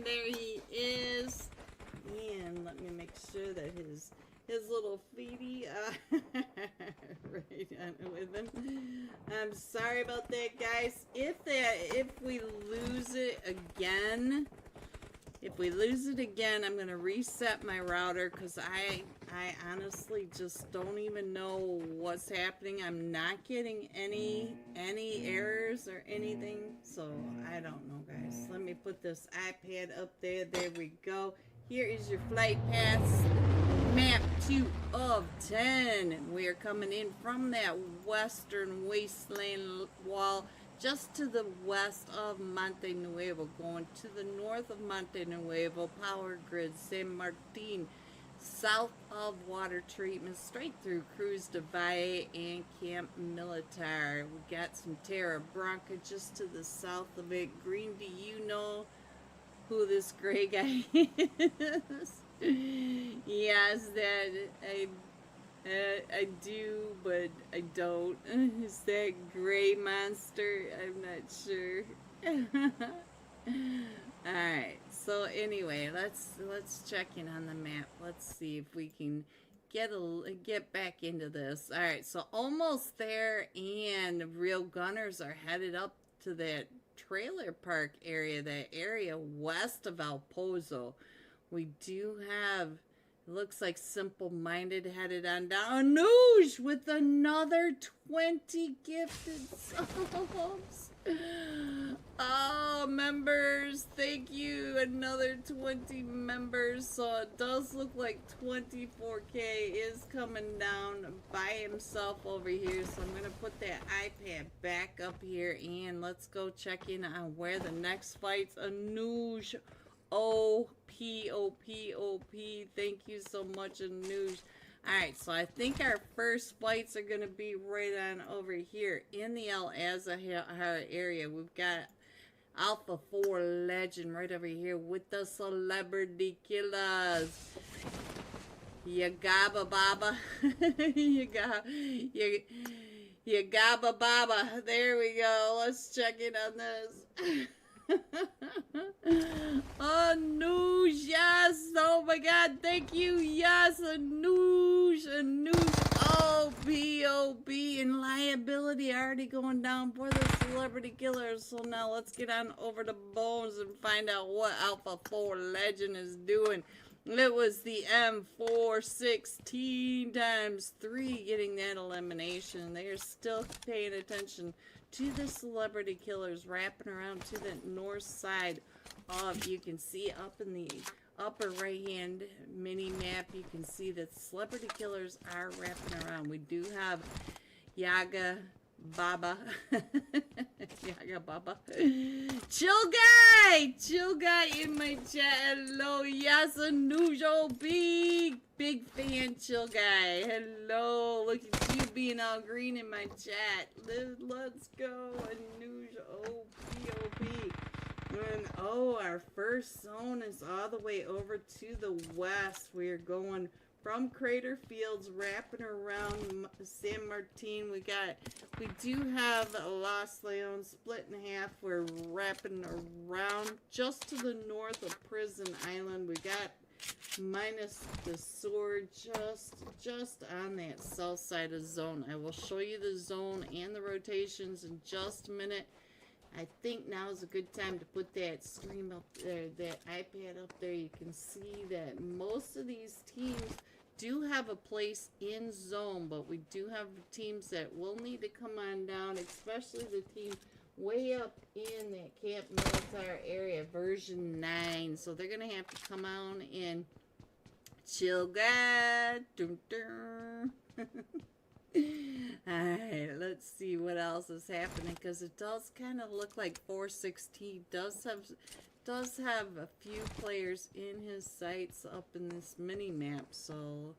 There he is. And let me make sure that his little feety right on with him. I'm sorry about that, guys. If we lose it again, I'm gonna reset my router because I honestly just don't even know what's happening. I'm not getting any errors or anything, so I don't know, guys. Let me put this iPad up there. There we go. Here is your flight paths. Map 2 of 10. We are coming in from that western wasteland wall just to the west of Monte Nuevo, going to the north of Monte Nuevo, Power Grid, San Martin, south of water treatment, straight through Cruz de Valle and Camp Militar. We got some Terra Branca just to the south of it. Green, do you know who this gray guy is? Yes, that I do, but I don't. Is that gray monster? I'm not sure. Alright, so anyway, let's check in on the map. Let's see if we can get back into this. Alright, so almost there, and real gunners are headed up to that trailer park area, that area west of El Pozo. We do have, it looks like Simple Minded headed on down. Anoush with another 20 gifted subs. Oh, members, thank you. Another 20 members. So it does look like 24K is coming down by himself over here. So I'm going to put that iPad back up here and let's go check in on where the next fight's. Anoush. O-P-O-P-O-P. Thank you so much, Anoush. Alright, so I think our first flights are going to be right on over here in the El Azahar area. We've got Alpha 4 Legend right over here with the Celebrity Killers. Yagaba Baba. Yagaba Baba. There we go. Let's check in on this. Anoush, yes, oh my god, thank you, yes, Anoush, O-P-O-P, and liability already going down for the Celebrity Killers. So now let's get on over to Bones and find out what Alpha 4 Legend is doing. It was the M416 times 3 getting that elimination. They are still paying attention to the Celebrity Killers, wrapping around to the north side of, you can see up in the upper right hand mini map, you can see that Celebrity Killers are wrapping around. We do have Yaga Baba. Yaga Baba. Chill guy in my chat. Hello, yes, Anoush, big fan, Chill guy. Hello, look at you being all green in my chat. Let's go, Anoush, O-P-O-P. And oh, our first zone is all the way over to the west. We are going from Crater Fields, wrapping around San Martin. We do have Los Leones split in half. We're wrapping around just to the north of Prison Island. We got minus the sword just on that south side of zone. I will show you the zone and the rotations in just a minute. I think now is a good time to put that screen up there, that iPad up there. You can see that most of these teams do have a place in zone, but we do have teams that will need to come on down, especially the team way up in that Camp Militar area, version 9. So they're going to have to come on and chill, guy. Dun, dun. Alright, let's see what else is happening, because it does kind of look like 416 does have a few players in his sights up in this mini map. So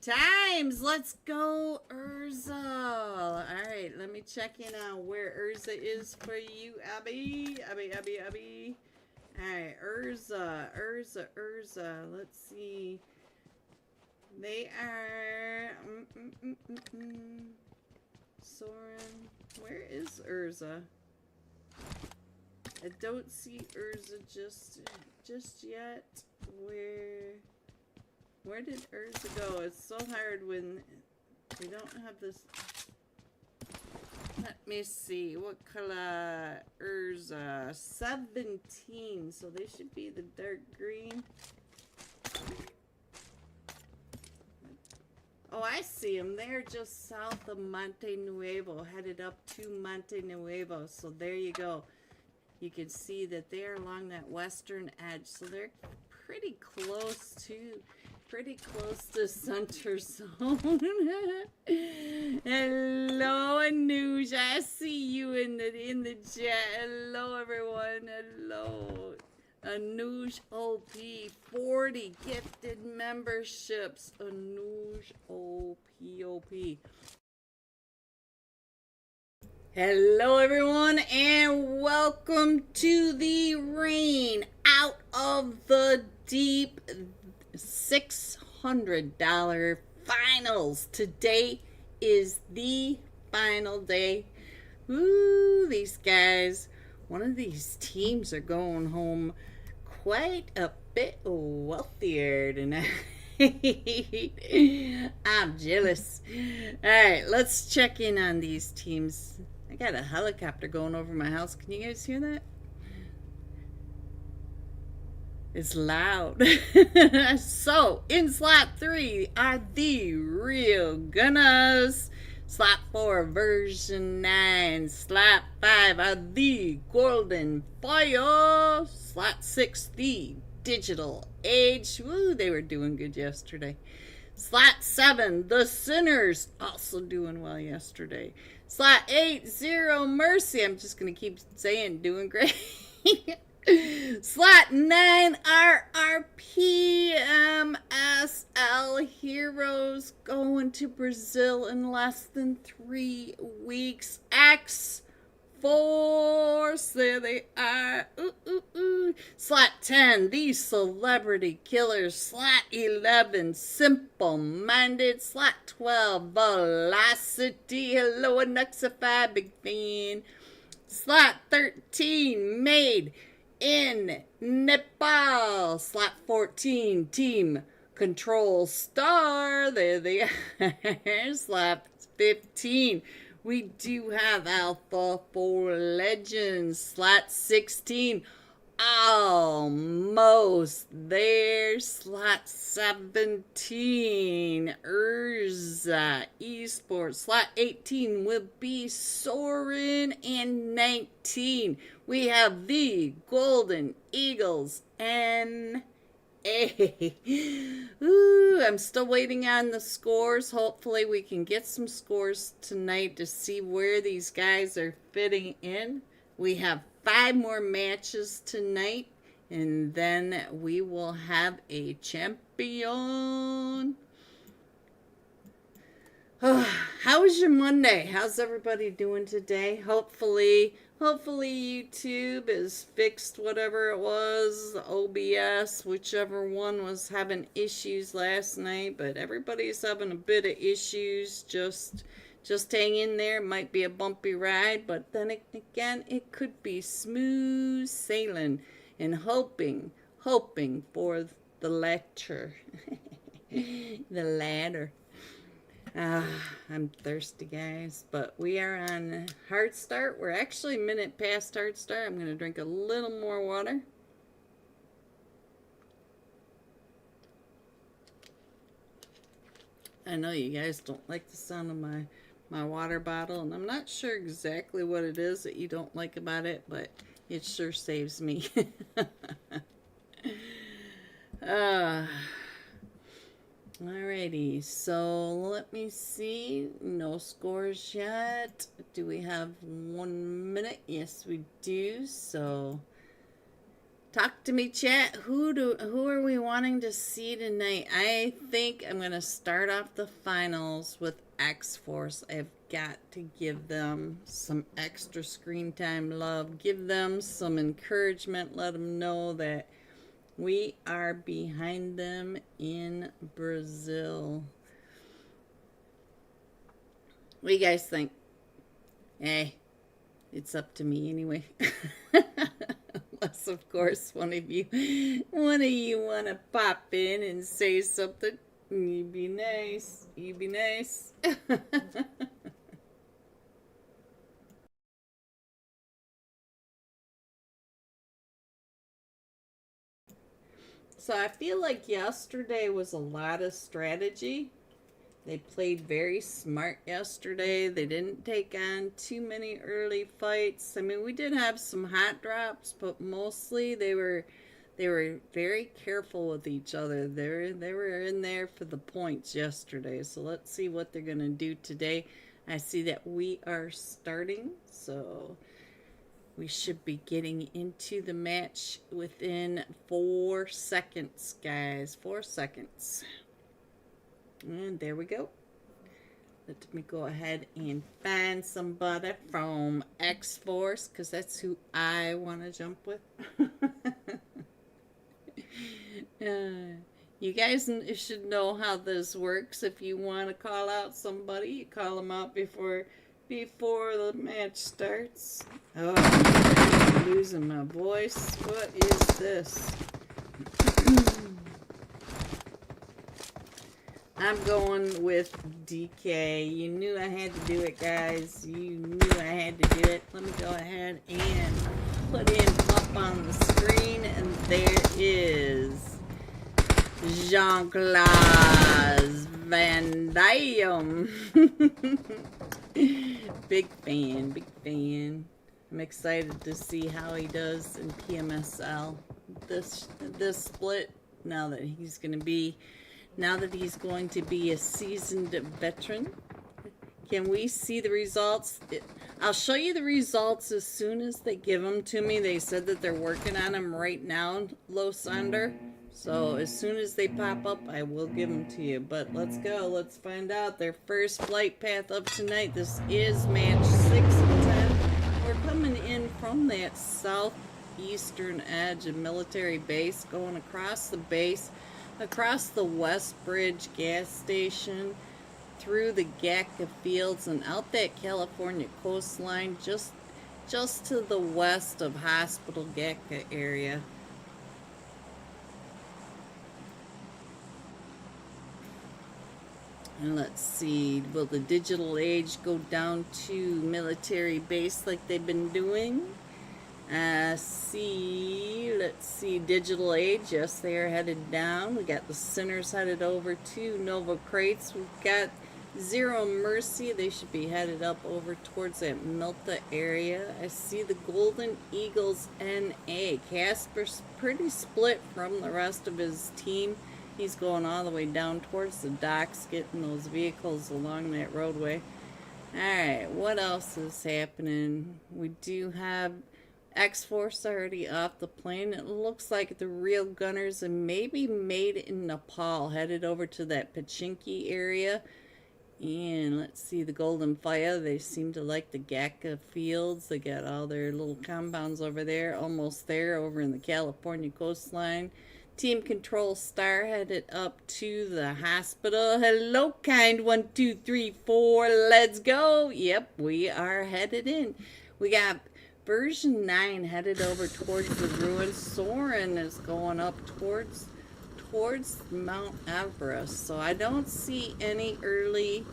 times, let's go, Urza. Alright, let me check in on where Urza is for you, Abby. Alright, Urza. Let's see. They are Soren. Where is Urza? I don't see Urza just yet. Where did Urza go? It's so hard when we don't have this. Let me see. What color? Urza. 17. So they should be the dark green. Oh, I see them. They're just south of Monte Nuevo, headed up to Monte Nuevo. So there you go. You can see that they're along that western edge. So they're pretty close to center zone. Hello, Anuj. I see you in the chat. Hello, everyone. Hello. Anuj OP, 40 gifted memberships. Anuj OP. Hello, everyone, and welcome to the Rain Out of the Deep $600 finals. Today is the final day. Ooh, these guys, one of these teams are going home quite a bit wealthier tonight. I'm jealous. Alright, let's check in on these teams. I got a helicopter going over my house. Can you guys hear that? It's loud. So, in slot 3 are the Real Gunners. Slot 4, version 9. Slot 5 are the Golden Fire. Slot 6, the Digital Age. Woo, they were doing good yesterday. Slot 7, the Sinners. Also doing well yesterday. Slot 8, Zero Mercy. I'm just going to keep saying doing great. Slot 9, RRPMSL Heroes going to Brazil in less than 3 weeks. X-Force, there they are. Slot 10, the Celebrity Killers. Slot 11, Simple Minded. Slot 12, Velocity. Hello, Anuxify, big fan. Slot 13, Made in Nepal. Slot 14, Team Control Star. There they are. Slot 15, we do have Alpha 4 Legends. Slot 16, almost there. Slot 17, Urza Esports. Slot 18 will be Soren. And 19, we have the Golden Eagles and Ooh, I'm still waiting on the scores. Hopefully we can get some scores tonight to see where these guys are fitting in. We have 5 more matches tonight, and then we will have a champion. How was your Monday? How's everybody doing today? Hopefully YouTube has fixed whatever it was, OBS, whichever one was having issues last night, but everybody's having a bit of issues. Just hang in there. It might be a bumpy ride, but then again, it could be smooth sailing, and hoping for the ladder. The ladder. I'm thirsty, guys, but we are on hard start. We're actually a minute past hard start. I'm going to drink a little more water. I know you guys don't like the sound of my water bottle, and I'm not sure exactly what it is that you don't like about it, but it sure saves me. Alrighty, so let me see. No scores yet. Do we have 1 minute? Yes, we do. So talk to me, chat. Who are we wanting to see tonight? I think I'm gonna start off the finals with X-Force. I've got to give them some extra screen time love. Give them some encouragement. Let them know that we are behind them in Brazil. What do you guys think? Hey, it's up to me anyway. of course, one of you want to pop in and say something. You be nice. You be nice. So I feel like yesterday was a lot of strategy. They played very smart yesterday. They didn't take on too many early fights. I mean, we did have some hot drops, but mostly they were very careful with each other. They were in there for the points yesterday. So let's see what they're gonna do today. I see that we are starting, so we should be getting into the match within 4 seconds, guys. 4 seconds. And there we go. Let me go ahead and find somebody from X-Force, because that's who I want to jump with. You guys should know how this works. If you want to call out somebody, you call them out before the match starts. Oh, I'm losing my voice. What is this? I'm going with DK. You knew I had to do it, guys. You knew I had to do it. Let me go ahead and put him up on the screen. And there is Jean-Claude Van Damme. Big fan, big fan. I'm excited to see how he does in PMSL. This split, now that he's going to be a seasoned veteran. Can we see the results? I'll show you the results as soon as they give them to me. They said that they're working on them right now, Losander. So as soon as they pop up, I will give them to you. But let's go. Let's find out their first flight path of tonight. This is match 6 of 10. We're coming in from that southeastern edge of military base, going across the base, across the West Bridge gas station, through the Gacka fields, and out that California coastline, just to the west of Hospital Gacka area. And let's see, will the digital age go down to military base like they've been doing? Let's see, digital age, yes, they are headed down. We got the Sinners headed over to Nova Crates. We've got Zero Mercy, they should be headed up over towards that Milta area. I see the Golden Eagles NA. Casper's pretty split from the rest of his team. He's going all the way down towards the docks, getting those vehicles along that roadway. Alright, what else is happening? We do have X-Force already off the plane. It looks like the real gunners and maybe made in Nepal headed over to that Pachinki area. And let's see, the Golden Fire, they seem to like the Gacka fields. They got all their little compounds over there, almost there over in the California coastline. Team Control Star headed up to the hospital. Hello, kind 1, 2, 3, 4. Let's go. Yep, we are headed in. We got version 9 headed over towards the ruins. Soren is going up towards Mount Everest. So I don't see any early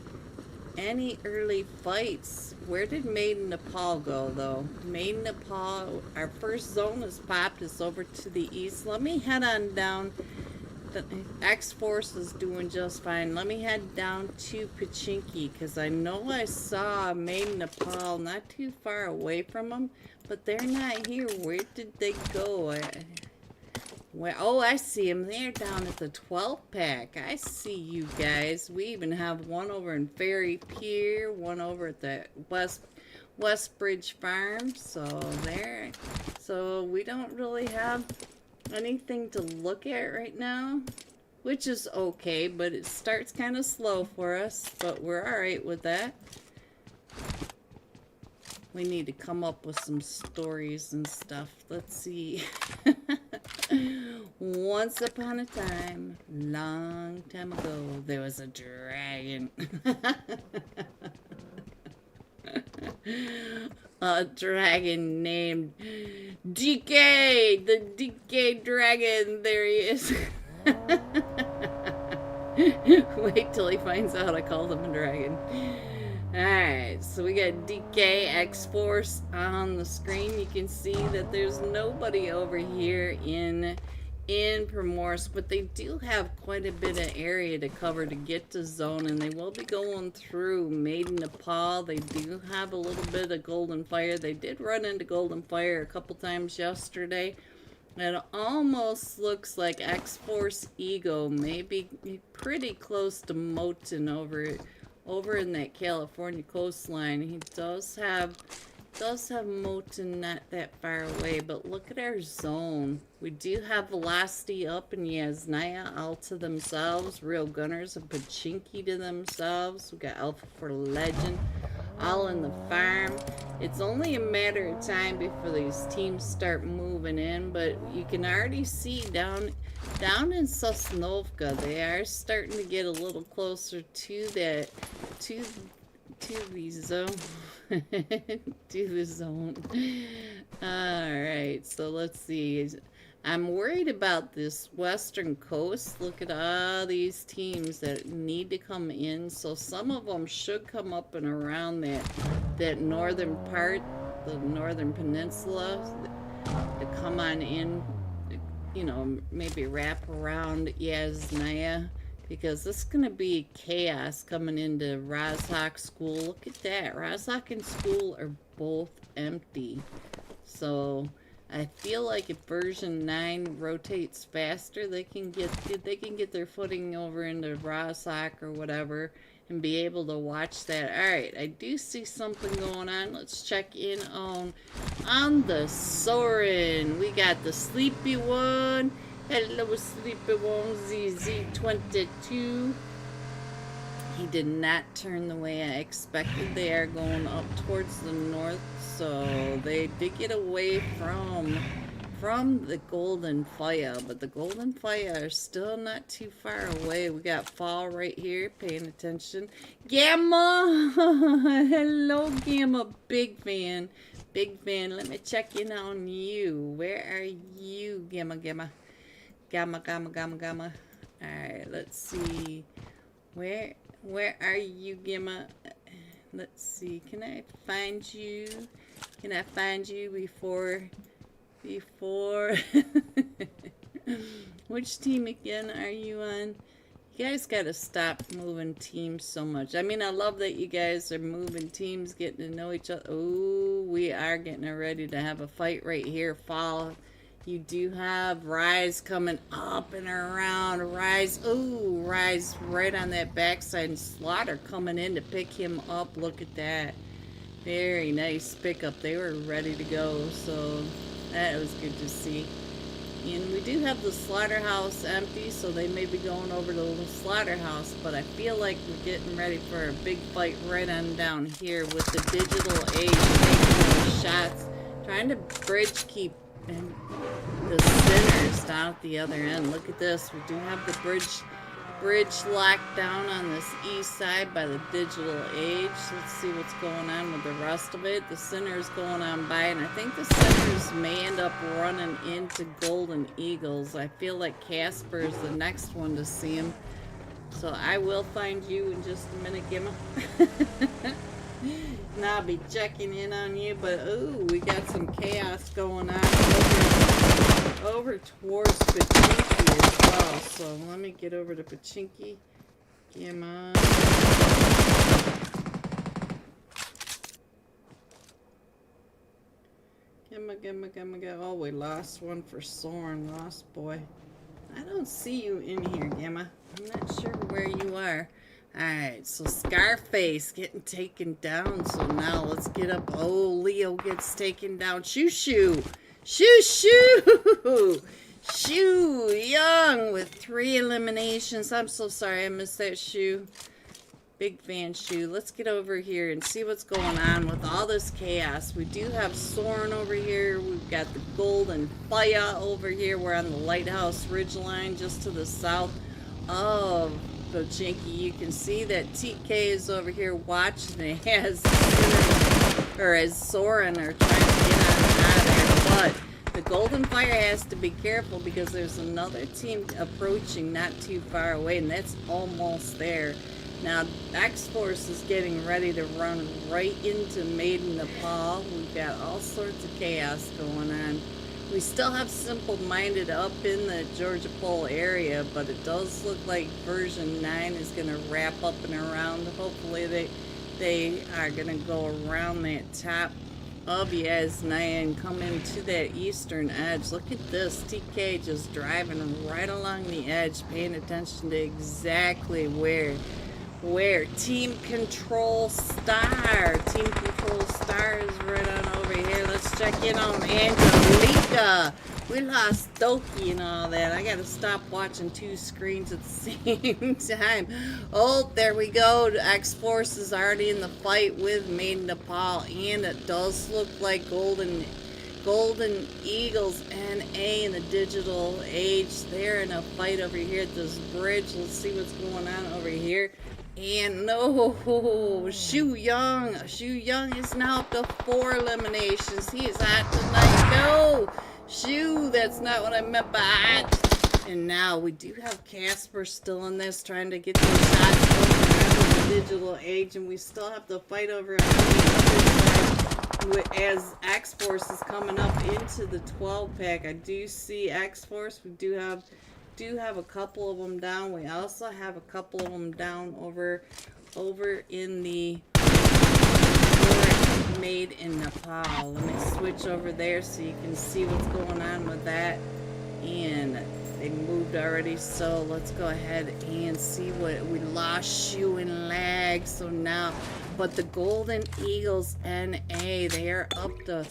fights. Where did Made in Nepal go, though? Made in Nepal, our first zone is popped. It's over to the east. Let me head on down. The X-Force is doing just fine. Let me head down to Pachinki, because I know I saw Made in Nepal not too far away from them, but they're not here. Where did they go? Oh, I see them. They're down at the 12 pack. I see you guys. We even have one over in Ferry Pier, one over at the West Bridge Farm. So we don't really have anything to look at right now, which is okay, but it starts kind of slow for us, but we're all right with that. We need to come up with some stories and stuff. Let's see. Once upon a time, long time ago, there was a dragon. a dragon named DK, the DK dragon. There he is. Wait till he finds out I called him a dragon. Alright, so we got DK X-Force on the screen. You can see that there's nobody over here in Primorsk, but they do have quite a bit of area to cover to get to zone, and they will be going through Maiden Nepal. They do have a little bit of Golden Fire. They did run into Golden Fire a couple times yesterday. It almost looks like X-Force Ego may be pretty close to Moten over in that California coastline. He does have Moten not that far away, but look at our zone. We do have Velocity up and Yasnaya all to themselves. Real Gunners and Pachinki to themselves. We got Alpha for Legend all in the farm. It's only a matter of time before these teams start moving in, but you can already see down in Sosnovka, they are starting to get a little closer to that, to the zone. To the zone. Alright, so let's see. I'm worried about this western coast. Look at all these teams that need to come in. So some of them should come up and around that northern part, the northern peninsula, to come on in, you know, maybe wrap around Yasnaya, because this is going to be chaos coming into Rozhok School. Look at that. Rozhok and School are both empty. So I feel like if version 9 rotates faster, they can get their footing over into Rozhok or whatever and be able to watch that. Alright, I do see something going on. Let's check in on the Soren. We got the Sleepy One. Hello, Sleepy One, ZZ22. He did not turn the way I expected. They are going up towards the north, so they did get away from the Golden Fire, but the Golden Fire are still not too far away. We got Fall right here, paying attention. Gamma! Hello, Gamma. Big fan. Big fan. Let me check in on you. Where are you, Gamma? Gamma. Alright, let's see. Where are you, Gamma? Let's see. Can I find you? Can I find you before which team again are you on? You guys gotta stop moving teams so much. I mean, I love that you guys are moving teams, getting to know each other. Oh, we are getting ready to have a fight right here. Fall. You do have Rise coming up and around. Rise. Ooh, Rise right on that backside. And Slaughter coming in to pick him up. Look at that. Very nice pickup. They were ready to go. So that was good to see. And we do have the slaughterhouse empty, so they may be going over to the slaughterhouse. But I feel like we're getting ready for a big fight right on down here with the digital age taking those shots. Trying to bridge keep and the sinners down at the other end. Look at this. We do have the bridge locked down on this east side by the digital age. Let's see what's going on with the rest of it. The sinners going on by, and I think the sinners may end up running into Golden Eagles. I feel like Casper is the next one to see him. So I will find you in just a minute, Gemma. And I'll be checking in on you, but ooh, we got some chaos going on over towards Pachinki as well. So let me get over to Pachinki. Come on. Gamma. Oh, we lost one for Soren. Lost boy. I don't see you in here, Gamma. I'm not sure where you are. Alright, so Scarface getting taken down. So now let's get up. Oh, Leo gets taken down. Shoo! Shoo Young with 3 eliminations. I'm so sorry I missed that, Shoo. Big fan, Shoo. Let's get over here and see what's going on with all this chaos. We do have Soren over here. We've got the Golden Fire over here. We're on the Lighthouse Ridgeline just to the south of Pachinki. You can see that TK is over here watching. It has or as Soren are trying to get on out of there. But the Golden Fire has to be careful because there's another team approaching not too far away, and that's almost there. Now, X-Force is getting ready to run right into Maiden Nepal. We've got all sorts of chaos going on. We still have Simple Minded up in the Georgia Pole area, but it does look like version 9 is going to wrap up and around. Hopefully they are going to go around that top of Yasnaya and come into that eastern edge. Look at this, TK just driving right along the edge, paying attention to exactly where Team Control Star is right on over here. Let's check in on Angelica. We lost Doki and all that. I gotta stop watching two screens at the same time. Oh, there we go. X-Force is already in the fight with Maiden Nepal, and it does look like Golden Eagles NA in the digital age. They're in a fight over here at this bridge. Let's see what's going on over here. And no, Shu Young is now up to 4 eliminations. He is hot tonight. No, Shu, that's not what I meant by hot. And now we do have Casper still in this, trying to get those shots over the digital age, and we still have to fight over on the other side as X-Force is coming up into the 12-pack. I do see X-Force. We do have a couple of them down. We also have a couple of them down over in the Made in Nepal. Let me switch over there so you can see what's going on with that. And they moved already, so let's go ahead and see what we lost. Shu and lag. So now, but the Golden Eagles NA, they are up to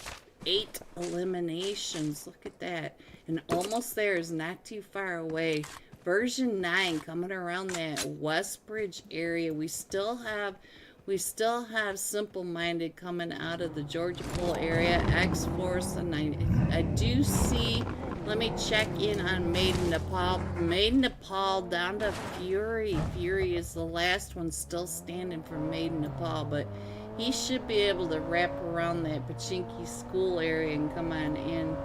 8 eliminations. Look at that. And almost there is not too far away. Version 9 coming around that Westbridge area. We still have Simple Minded coming out of the Georgia Pole area. X-Force, and I do see. Let me check in on Maiden Nepal. Maiden Nepal down to Fury. Fury is the last one still standing for Maiden Nepal, but he should be able to wrap around that Pachinki school area and come on in.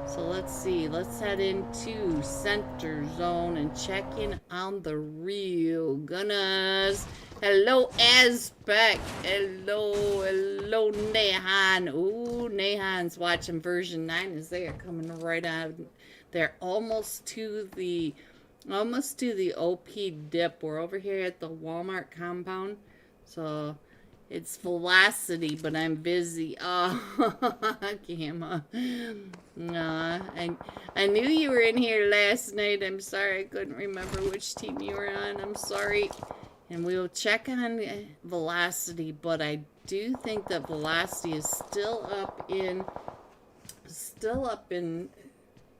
So let's see. Let's head into Center Zone and check in on the real Gunners. Hello, Azbek. Hello, Nehan. Ooh, Nehan's watching version 9 as they are coming right out. They're almost to the OP dip. We're over here at the Walmart compound. So it's Velocity, but I'm busy. Oh, Gamma. No, I knew you were in here last night. I'm sorry I couldn't remember which team you were on. I'm sorry. And we'll check on Velocity, but I do think that Velocity is still up in,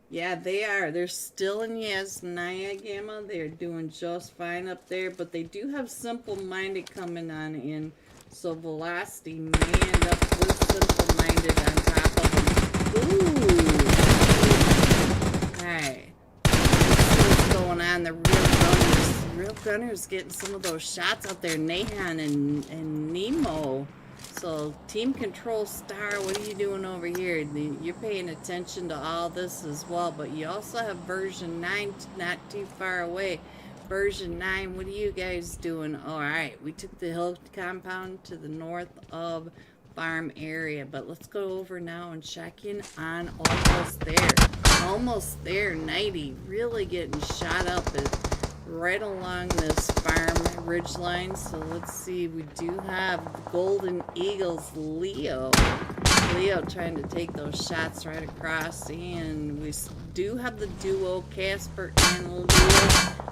yeah, they are. They're still in Yasnaya, Gamma. They're doing just fine up there, but they do have Simple Minded coming on in. So Velocity may end up with Simple Minded on top of them. Ooh. Alright. What's going on? The real Gunners getting some of those shots out there. Nehan and Nemo. So Team Control Star, what are you doing over here? You're paying attention to all this as well, but you also have version 9 not too far away. Version 9, what are you guys doing? Alright, we took the hill compound to the north of farm area, but let's go over now and check in on almost there 90, really getting shot up right along this farm ridge line. So let's see, we do have Golden Eagles Leo trying to take those shots right across, and we do have the duo Casper and Leo.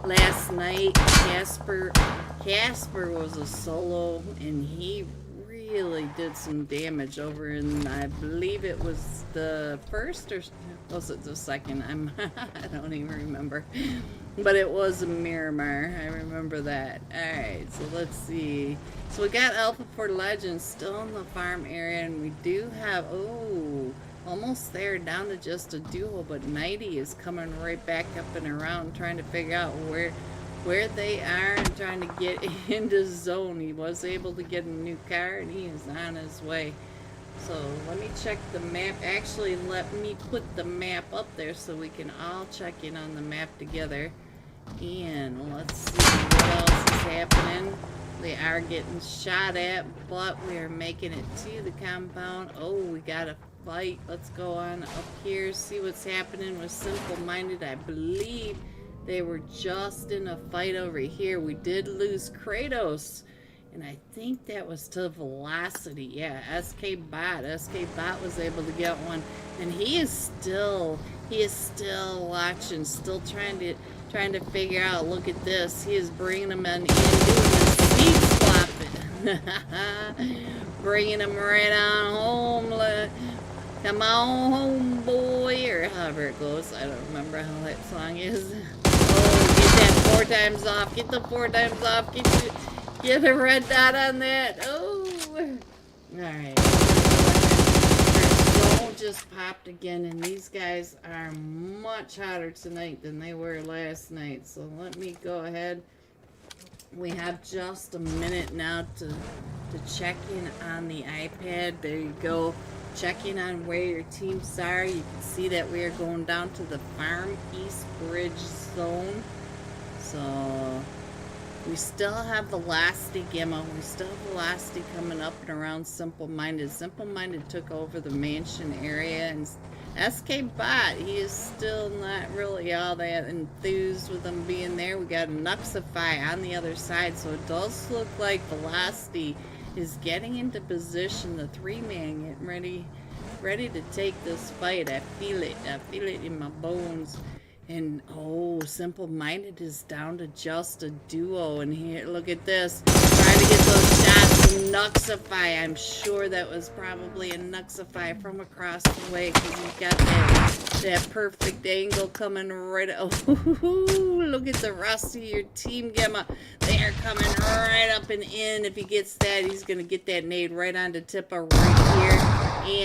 Last night Casper was a solo, and he really did some damage over in, I believe it was the first, or was it the second? I don't even remember. But it was a Miramar. I remember that. Alright, so let's see. So we got Alpha for Legends still in the farm area, and we do have, oh, almost there, down to just a duo, but Nighty is coming right back up and around, trying to figure out where they are and trying to get into zone. He was able to get a new car, and he is on his way. So let me check the map. Actually, let me put the map up there so we can all check in on the map together. And let's see what else is happening. They are getting shot at, but we're making it to the compound. Oh, we got a fight. Let's go on up here, see what's happening with Simple Minded. I believe they were just in a fight over here. We did lose Kratos, and I think that was to Velocity. Yeah, SK Bot was able to get one, and he is still watching, still trying to figure out. Look at this. He is bringing them in, doing the seed swapping. Bringing them right on home. Come on home, boy, or however it goes. I don't remember how that song is. Oh, get that 4 times off. Get the 4 times off. Get a red dot on that. Oh. Alright. Zone just popped again, and these guys are much hotter tonight than they were last night. So let me go ahead. We have just a minute now to check in on the iPad. There you go. Checking on where your teams are. You can see that we are going down to the Farm East Bridge zone. So we still have Velocity Gamma. We still have Velocity coming up and around Simple Minded. Simple Minded took over the mansion area, and SK Bot, he is still not really all that enthused with them being there. We got Nuxify on the other side, so it does look like Velocity is getting into position. The 3-man getting ready to take this fight. I feel it in my bones. And oh, Simple Minded is down to just a duo. And here, look at this, trying to get those shots from Nuxify. I'm sure that was probably a Nuxify from across the way, because you've got that perfect angle coming right. Oh, look at the rest of your team, Gemma. They are coming right up and in. If he gets that, he's going to get that nade right onto Tippa right here.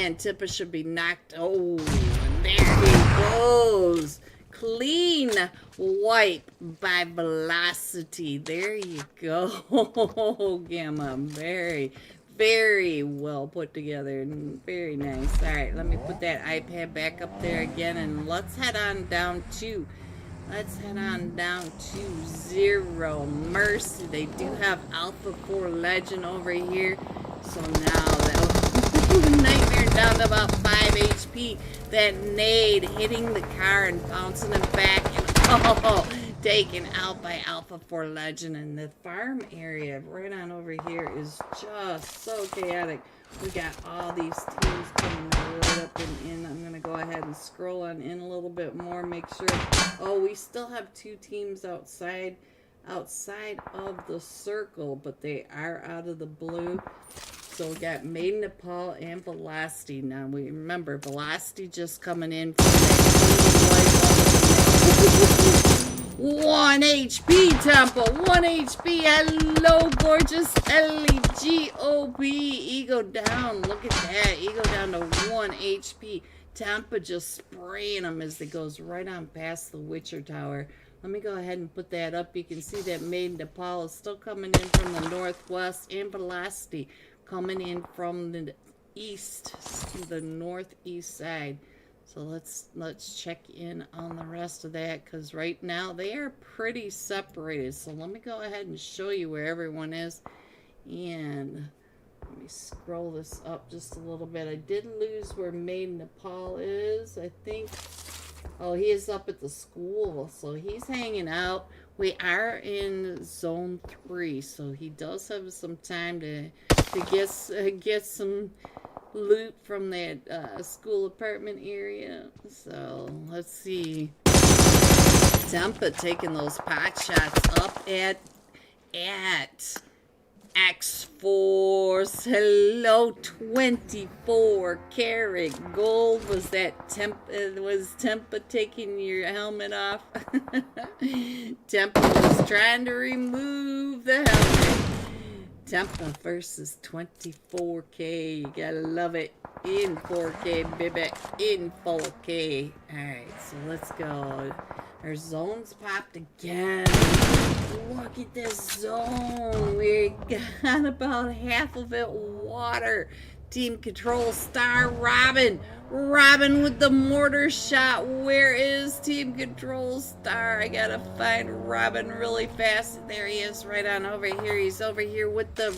And Tippa should be knocked. Oh, and there he goes. Clean wipe by Velocity. There you go, Gamma. Very, very well put together and very nice. All right, let me put that iPad back up there again, and let's head on down to Zero Mercy. They do have Alpha 4 Legend over here, so now that Nightmare down to about 5 HP. That nade hitting the car and bouncing him back, and taken out by Alpha 4 Legend. And the farm area right on over here is just so chaotic. We got all these teams coming right up and in. I'm gonna go ahead and scroll on in a little bit more, make sure. Oh, we still have 2 teams outside of the circle, but they are out of the blue. So we got Maiden Nepal and Velocity. Now we remember Velocity just coming in from that 1 HP, Temple. 1 HP. Hello, gorgeous Ellie. G-O-B. Ego down. Look at that. Ego down to 1 HP. Tampa just spraying them as it goes right on past the Witcher Tower. Let me go ahead and put that up. You can see that Maiden Nepal is still coming in from the northwest, and Velocity coming in from the east, the northeast side. So let's check in on the rest of that, because right now they are pretty separated. So let me go ahead and show you where everyone is, and let me scroll this up just a little bit. I did lose where Maiden Nepal is, I think. Oh, he is up at the school, so he's hanging out. We are in zone 3, so he does have some time to get some loot from that school apartment area. So let's see. Tempa taking those pot shots up at X-Force. Hello, 24 karat gold. Was Tempa taking your helmet off? Tempa was trying to remove the helmet. Tempa versus 24K. You gotta love it. In 4K, baby. In 4K. Alright, so let's go. Our zone's popped again. Look at this zone. We got about half of it water. Team Control Star Robin. Robin with the mortar shot. Where is Team Control Star? I gotta find Robin really fast. There he is, right on over here. He's over here with the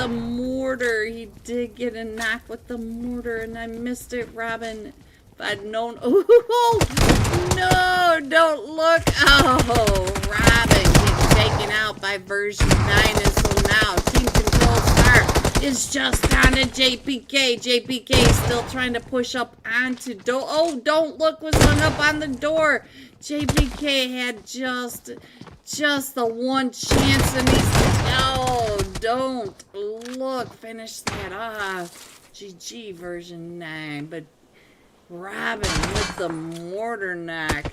mortar. He did get a knock with the mortar, and I missed it, Robin. If I'd known. Oh no! Don't look. Oh, Robin gets taken out by version 9, and so now Team Control Star is just down to JPK. JPK is still trying to push up onto don't look, was hung up on the door. JPK had just the one chance, and don't look, finish that off. GG version 9, but Robin with the mortar knock.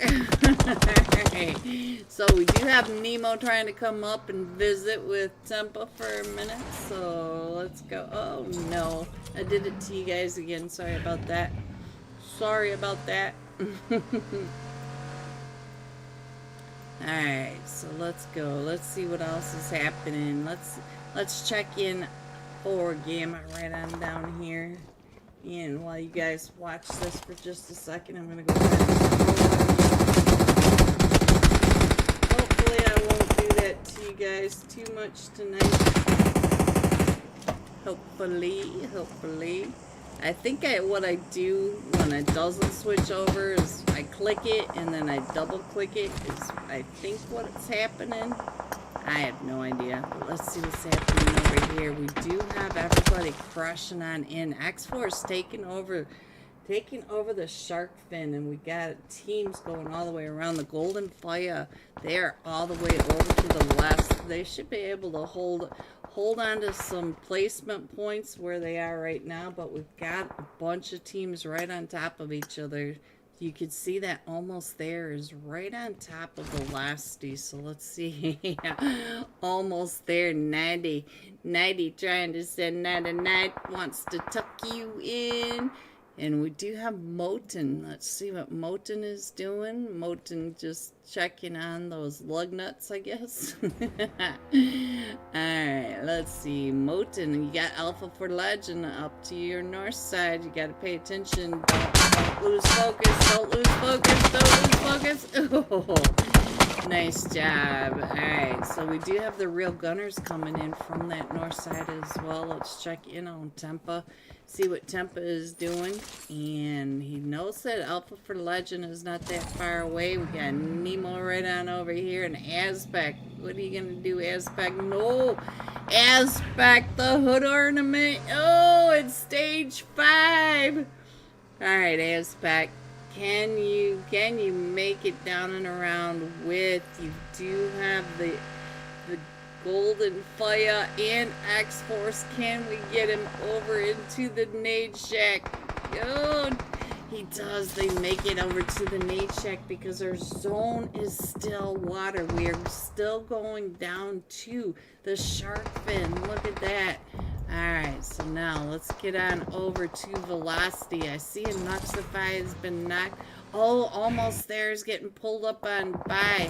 So we do have Nemo trying to come up and visit with Tempa for a minute. So let's go. Oh no, I did it to you guys again. Sorry about that. Sorry about that. Alright, so let's go. Let's see what else is happening. Let's check in for Gamma right on down here. And while you guys watch this for just a second, I'm going to go ahead and hopefully I won't do that to you guys too much tonight. Hopefully. I think what I do when it doesn't switch over is I click it and then I double click it is I think what's happening. I have no idea, but let's see what's happening over here. We do have everybody crushing on in. X-Force taking over the shark fin, and we got teams going all the way around. The Golden Fire, they're all the way over to the west. They should be able to hold on to some placement points where they are right now, but we've got a bunch of teams right on top of each other. You can see that almost there is right on top of the lasty. So let's see. Almost there. 90 trying to send night wants to tuck you in. And we do have Moten. Let's see what Moten is doing. Moten just checking on those lug nuts, I guess. Alright, let's see. Moten, you got Alpha for Legend up to your north side. You gotta pay attention. Don't lose focus. Don't lose focus. Don't lose focus. Oh, nice job. Alright, so we do have the real gunners coming in from that north side as well. Let's check in on Tempa. See what Tempa is doing, and he knows that Alpha for Legend is not that far away. We got Nemo right on over here, and Azpec. What are you gonna do, Azpec? No, Azpec, the hood ornament. Oh, it's stage 5. All right, Azpec, can you make it down and around with? You do have the Golden Fire and X-Force. Can we get him over into the nade shack? Oh, he does. They make it over to the nade shack because our zone is still water. We are still going down to the shark fin. Look at that. Alright, so now let's get on over to Velocity. I see a Nuxify has been knocked. Oh, almost there is getting pulled up on by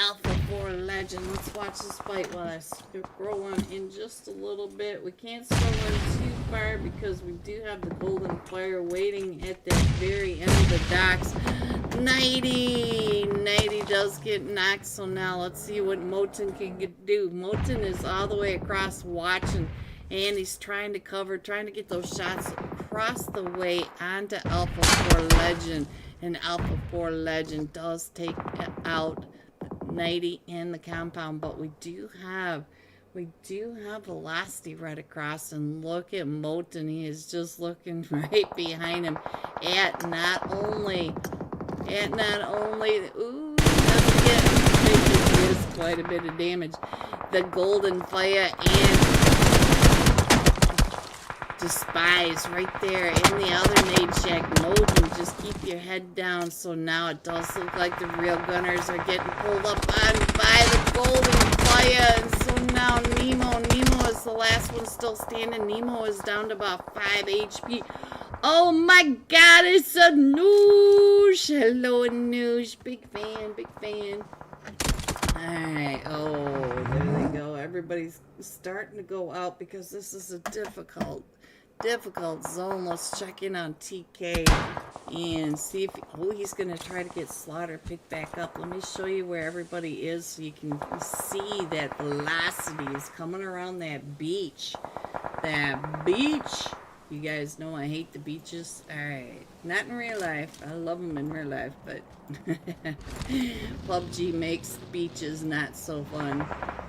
Alpha for Legend. Let's watch this fight while I scroll on in just a little bit. We can't scroll in too far because we do have the Golden Fire waiting at the very end of the docks. 90 does get knocked, so now let's see what Moten can do. Moten is all the way across watching, and he's trying to cover, trying to get those shots across the way onto Alpha 4 Legend. And Alpha 4 Legend does take out 90 in the compound, but we do have Velocity right across, and look at Moten. He is just looking right behind him at not only ooh, doesn't get is quite a bit of damage. The Golden Fire and Despise right there in the other nade shack. Moten, just keep your head down. So now it does look like the real gunners are getting pulled up on by the Golden Fire. And so now Nemo is the last one still standing. Nemo is down to about 5 HP. Oh my god, it's a Noosh. Hello, Noosh. Big fan. Alright, oh, there they go. Everybody's starting to go out because this is a difficult difficult zone. Let's check in on TK and see if, oh, he's going to try to get Slaughter picked back up. Let me show you where everybody is so you can see that velocity is coming around that beach. That beach. You guys know I hate the beaches. Alright, not in real life. I love them in real life, but PUBG makes beaches not so fun.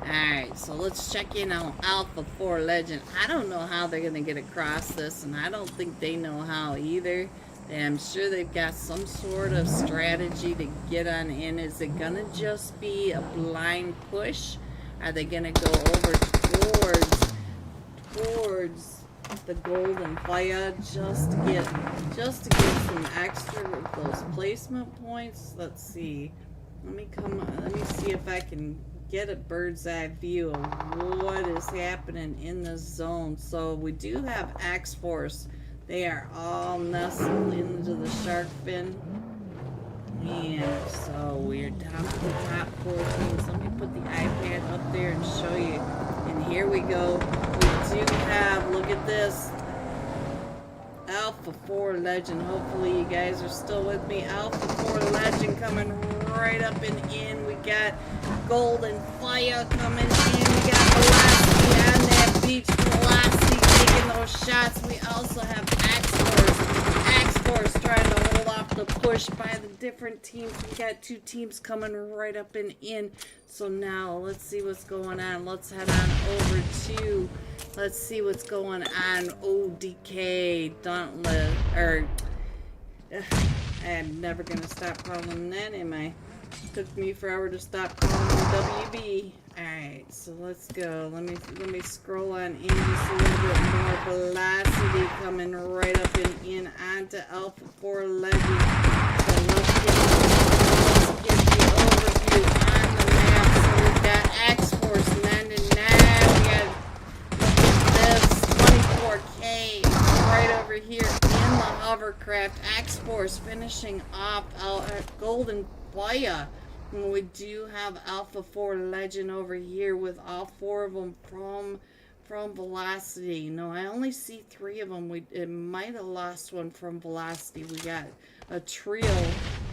Alright, so let's check in on Alpha 4 Legend. I don't know how they're going to get across this, and I don't think they know how either. I'm sure they've got some sort of strategy to get on in. Is it going to just be a blind push? Are they going to go over towards the golden fire just to get some extra of those placement points? Let's see. Let me see if I can get a bird's eye view of what is happening in the zone. So we do have X-Force. They are all nestled into the shark fin. And so we're down to the top 4 teams. Let me put the iPad up there and show you. And here we go. We do have, look at this, Alpha 4 Legend. Hopefully you guys are still with me. Alpha 4 Legend coming right up and in. We got Golden Fire coming in. We got Velocity on that beach. Velocity taking those shots. We also have X-Force trying to hold off the push by the different teams. We got 2 teams coming right up and in. So now let's see what's going on. Let's head on over to, let's see what's going on. ODK, Dauntless, I'm never gonna stop calling them that, am I? Took me forever to stop calling them WB. Alright, so let's go. Let me scroll on in just a little bit more velocity coming right up and in onto Alpha 4 Legend. So let's get the overview on the map. So we've got X-Force 99. We got, look at this, 24K right over here in the hovercraft. X-Force finishing off Golden Fire. And we do have Alpha 4 Legend over here with all 4 of them from Velocity. No, I only see 3 of them. It might have lost one from Velocity. We got a trio,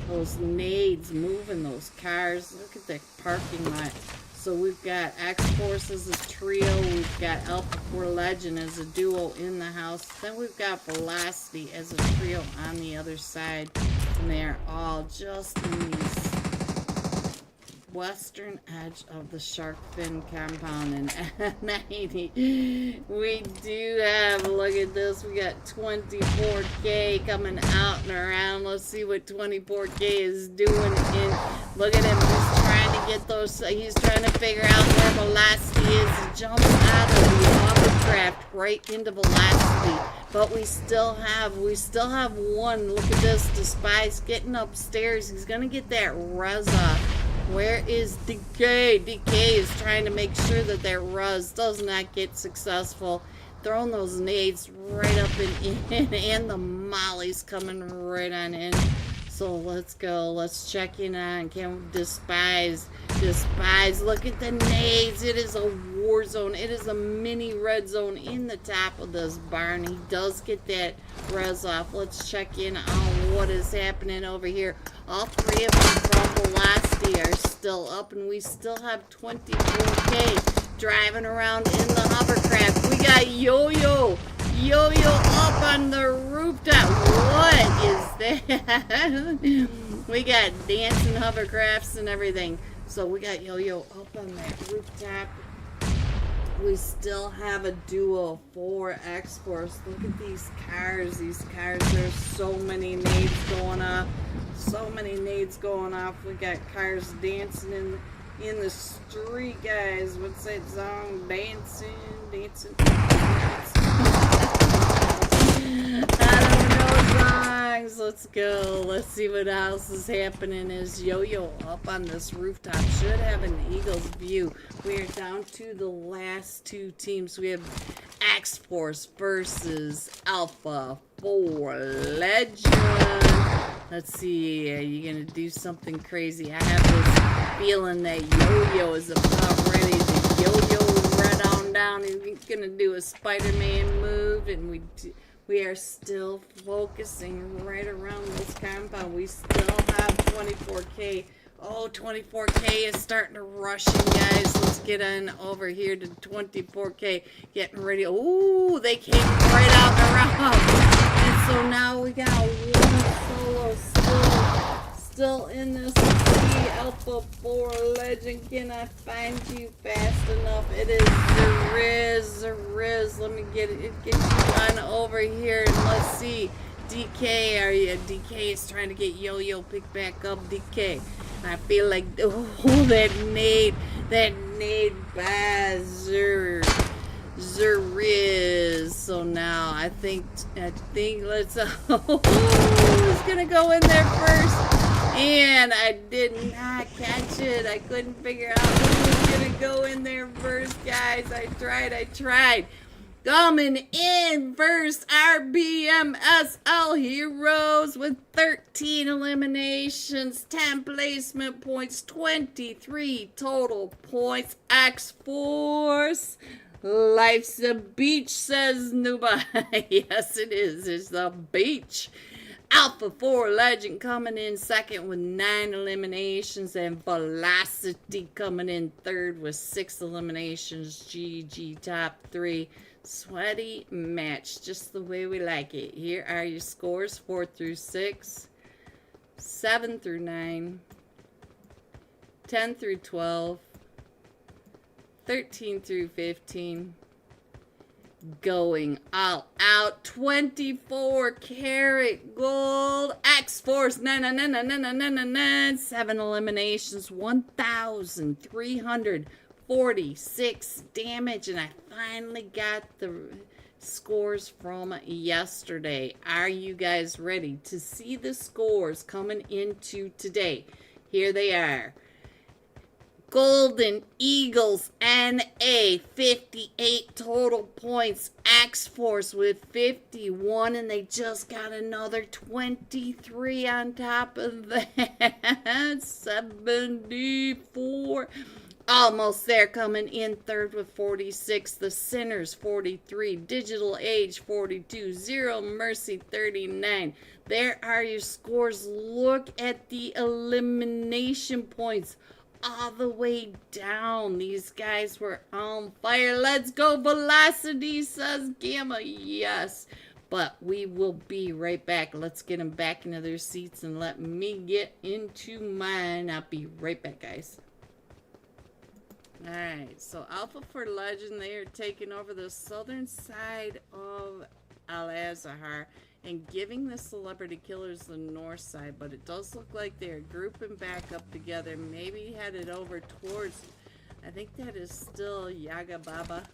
those nades moving those cars. Look at the parking lot. So we've got X-Force as a trio. We've got Alpha 4 Legend as a duo in the house. Then we've got Velocity as a trio on the other side. And they're all just in these western edge of the shark fin compound in 90. We do have, look at this, we got 24K coming out and around. Let's see what 24K is doing in, look at him, he's trying to get those, he's trying to figure out where Velocity is. He jumps out of the hovercraft right into Velocity. But we still have one. Look at this, Despise getting upstairs. He's gonna get that res off. Where is DK? DK is trying to make sure that that Ruz does not get successful. Throwing those nades right up and in, and the mollies coming right on in. So let's go. Let's check in on Despise. Look at the nades. It is a war zone. It is a mini red zone in the top of this barn. He does get that res off. Let's check in on what is happening over here. All 3 of them from Velocity are still up, and we still have 24K driving around in the hovercraft. We got Yo-Yo up on the rooftop. What is that? We got dancing hovercrafts and everything. So we got Yo-Yo up on that rooftop. We still have a duo for X-Force. Look at these cars. There's so many nades going off. We got cars dancing in the street, guys. What's that song? Dancing. I don't know songs. Let's go. Let's see what else is happening. Is Yo-Yo up on this rooftop? Should have an eagle's view. We are down to the last 2 teams. We have X-Force versus Alpha 4 Legend. Let's see. Are you going to do something crazy? I have this feeling that Yo-Yo is about ready to yo-yo right on down. He's gonna do a Spider-Man move, and we are still focusing right around this compound. We still have 24K. Oh, 24K is starting to rush in, guys. Let's get on over here to 24K. Getting ready. Ooh, they came right out the round. And so now we got one solo still in this Alpha 4 Legend. Can I find you fast enough? It is the Riz. Let me get you on over here, and let's see. DK, are you? DK is trying to get Yo-Yo picked back up. DK. I feel like, oh, that nade by Zeriz. So now I think let's, who's gonna go in there first? And I did not catch it. I couldn't figure out who was gonna go in there first, guys. I tried. Coming in first, RBMSL Heroes with 13 eliminations, 10 placement points, 23 total points. X-Force, life's a beach, says Nuba. Yes, it is. It's the beach. Alpha 4 Legend coming in second with 9 eliminations, and Velocity coming in third with 6 eliminations. GG top 3. Sweaty match, just the way we like it. Here are your scores: 4 through 6, 7 through 9, 10 through 12, 13 through 15. Going all out, 24 karat gold. X-Force, 7 eliminations, 1,346 damage, and I finally got the scores from yesterday. Are you guys ready to see the scores coming into today? Here they are. Golden Eagles NA, 58 total points. X-Force with 51, and they just got another 23 on top of that. 74. Almost there, coming in third with 46. The Sinners, 43. Digital Age, 42. Zero Mercy, 39. There are your scores. Look at the elimination points all the way down. These guys were on fire. Let's go, Velocity, says Gamma. Yes, but we will be right back. Let's get them back into their seats and let me get into mine. I'll be right back, guys. Alright, so Alpha 4 Legend, they are taking over the southern side of Al-Azhar and giving the Celebrity Killers the north side, but it does look like they're grouping back up together, maybe headed over towards, I think that is still Yaga Baba.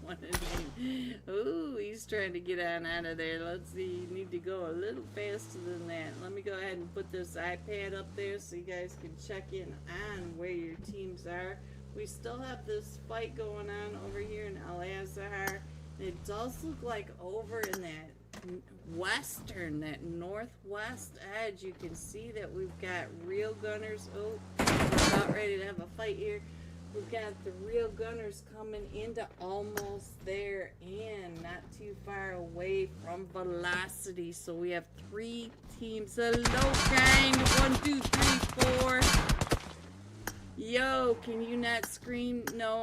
What a name. Ooh, he's trying to get on out of there. Let's see, you need to go a little faster than that. Let me go ahead and put this iPad up there so you guys can check in on where your teams are. We still have this fight going on over here in Al-Azhar. It does look like over in that that northwest edge, you can see that we've got real gunners. Oh, we're about ready to have a fight here. We've got the real gunners coming into almost there and not too far away from Velocity. So we have 3 teams. Hello, kind. 1, 2, 3, 4. Yo, can you not scream? No,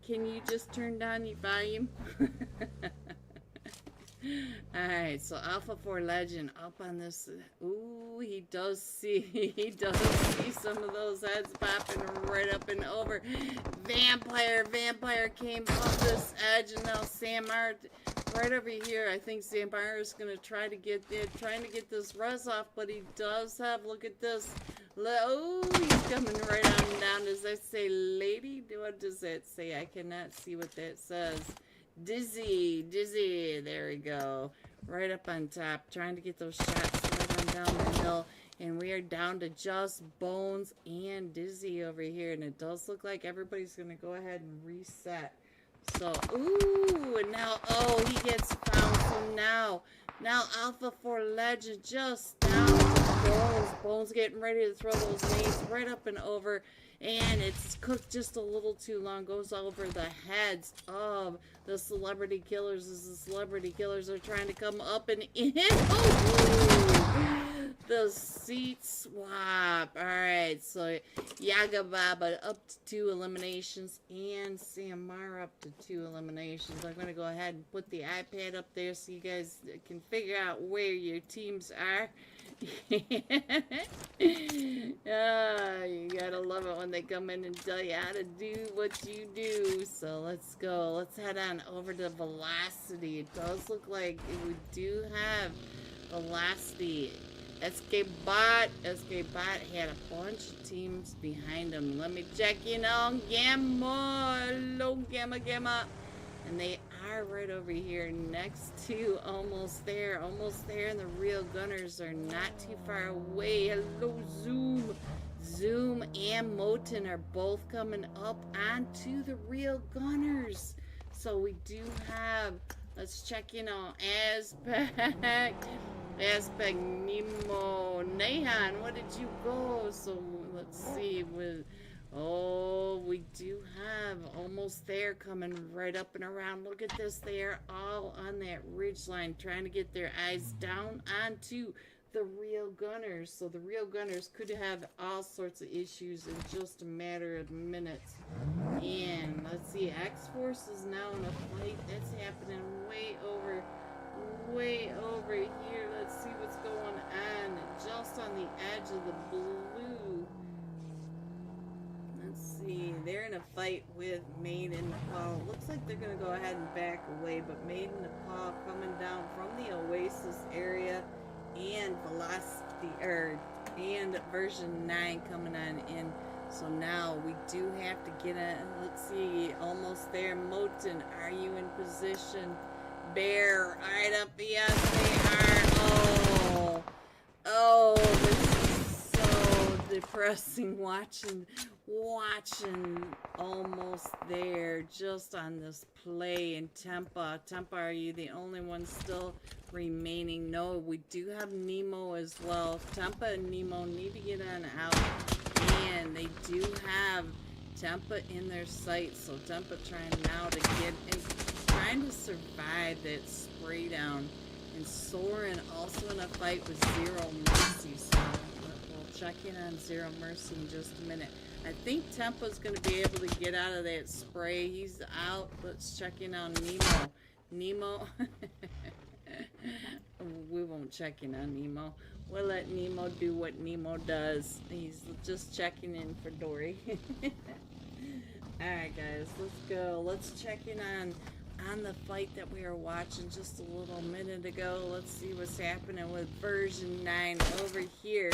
can you just turn down your volume? Alright, so Alpha 4 Legend up on this. Ooh, he does see some of those heads popping right up and over. Vampire came off this edge, and now Samar right over here. I think Samar is gonna trying to get this res off, but he does have, look at this. Oh, he's coming right on down. Does that say lady? What does that say? I cannot see what that says. Dizzy, there we go. Right up on top, trying to get those shots right on down the hill. And we are down to just Bones and Dizzy over here. And it does look like everybody's going to go ahead and reset. So, ooh, and now, oh, he gets found. So now Alpha 4 Legend just down to Bones getting ready to throw those nades right up and over. And it's cooked just a little too long. Goes over the heads of the celebrity killers as the celebrity killers are trying to come up and in. Oh! The seat swap. Alright, so Yaga Baba up to 2 eliminations and Samara up to 2 eliminations. I'm going to go ahead and put the iPad up there so you guys can figure out where your teams are. You gotta love it when they come in and tell you how to do what you do. So let's go. Let's head on over to Velocity. It does look like we do have Velocity. SK Bot had a bunch of teams behind him. Let me check in on Gamma. Hello, Gamma. And they are right over here next to almost there. And the real gunners are not too far away. Hello, Zoom. Zoom and Moten are both coming up onto the real gunners. So we do have, let's check in on Aspect, Nemo, Nahan, where did you go? So let's see, we do have almost there coming right up and around. Look at this, they are all on that ridge line trying to get their eyes down onto the real gunners. So the real gunners could have all sorts of issues in just a matter of minutes. And let's see, X-Force is now in a fight that's happening way over here. Let's see what's going on just on the edge of the blue. Let's see, they're in a fight with Made in Nepal. Looks like they're gonna go ahead and back away, but Made in Nepal coming down from the Oasis area and Velocity and version 9 coming on in. So now we do have to get a, let's see, almost there. Moten, are you in position? Bear, right up, yes they are. Oh, this is so depressing watching almost there just on this play. And Tempa, are you the only one still remaining? No, we do have Nemo as well. Tempa and Nemo need to get on out, and they do have Tempa in their sights. So Tempa trying now to get in, trying to survive that spray down. And Soren also in a fight with Zero Mercy. So we'll check in on Zero Mercy in just a minute. I think Tempa's going to be able to get out of that spray. He's out. Let's check in on Nemo. We won't check in on Nemo. We'll let Nemo do what Nemo does. He's just checking in for Dory. Alright guys, let's go. Let's check in on the fight that we were watching just a little minute ago. Let's see what's happening with version 9 over here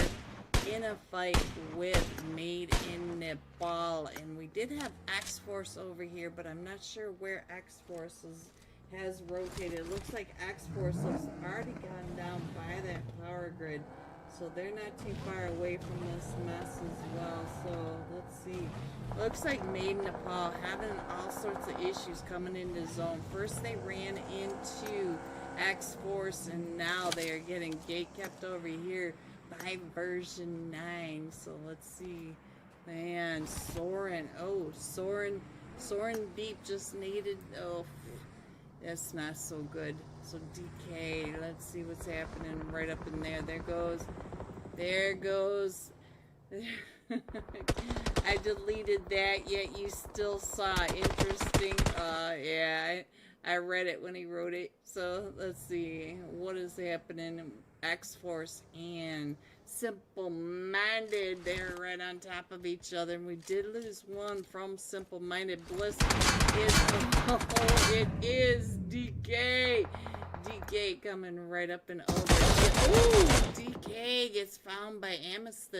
in a fight with Made in Nepal. And we did have X-Force over here, but I'm not sure where X-Force has rotated. It looks like X-Force has already gone down by that power grid, so they're not too far away from this mess as well. So let's see. Looks like Made in Nepal having all sorts of issues coming into zone. First they ran into X-Force, and now they are getting gate kept over here by version 9. So let's see. Man, Soren. Oh, Soren Deep just needed. Oh, that's not so good. So DK, let's see what's happening right up in there. There goes. I deleted that, yet you still saw. Interesting. Yeah, I read it when he wrote it. So let's see what is happening. X-Force and Simple Minded, they're right on top of each other, and we did lose one from Simple Minded. Bliss it is DK. DK coming right up and over. Ooh, DK gets found by Amethyst.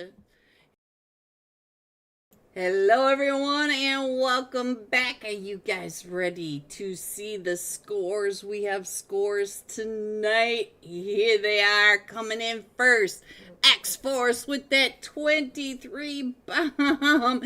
Hello everyone and welcome back. Are you guys ready to see the scores? We have scores tonight. Here they are coming in first. X-Force with that 23 bomb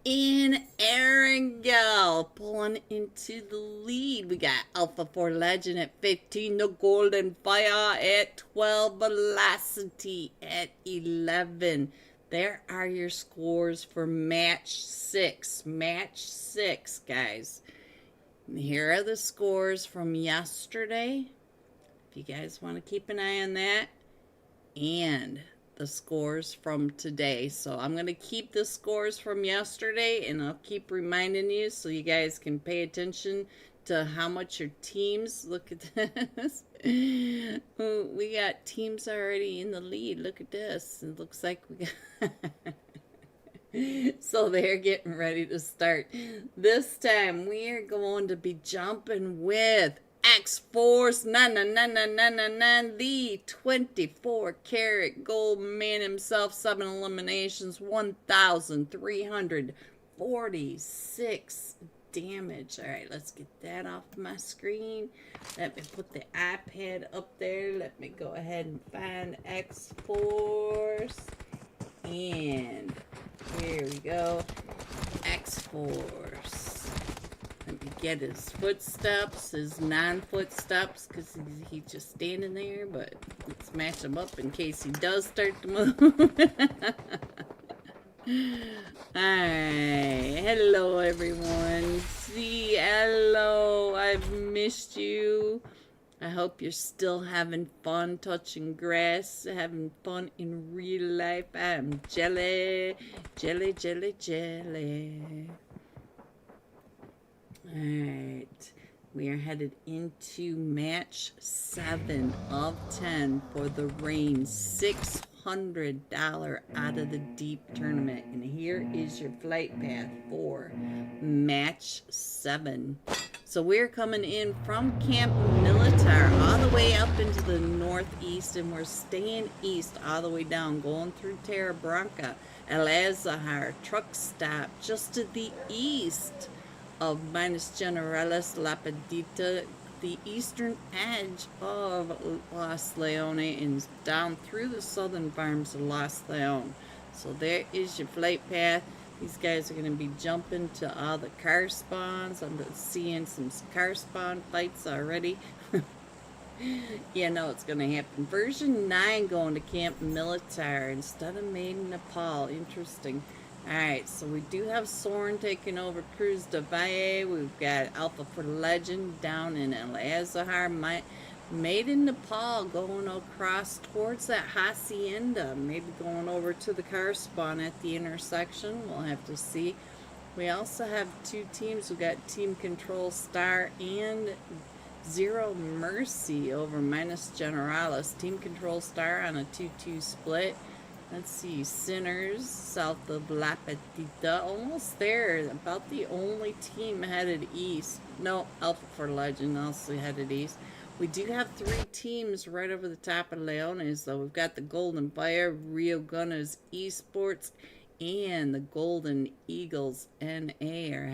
in Erangel, pulling into the lead. We got Alpha 4 Legend at 15, the Golden Fire at 12, Velocity at 11. There are your scores for match 6. Match 6, guys. Here are the scores from yesterday, if you guys want to keep an eye on that, and the scores from today. So I'm going to keep the scores from yesterday, and I'll keep reminding you so you guys can pay attention to how much your teams, look at this. We got teams already in the lead. Look at this. It looks like we got... So they're getting ready to start. This time we are going to be jumping with X-Force 99999, the 24-karat gold man himself, 7 eliminations, 1,346 damage. All right, let's get that off my screen. Let me put the iPad up there. Let me go ahead and find X-Force. And here we go. X-Force. Let me get his footsteps, his non-footsteps, because he's just standing there, but let's match him up in case he does start to move. Alright, hello everyone. Hello, I've missed you. I hope you're still having fun touching grass, having fun in real life. I'm jelly, jelly, jelly, jelly. Alright, we are headed into match 7 of 10 for the Rain $600 out of the deep tournament. And here is your flight path for match 7. So we're coming in from Camp Militar all the way up into the northeast, and we're staying east all the way down, going through Terra Branca, El Azahar, truck stop just to the east of Minas Generalis, La Pedita, the eastern edge of Los Leones, and down through the southern farms of Los Leones. So there is your flight path. These guys are going to be jumping to all the car spawns. I'm seeing some car spawn fights already. You know it's going to happen. Version 9 going to Camp Militar instead of Made in Nepal. Interesting. Alright, so we do have Soren taking over Cruz de Valle. We've got Alpha for Legend down in El Azahar. Made in Nepal going across towards that hacienda, maybe going over to the car spawn at the intersection. We'll have to see. We also have 2 teams. We've got Team Control Star and Zero Mercy over Minas Generalis. Team Control Star on a 2-2 split. Let's see, Sinners south of La Petita, almost there, about the only team headed east. No, Alpha for Legend also headed east. We do have 3 teams right over the top of Leones, though. We've got the Golden Fire, Rio Gunners Esports, and the Golden Eagles NA are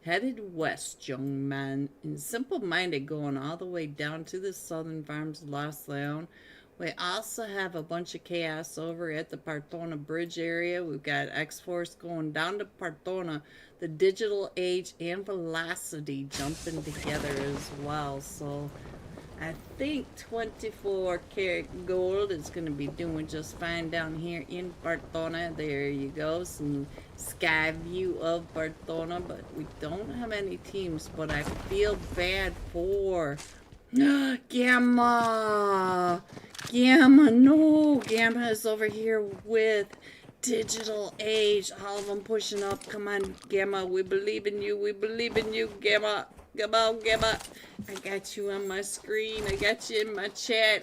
headed west, young man. And Simple Minded going all the way down to the southern farms of Los Leones. We also have a bunch of chaos over at the Partona Bridge area. We've got X-Force going down to Partona, the Digital Age and Velocity jumping together as well. So I think 24-karat gold is going to be doing just fine down here in Partona. There you go, some sky view of Partona, but we don't have any teams. But I feel bad for Gamma. Gamma, no. Gamma is over here with Digital Age. All of them pushing up. Come on, Gamma. We believe in you. We believe in you, Gamma. Come on, Gamma. I got you on my screen. I got you in my chat.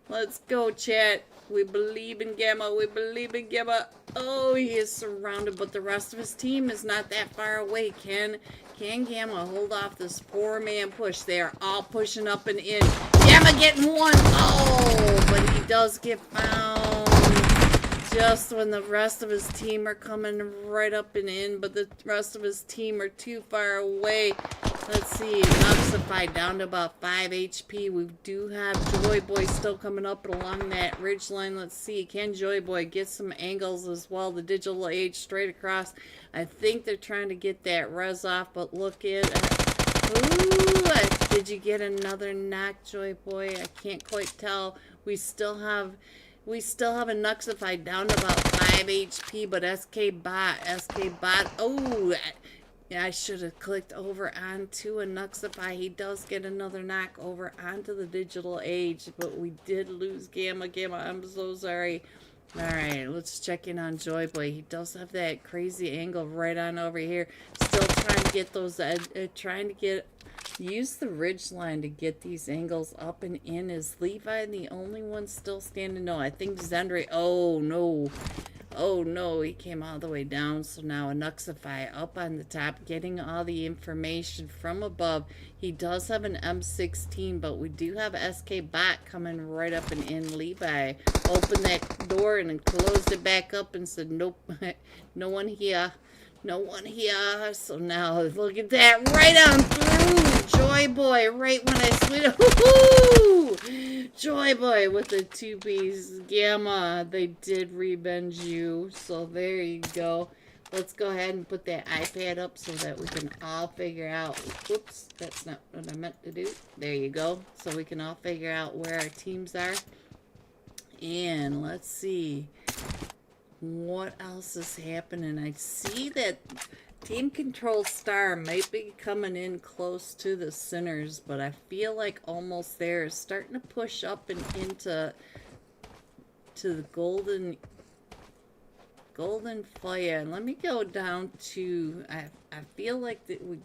Let's go, chat. We believe in Gamma. We believe in Gamma. Oh, he is surrounded, but the rest of his team is not that far away. Can Gamma hold off this 4-man push? They are all pushing up and in. Gamma getting one. Oh, but he does get found. just when the rest of his team are coming right up and in, but the rest of his team are too far away. Let's see, Nuxify down to about 5 HP. We do have Joy Boy still coming up along that ridge line. Let's see, can Joy Boy get some angles as well? The Digital Age straight across. I think they're trying to get that res off, but look at ooh, did you get another knock, Joy Boy? I can't quite tell. We still have a Nuxify down to about 5 HP, but SK Bot, oh, I should have clicked over onto a Nuxify. He does get another knock over onto the Digital Age, but we did lose Gamma. I'm so sorry. Alright, let's check in on Joy Boy. He does have that crazy angle right on over here. Still trying to get those, use the ridge line to get these angles up and in. Is Levi the only one still standing? No, I think Zendre, oh no. Oh no, he came all the way down. So now a Nuxify up on the top, getting all the information from above. He does have an M16, but we do have SK Bot coming right up and in. Levi opened that door and then closed it back up and said, nope, no one here. No one here. So now look at that, right on through. Joy Boy, right when I switch. Woohoo! Joy Boy with the 2-piece Gamma. They did revenge you. So there you go. Let's go ahead and put that iPad up so that we can all figure out. Whoops, that's not what I meant to do. There you go. So we can all figure out where our teams are. And let's see what else is happening. I see that Team Control Star might be coming in close to the Sinners, but I feel like almost there. It's starting to push up and into the golden fire. And let me go down to, I feel like that we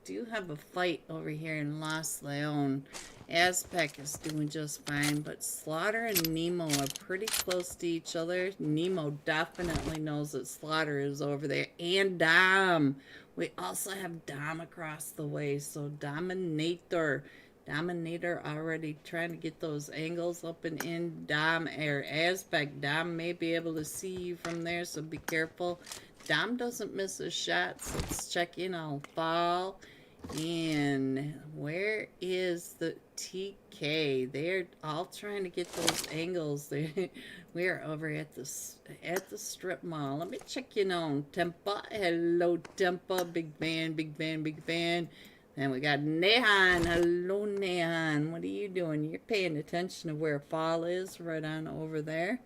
do have a fight over here in Los Leon. Azpec is doing just fine, but Slaughter and Nemo are pretty close to each other. Nemo definitely knows that Slaughter is over there. And Dom. We also have Dom across the way. So Dominator already trying to get those angles up and in. Dom, or Azpec, Dom may be able to see you from there, so be careful. Dom doesn't miss a shot, so let's check in on Fall. And where is the TK? They're all trying to get those angles. We're over at the strip mall. Let me check in on Tempa. Hello, Tempa. Big fan. And we got Nehan. Hello, Nehan. What are you doing? You're paying attention to where Fall is, right on over there.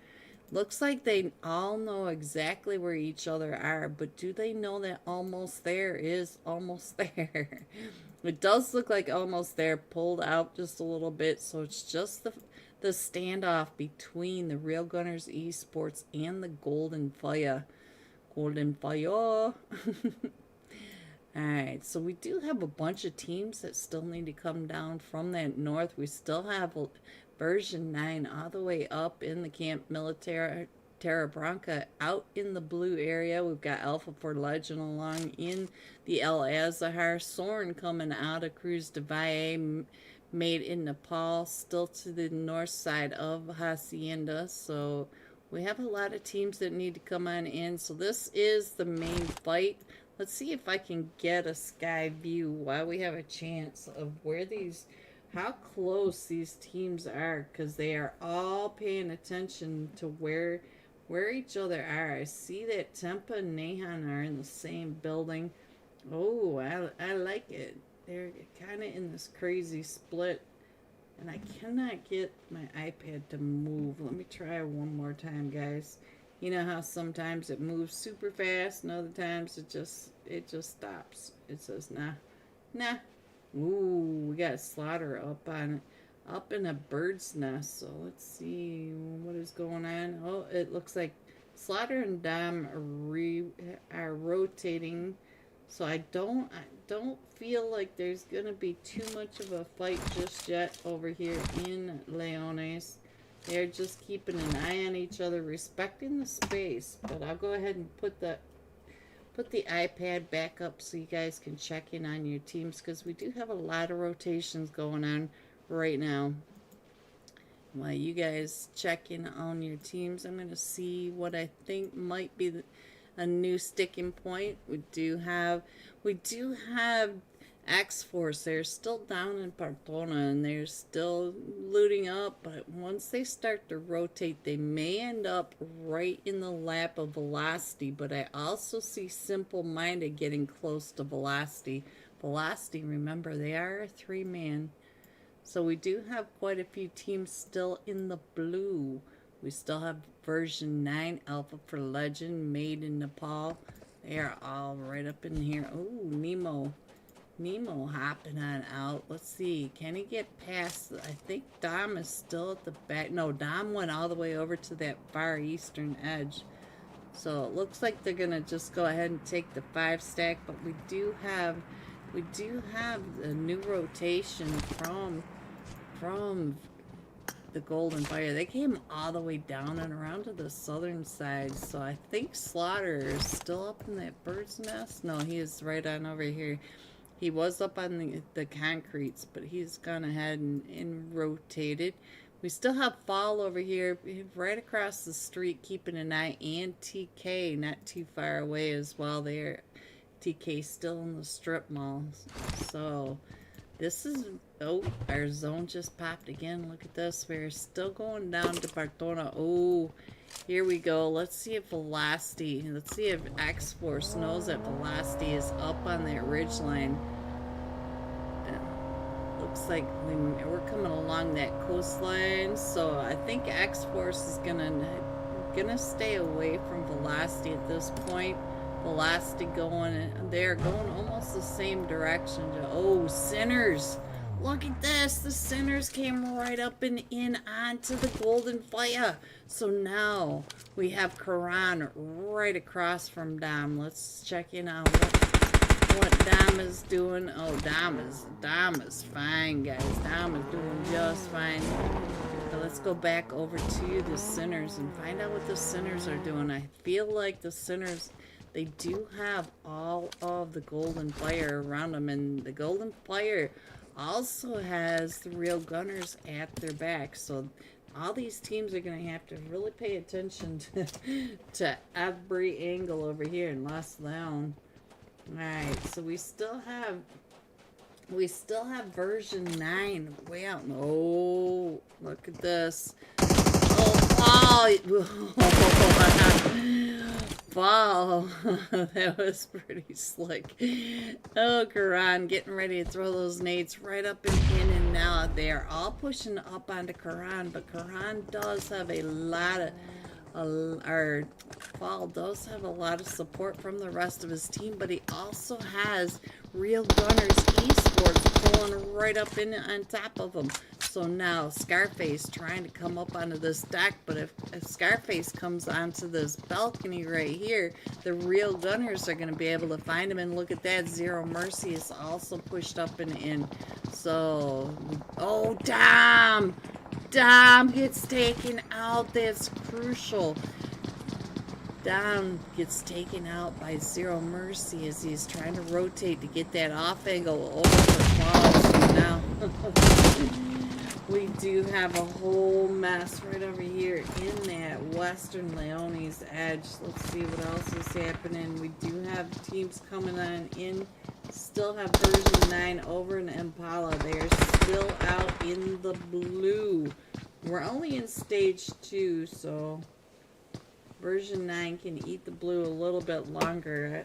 Looks like they all know exactly where each other are, but do they know that almost there is almost there? It does look like almost there pulled out just a little bit, so it's just the standoff between the Real Gunners Esports and the Golden Fire. Alright, so we do have a bunch of teams that still need to come down from that north. We still have version 9 all the way up in the Camp Military Terra Branca out in the blue area. We've got Alpha for Legend along in the El Azahar. Soren coming out of Cruz de Valle, made in Nepal, still to the north side of Hacienda. So we have a lot of teams that need to come on in. So this is the main fight. Let's see if I can get a sky view while we have a chance of where these, how close these teams are, because they are all paying attention to where each other are. I see that Tempa and Nehan are in the same building. Oh, I like it. They're kind of in this crazy split, and I cannot get my iPad to move. Let me try one more time, guys. You know how sometimes it moves super fast, and other times it just stops. It says nah. Ooh, we got Slaughter up in a bird's nest. So let's see what is going on. Oh, it looks like Slaughter and Dom are rotating. So I don't feel like there's gonna be too much of a fight just yet over here in Leones. They're just keeping an eye on each other, respecting the space. But I'll go ahead and put the iPad back up so you guys can check in on your teams, because we do have a lot of rotations going on right now. while you guys check in on your teams, I'm going to see what I think might be a new sticking point. We do have X-Force. They're still down in Partona and they're still looting up, but once they start to rotate, they may end up right in the lap of Velocity. But I also see Simple Minded getting close to Velocity. Velocity, remember, they are a 3-man. So we do have quite a few teams still in the blue. We still have version 9 Alpha for Legend, made in Nepal. They are all right up in here. Oh, Nemo hopping on out. Let's see. Can he get past? I think Dom is still at the back. No, Dom went all the way over to that far eastern edge. So it looks like they're going to just go ahead and take the 5 stack. But we do have a new rotation from the Golden Fire. They came all the way down and around to the southern side. So I think Slaughter is still up in that bird's nest. No, he is right on over here. He was up on the concretes, but he's gone ahead and rotated. We still have Fall over here right across the street, keeping an eye, and TK not too far away as well there. TK still in the strip mall. So this is, oh, our zone just popped again. Look at this. We're still going down to Partona. Oh, here we go. Let's see if Velocity, let's see if X-Force knows that Velocity is up on that ridge line. Looks like we're coming along that coastline. So I think X-Force is gonna stay away from Velocity at this point. Velocity going, they're going almost the same direction. Oh, Sinners. Look at this. The Sinners came right up and in onto the Golden Fire. So now we have Karan right across from Dom. Let's check in on what Dom is doing. Oh, Dom is fine, guys. Dom is doing just fine. But let's go back over to the Sinners and find out what the Sinners are doing. I feel like the Sinners, they do have all of the Golden Fire around them, and the Golden Fire also has the Real Gunners at their back. So all these teams are going to have to really pay attention to every angle over here in Los Leon. Alright, so we still have version 9 way out. Oh, look at this. Fall. That was pretty slick. Oh, Karan getting ready to throw those nades right up and in, and now they are all pushing up onto Karan, but Karan does have a lot of Fall does have a lot of support from the rest of his team, but he also has Real Gunners Esports pulling right up in on top of him. So now Scarface trying to come up onto this deck, but if Scarface comes onto this balcony right here, the Real Gunners are going to be able to find him. And look at that, Zero Mercy is also pushed up and in. So, oh, Dom gets taken out. That's crucial. Dom gets taken out by Zero Mercy as he's trying to rotate to get that off angle over the Fall. So now we do have a whole mess right over here in that Western Leone's edge. Let's see what else is happening. We do have teams coming on in. Still have version 9 over in Impala. They are still out in the blue. We're only in stage 2, so version 9 can eat the blue a little bit longer.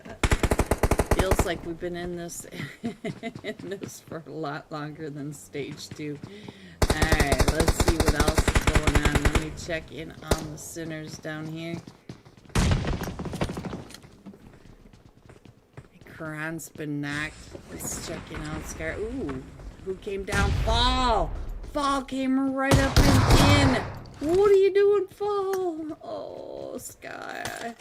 Feels like we've been in this for a lot longer than stage 2. Alright, let's see what else is going on. Let me check in on the Sinners down here. Karan's been knocked. Let's check in on Scar. Ooh, who came down? Fall! Fall came right up and in. What are you doing, Fall? Oh, Sky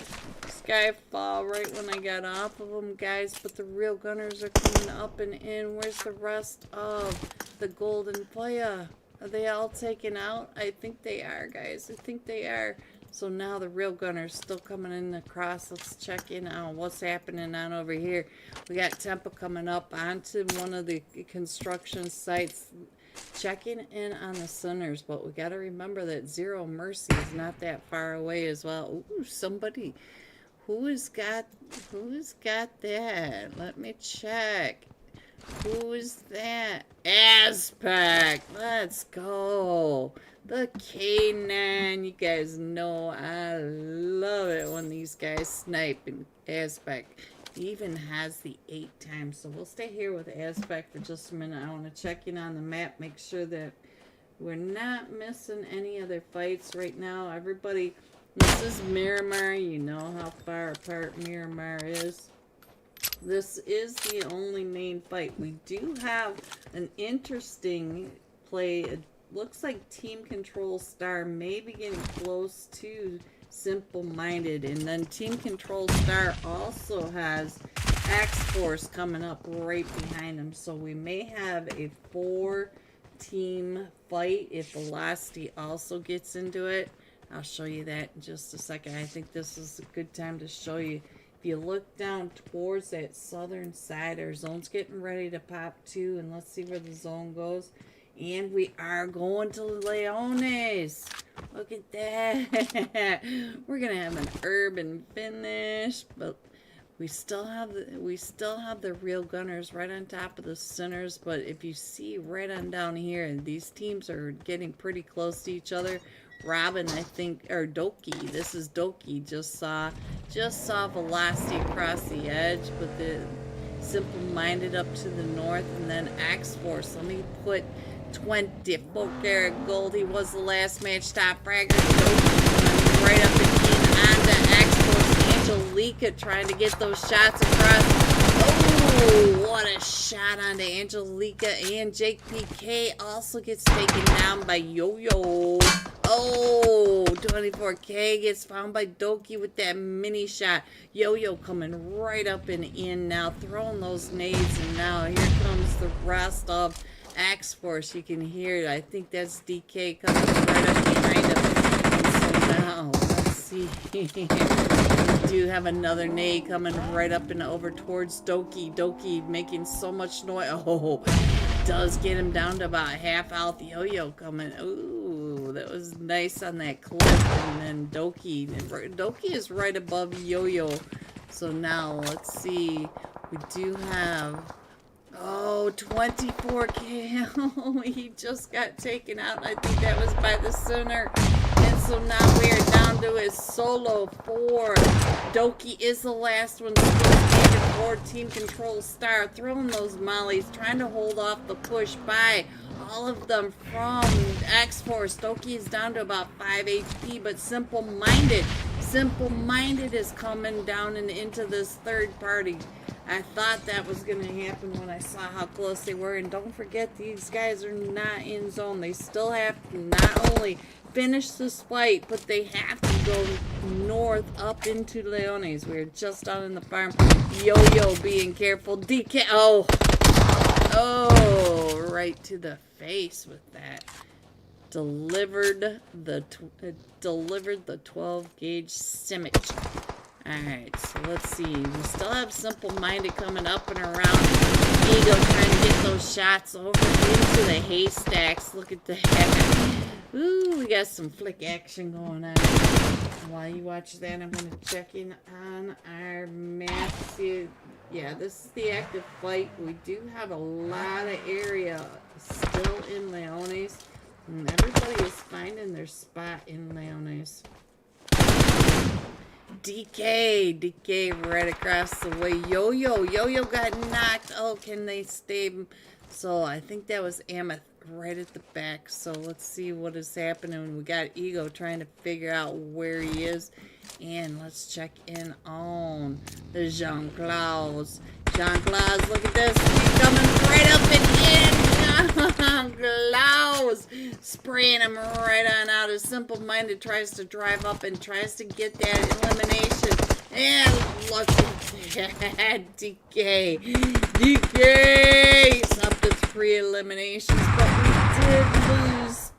Fall right when I got off of them, guys. But the Real Gunners are coming up and in. Where's the rest of the Golden Fire? Are they all taken out? I think they are, guys. I think they are. So now the Real Gunners still coming in across. Let's check in on what's happening on over here. We got Tempa coming up onto one of the construction sites. checking in on the Sinners, but we got to remember that Zero Mercy is not that far away as well. Ooh, somebody who's got that? Let me check. Who's that? Aspect. Let's go. The K9. You guys know I love it when these guys snipe. And Aspect even has the 8 times. So we'll stay here with Aspect for just a minute. I want to check in on the map. Make sure that we're not missing any other fights right now. Everybody, this is Miramar. You know how far apart Miramar is. This is the only main fight. We do have an interesting play. It looks like Team Control Star may be getting close to Simple Minded. And then Team Control Star also has X-Force coming up right behind them. So we may have a 4-team fight if Velocity also gets into it. I'll show you that in just a second. I think this is a good time to show you. If you look down towards that southern side, our zone's getting ready to pop too. And let's see where the zone goes. And we are going to Leones. Look at that. We're going to have an urban finish. But we still have the real gunners right on top of the Sinners. But if you see right on down here, these teams are getting pretty close to each other. Robin, I think, or Doki. This is Doki. Just saw Velocity across the edge, but the Simple Minded up to the north, and then X-Force. Let me put 24 karat gold. He was the last match top fragger. Doki right up and in onto X-Force. Angelica trying to get those shots across. Oh, what a shot onto Angelica, and Jake PK also gets taken down by Yo-Yo. Oh, 24K gets found by Doki with that mini shot. Yo-Yo coming right up and in now, throwing those nades, and now here comes the rest of X-Force. You can hear it. I think that's DK coming right up behind him. And so now, let's see. We do have another nade coming right up and over towards Doki. Doki making so much noise. Oh, does get him down to about half health. Yo-Yo coming. Ooh, that was nice on that clip. And then Doki is right above Yo-Yo. So now, let's see. We do have... Oh, 24K. He just got taken out. I think that was by the Sinner. And so now we are down to his solo 4. Doki is the last one. For Team Control Star, throwing those mollies, trying to hold off the push by all of them from X-Force. Doki is down to about 5 HP, but Simple Minded is coming down and into this third party. I thought that was going to happen when I saw how close they were. And don't forget, these guys are not in zone. They still have to not only finish this fight, but they have to go north up into Leones. We're just down in the farm. Yo-Yo being careful. DK. Oh, right to the face with that. Delivered the 12 gauge Simic. Alright, so let's see. We still have Simple Minded coming up and around. Ego trying to get those shots over into the haystacks. Look at that. Ooh, we got some flick action going on. While you watch that, I'm going to check in on our map. See, yeah, this is the active fight. We do have a lot of area still in Leones. And everybody is finding their spot in Leones. DK right across the way. Yo-Yo got knocked. Oh, can they stay? So I think that was Ameth right at the back. So let's see what is happening. We got Ego trying to figure out where he is. And let's check in on the Jean-Claude. Jean-Claude, look at this. He's coming right up and in. Jean-Claude spraying him right on out. As Simple Minded tries to drive up and tries to get that elimination. And look at that. DK is up to 3 eliminations. But we did lose.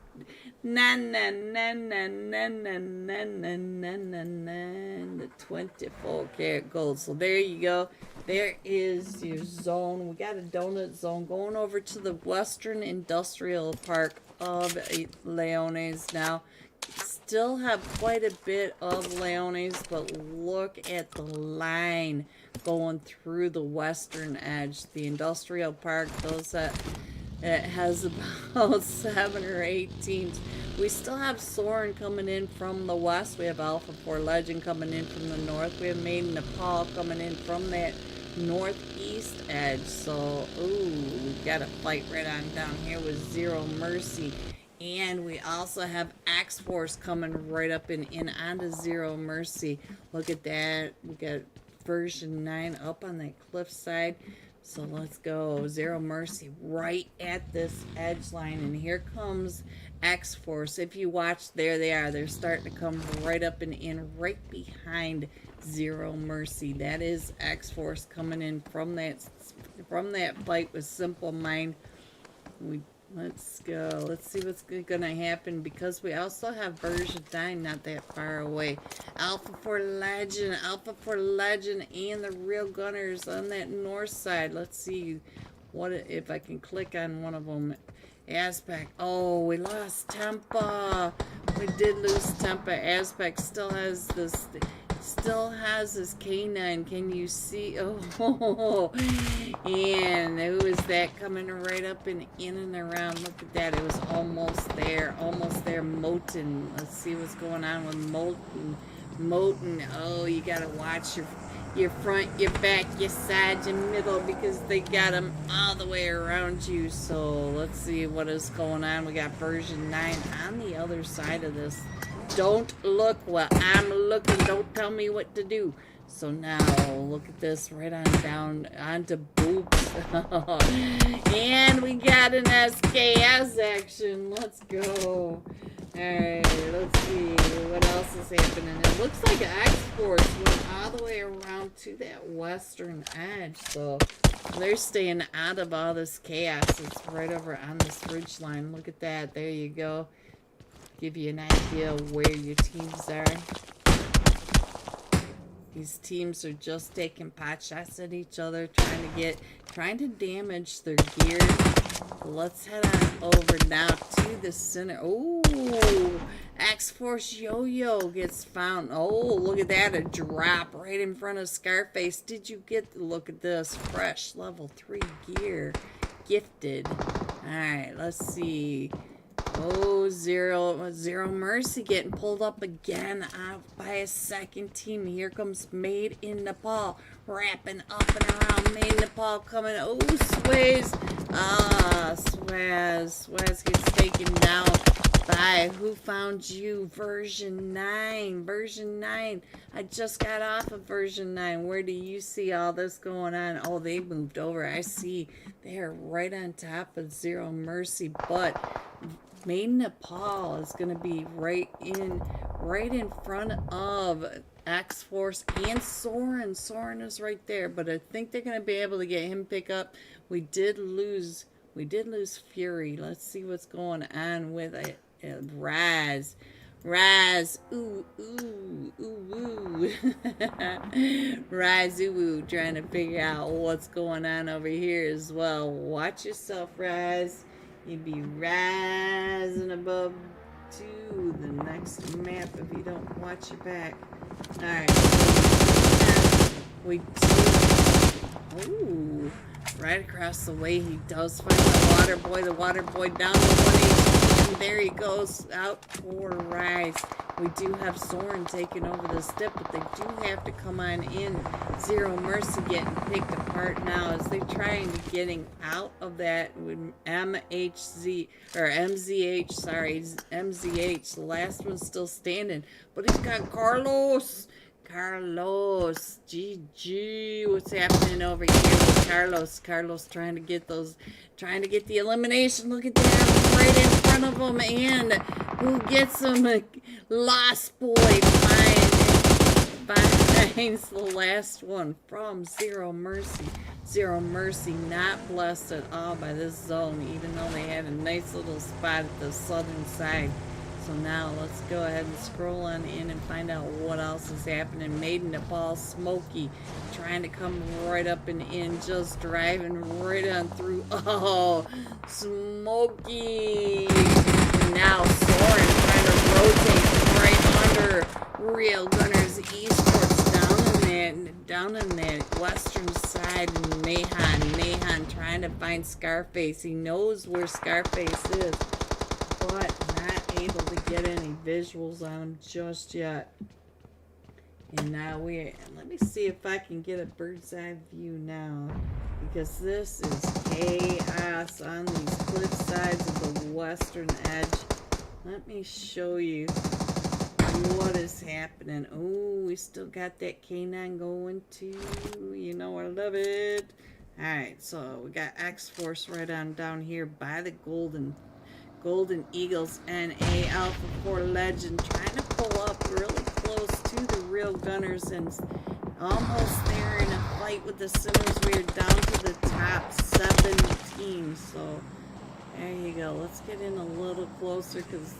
The 24 karat gold. So there you go. there is your zone. We got a donut zone going over to the Western Industrial Park of Leones now. Still have quite a bit of Leones, but look at the line going through the western edge. The industrial park, it has about 7 or 8 teams. We still have Soren coming in from the west. We have Alpha 4 Legend coming in from the north. We have Made in Nepal coming in from that northeast edge. So, ooh, we got a fight right on down here with Zero Mercy. And we also have X-Force coming right up and in onto Zero Mercy. Look at that. We got version 9 up on that cliff side. So let's go. Zero Mercy right at this edge line. And here comes X-Force. If you watch, there they are. They're starting to come right up and in right behind Zero Mercy. That is X-Force coming in from that fight with Simple Mind. Let's go. Let's see what's gonna happen, because we also have version 9 not that far away. Alpha 4 Legend, and the Real Gunners on that north side. Let's see what if I can click on one of them. Aspect. Oh, we lost Tempa. We did lose Tempa. Aspect still has this K9. Can you see? Oh, and who is that coming right up and in and around? Look at that. It was almost there. Moten. Let's see what's going on with Moten. Oh, you gotta watch your front, your back, your side, your middle, because they got them all the way around you. So let's see what is going on. We got version 9 on the other side of this. Don't look while I'm looking. Don't tell me what to do. So now, look at this. Right on down onto Boops. And we got an SKS action. Let's go. Alright, let's see what else is happening. It looks like X-Force went all the way around to that western edge. So they're staying out of all this chaos. It's right over on this ridge line. Look at that. There you go. Give you an idea of where your teams are. These teams are just taking pot shots at each other, trying to damage their gear. Let's head on over now to the center. Oh, X-Force Yo-Yo gets found. Oh, look at that, a drop right in front of Scarface. Did you get, look at this, fresh level 3 gear, gifted. All right, let's see. Oh, Zero Mercy getting pulled up again by a second team. Here comes Made in Nepal, wrapping up and around. Made in Nepal coming. Oh, Swaz. Swaz gets taken down by Who Found You, version 9. I just got off of version 9. Where do you see all this going on? Oh, they moved over. I see they're right on top of Zero Mercy, but Made in Nepal is going to be right in front of X-Force and Soren. Soren is right there, but I think they're going to be able to get him pick up. We did lose Fury. Let's see what's going on with Raz. Ooh, Raz, trying to figure out what's going on over here as well. Watch yourself, Raz. You'd be rising above to the next map if you don't watch your back. Alright. We do. Ooh. Right across the way, he does find the water boy. The water boy down to 1 HP. And there he goes out for Rise. We do have Soren taking over the step, but they do have to come on in. Zero Mercy getting picked apart now as they're trying to getting out of that with MZH. The last one's still standing, but he's got Carlos, GG. What's happening over here with Carlos? Carlos trying to get the elimination. Look at that, right in front of him, and who gets him? Lost Boy finds the last one from Zero Mercy. Zero Mercy not blessed at all by this zone, even though they had a nice little spot at the southern side. So now let's go ahead and scroll on in and find out what else is happening. Maiden Nepal Smokey trying to come right up and in, just driving right on through. Oh, Smokey! And now Soren trying to rotate right under Real Gunners Esports down in that western side, and Mahan trying to find Scarface. He knows where Scarface is, but not able to get any visuals on him just yet. And now let me see if I can get a bird's eye view now, because this is chaos on these cliff sides of the western edge. Let me show you what is happening. Oh, we still got that K9 going too. You know I love it. Alright, so we got X-Force right on down here by the Golden Eagles and a Alpha 4 Legend trying to pull up really close to the Real Gunners and almost there in a fight with the Sinners. We're down to the top 7 teams. So there you go. Let's get in a little closer, because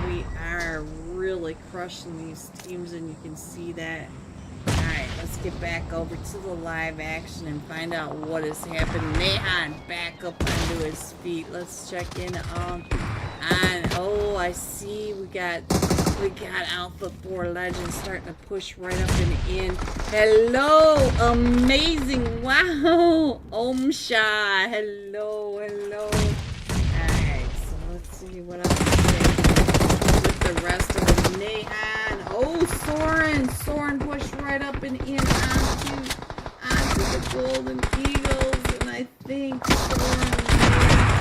we are really crushing these teams, and you can see that. Alright, let's get back over to the live action and find out what is happening. Mahan back up onto his feet. Let's check in on oh, I see we got Alpha 4 Legends starting to push right up and in. Hello, amazing, wow, Omsha, hello. Alright, so let's see what else with the rest of the Mahan. Oh, Soren pushed right up and in onto the Golden Eagles, and I think Soren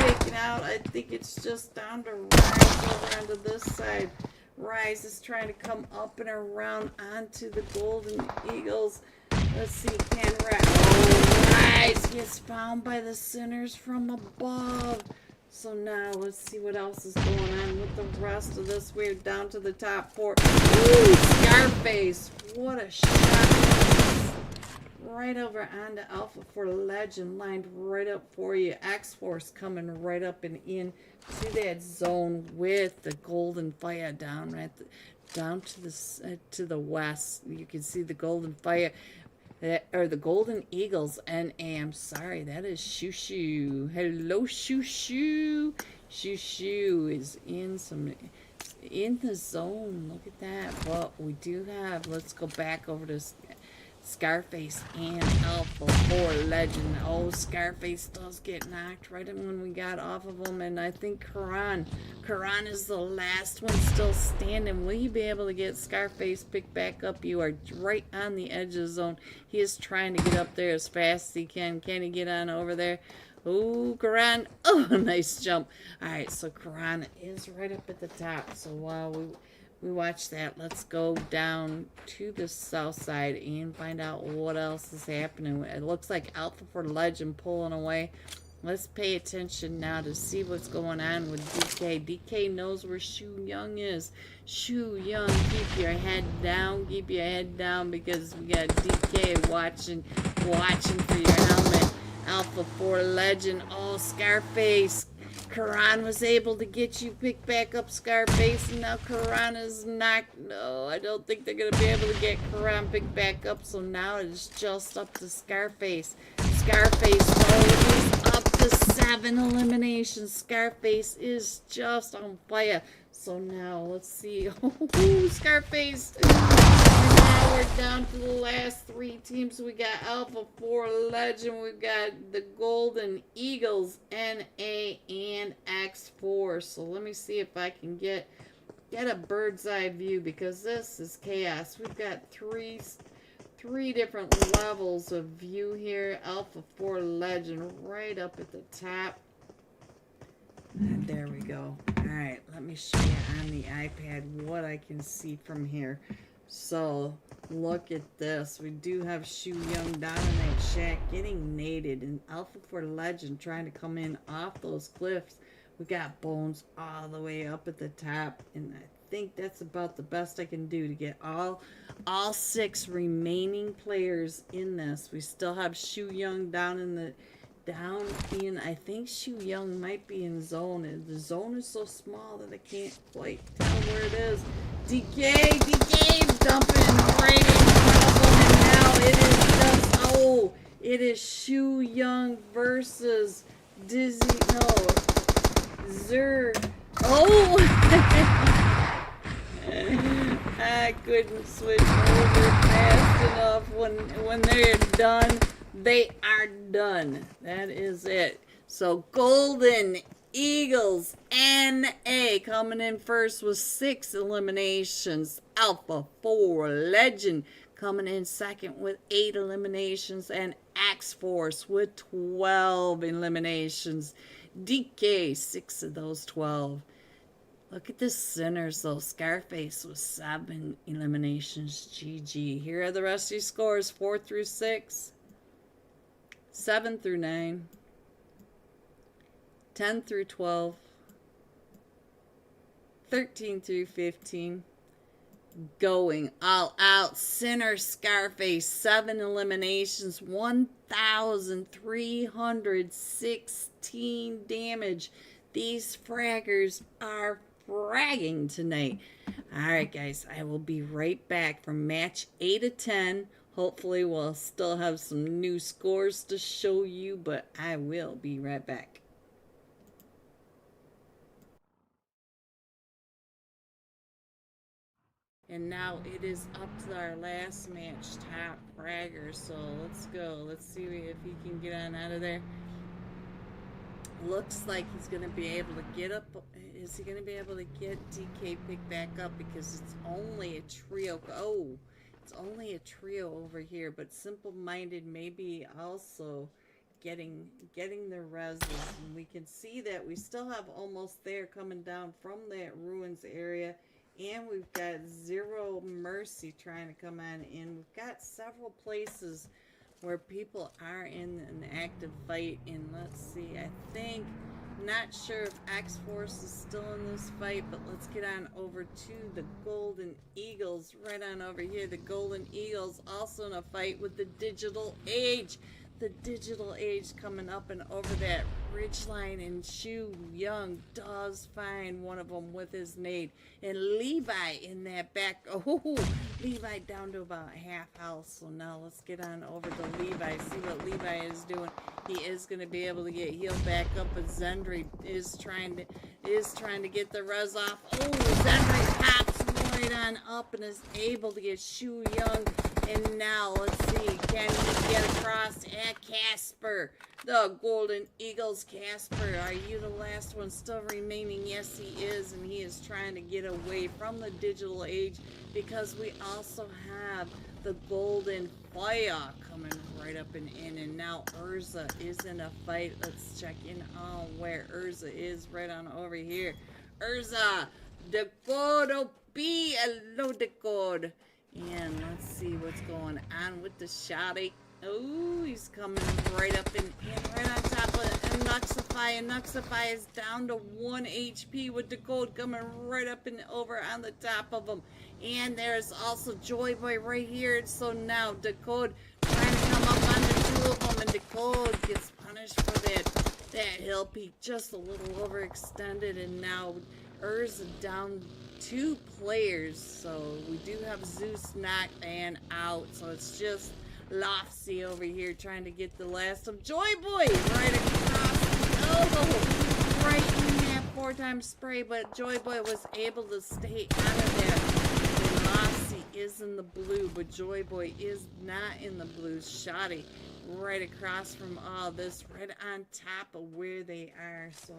is taken out. I think it's just down to Rise over onto this side. Rise is trying to come up and around onto the Golden Eagles. Let's see, Rise gets found by the Sinners from above. So now let's see what else is going on with the rest of this. We're down to the top 4. Ooh, Scarface! What a shot! Right over onto Alpha 4 Legend, lined right up for you. X-Force coming right up and in to that zone with the Golden Fire down to the west. You can see the Golden Fire. Or the Golden Eagles, and I'm sorry, that is Shushu. Hello, Shushu. Shushu is in the zone. Look at that. But we do have. Let's go back over to Scarface and Alpha 4 Legend. Oh, Scarface does get knocked right when we got off of him, and I think Karan is the last one still standing. Will you be able to get Scarface picked back up? You are right on the edge of the zone. He is trying to get up there as fast as he can. Can he get on over there? Oh, Karan. Oh, nice jump. Alright, so Karan is right up at the top. So while we watch that, let's go down to the south side and find out what else is happening. It looks like Alpha 4 Legend pulling away. Let's pay attention now to see what's going on with DK. DK knows where Shu Young is. Shu Young, keep your head down. Keep your head down, because we got DK watching for your helmet. Alpha 4 Legend. Oh, Scarface. Karan was able to get you picked back up, Scarface, and now Karan is knocked. No, I don't think they're going to be able to get Karan picked back up, so now it's just up to Scarface. Scarface is up to 7 eliminations. Scarface is just on fire. So now, let's see. Oh, Scarface. Now we're down to the last 3 teams. We got Alpha 4 Legend. We've got the Golden Eagles, NA, and X4. So let me see if I can get a bird's eye view, because this is chaos. We've got three different levels of view here. Alpha 4 Legend right up at the top. And there we go. Alright, let me show you on the iPad what I can see from here. So, look at this. We do have Shu Young down in that shack getting naded, and Alpha 4 Legend trying to come in off those cliffs. We got Bones all the way up at the top, and I think that's about the best I can do to get all 6 remaining players in this. We still have Shu Young down down in, I think Shu Young might be in zone, and the zone is so small that I can't quite tell where it is. DK's dumping right in front of him, and now it is just, oh, it is Shu Young versus Dizzy, no, Zer. Oh! I couldn't switch over fast enough. When they're done, they are done. That is it. So Golden Eagles NA coming in first with 6 eliminations. Alpha 4 Legend coming in second with 8 eliminations. And Axe Force with 12 eliminations. DK, 6 of those 12. Look at the Sinners, though. Scarface with 7 eliminations. GG. Here are the rest of your scores. 4 through 6. 7 through 9. 10 through 12. 13 through 15. Going all out. Sinner Scarface, 7 eliminations. 1,316 damage. These fraggers are fragging tonight. Alright guys, I will be right back for match 8 of 10. Hopefully we'll still have some new scores to show you, but I will be right back. And now it is up to our last match, Top Fragger. So let's go. Let's see if he can get on out of there. Looks like he's going to be able to get up. Is he going to be able to get DK picked back up? Because it's only a trio. Oh, it's only a trio over here. But Simple Minded may be also getting the reses. And we can see that we still have Almost There coming down from that ruins area. And we've got Zero Mercy trying to come on in. We've got several places where people are in an active fight. And let's see, I think, not sure if X-Force is still in this fight, but let's get on over to the Golden Eagles. Right on over here, the Golden Eagles also in a fight with the Digital Age. The Digital Age coming up and over that ridgeline, and Shu Young does find one of them with his nade. And Levi in that back. Oh, Levi down to about half health. So now let's get on over to Levi. See what Levi is doing. He is going to be able to get healed back up, but Zendry is trying to get the res off. Oh, Zendry pops right on up and is able to get Shu Young. And now, let's see, can he get across at Casper? The Golden Eagles, Casper, are you the last one still remaining? Yes, he is, and he is trying to get away from the Digital Age because we also have the Golden Fire coming right up and in. And now Urza is in a fight. Let's check in on where Urza is right on over here. Urza, the code OP, hello the code. And let's see what's going on with the shotty. Oh, he's coming right up and right on top of Nuxify. And Nuxify is down to 1 HP with the gold coming right up and over on the top of him. And there's also Joy Boy right here. So now Decode trying to come up on the two of them. And Decode gets punished for that hill peak. Just a little overextended. And now Urza down 2 players, so we do have Zeus knocked and out, so it's just Lofsy over here trying to get the last of Joy Boy right across the elbow, right in that 4-time spray, but Joy Boy was able to stay out of that. And Lofsy is in the blue, but Joy Boy is not in the blue. Shoddy right across from all this, right on top of where they are, so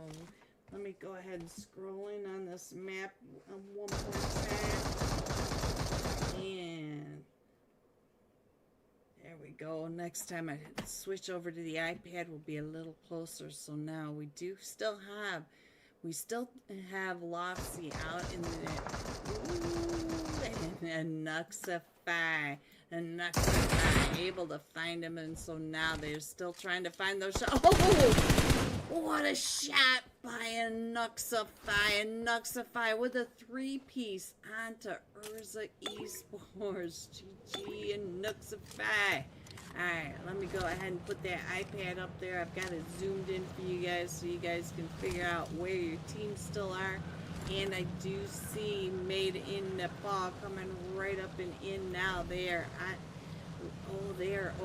let me go ahead and scroll in on this map one more time. And there we go. Next time I switch over to the iPad, we'll be a little closer. So now we still have Lofsy out in the and Nuxify. And Nuxify able to find him, and so now they're still trying to find those shots. Oh! What a shot by a Nuxify. And Nuxify with a 3-piece onto Urza Esports. GG and Nuxify. Alright, let me go ahead and put that iPad up there. I've got it zoomed in for you guys so you guys can figure out where your teams still are. And I do see Made in Nepal coming right up and in now. They are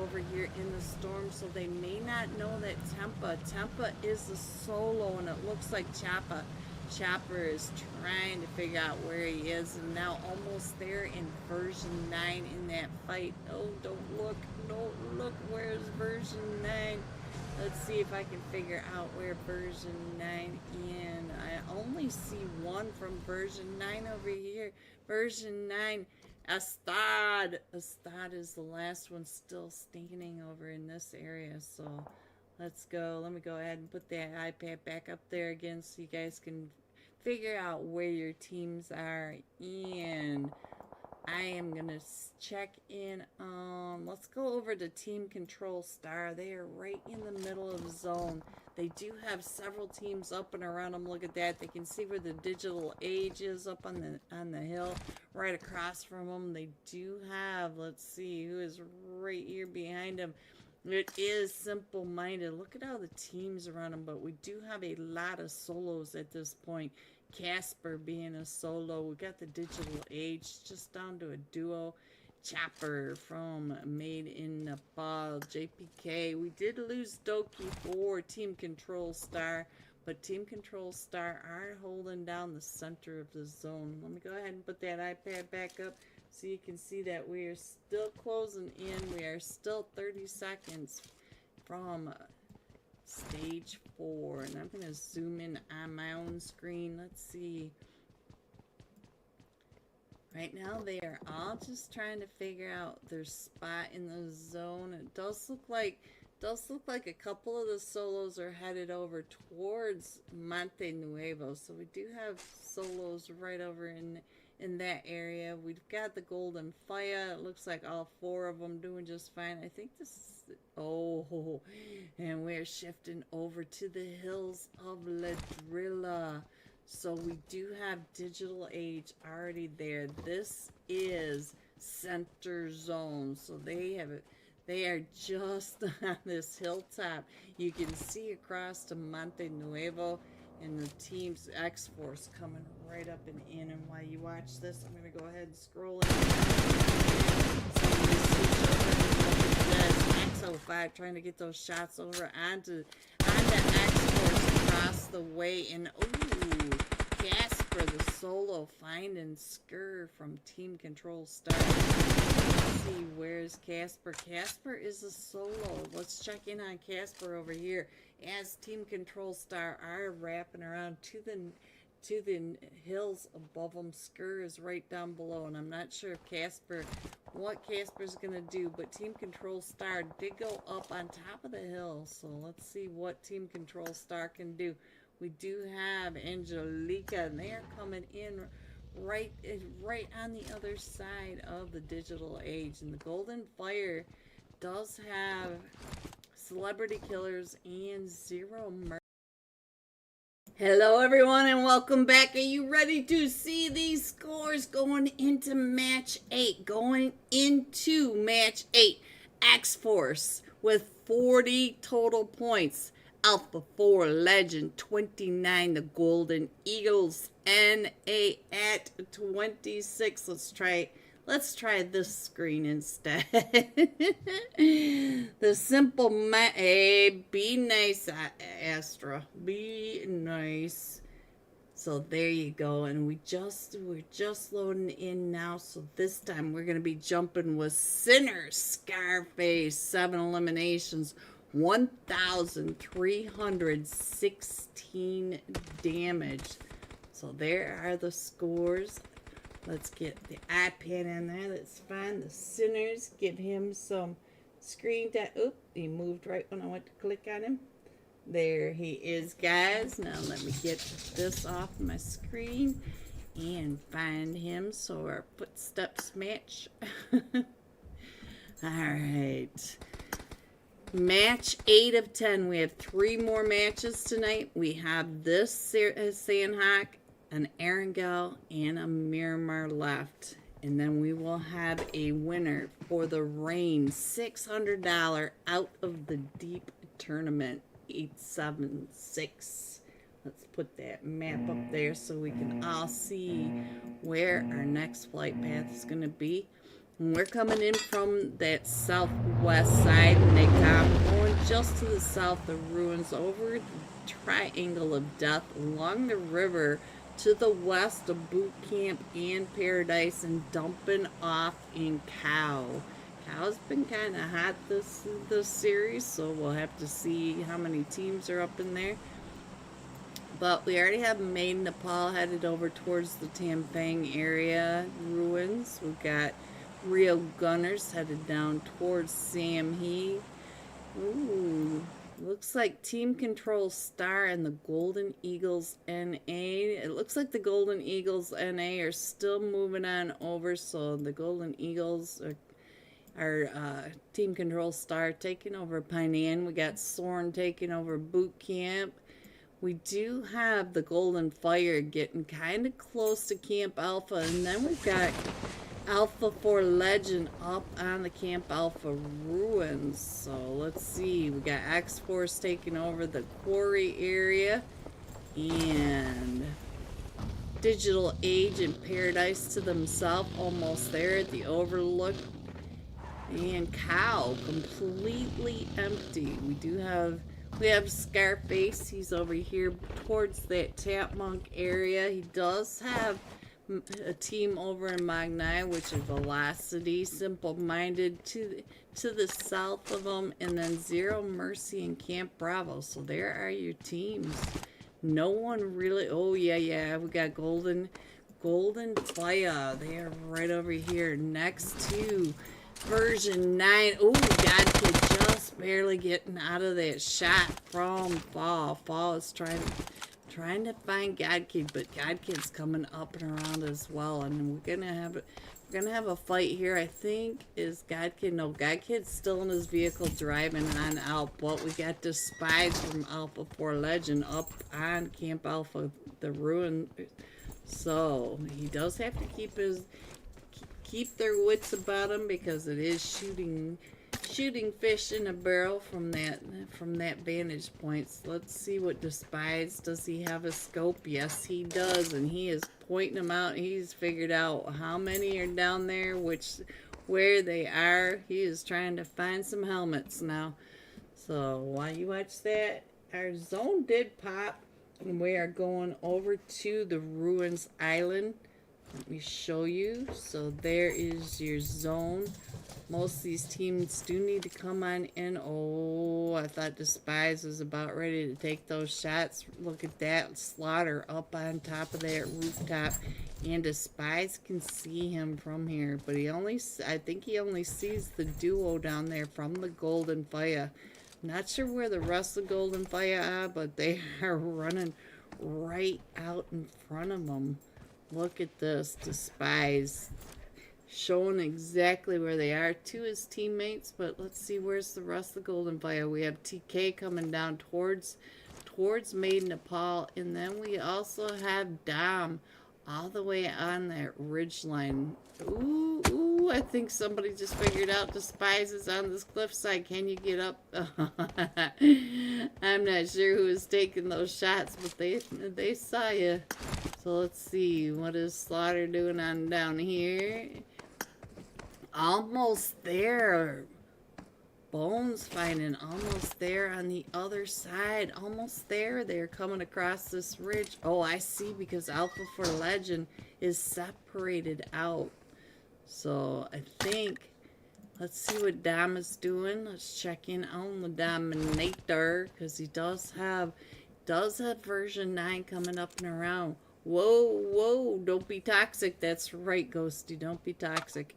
over here in the storm, so they may not know that Tempa is the solo, and it looks like Chopper is trying to figure out where he is, and now almost there in version 9 in that fight. Oh, don't look, where's version 9? Let's see if I can figure out where version 9 in. I only see one from version 9 over here. Version 9, Astad is the last one still standing over in this area, so let's go. Let me go ahead and put that iPad back up there again so you guys can figure out where your teams are in. I am gonna check in. Let's go over to Team Control Star. They are right in the middle of the zone. They do have several teams up and around them. Look at that. They can see where the Digital Age is up on the hill, right across from them. They do have. Let's see who is right here behind them. It is Simple Minded. Look at all the teams around them, but we do have a lot of solos at this point. Casper being a solo. We got the Digital Age just down to a duo. Chopper from Made in Nepal. JPK. We did lose Doki for Team Control Star, but Team Control Star are holding down the center of the zone. Let me go ahead and put that iPad back up so you can see that we are still closing in. We are still 30 seconds from stage 4, and I'm going to zoom in on my own screen. Let's see. Right now they are all just trying to figure out their spot in the zone. It does look like a couple of the solos are headed over towards Monte Nuevo, so we do have solos right over in that area. We've got the Golden Fire. It looks like all 4 of them doing just fine. I think this is, oh, and we're shifting over to the hills of Ladrilla. So we do have Digital Age already there. This is center zone. So they are just on this hilltop. You can see across to Monte Nuevo, and the team's X-Force coming right up and in. And while you watch this, I'm going to go ahead and scroll in. So X05 trying to get those shots over onto X-Force across the way. And ooh, Casper the solo finding Skur from Team Control Star. Let's see, where's Casper? Casper is a solo. Let's check in on Casper over here. As Team Control Star are wrapping around to the hills above them. Skur is right down below, and I'm not sure if what Casper's gonna do, but Team Control Star did go up on top of the hill, so let's see what Team Control Star can do. We do have Angelica, and they are coming in right on the other side of the Digital Age, and the Golden Fire does have Celebrity Killers and Zero Murder. Hello everyone and welcome back. Are you ready to see these scores going into match 8? Going into match 8, X-Force with 40 total points. Alpha 4 Legend 29, the Golden Eagles NA at 26. Let's try this screen instead. The Simple be nice, Astra. Be nice. So there you go. And we're just loading in now. So this time we're gonna be jumping with Sinner Scarface. 7 eliminations. 1,316 damage. So there are the scores. Let's get the iPad in there. That's fine. The Sinners, give him some screen time. Oop, he moved right when I went to click on him. There he is, guys. Now let me get this off my screen and find him so our footsteps match. All right. Match 8 of 10. We have 3 more matches tonight. We have this Sandhawk, an Erangel, and a Miramar left. And then we will have a winner for the Rain $600 out of the Deep Tournament 876. Let's put that map up there so we can all see where our next flight path is going to be. And we're coming in from that southwest side, and they got going just to the south of Ruins, over the Triangle of Death, along the river to the west of Boot Camp and Paradise, and dumping off in Cow. Cow's been kind of hot this series, so we'll have to see how many teams are up in there. But we already have Maid Nepal headed over towards the Tampang area Ruins. We've got Real Gunners headed down towards Samhee. Ooh, looks like Team Control Star and the Golden Eagles NA. It looks like the Golden Eagles NA are still moving on over, so the Golden Eagles are Team Control Star taking over Painan. We got Soren taking over Boot Camp. We do have the Golden Fire getting kind of close to Camp Alpha, and then we've got Alpha 4 Legend up on the Camp Alpha Ruins. So let's see, we got X-Force taking over the Quarry area, and Digital Age and Paradise to themselves, almost there at the Overlook. And Cow completely empty. We have Scarface. He's over here towards that Tap Monk area. He does have a team over in Magnai, which is Velocity, Simple Minded to the south of them, and then Zero Mercy and Camp Bravo. So there are your teams. No one really. Oh yeah, we got Golden Fire. They are right over here next to version 9. Oh, God Kid just barely getting out of that shot from Fall. Fall is trying to find God Kid, but God Kid's coming up and around as well, and we're gonna have a fight here. I think is God Kid. No, God Kid's still in his vehicle driving on out, but we got Despise from Alpha 4 Legend up on Camp Alpha, the Ruin. So he does have to keep their wits about him, because it is shooting fish in a barrel from that vantage point. So let's see what Despise. Does he have a scope? Yes, he does, and he is pointing them out. He's figured out how many are down there, where they are. He is trying to find some helmets now. So while you watch that, our zone did pop, and we are going over to the Ruins Island. Let me show you. So there is your zone. Most of these teams do need to come on in. Oh, I thought Despise was about ready to take those shots. Look at that. Slaughter up on top of that rooftop. And Despise can see him from here. But I think he only sees the duo down there from the Golden Fire. Not sure where the rest of the Golden Fire are, but they are running right out in front of them. Look at this, Despise showing exactly where they are to his teammates. But let's see, where's the rest of the Golden Fire? We have TK coming down towards Maid Nepal, and then we also have Dom all the way on that ridge line. Ooh, I think somebody just figured out Despise is on this cliffside. Can you get up? I'm not sure who is taking those shots, but they saw you. So let's see, what is Slaughter doing on down here? Almost there. Bones fighting almost there on the other side. Almost there. They're coming across this ridge. Oh, I see, because Alpha 4 Legend is separated out. So I think, let's see what Dom is doing. Let's check in on the Dominator, because he does have version 9 coming up and around. Whoa, don't be toxic. That's right, Ghosty, don't be toxic.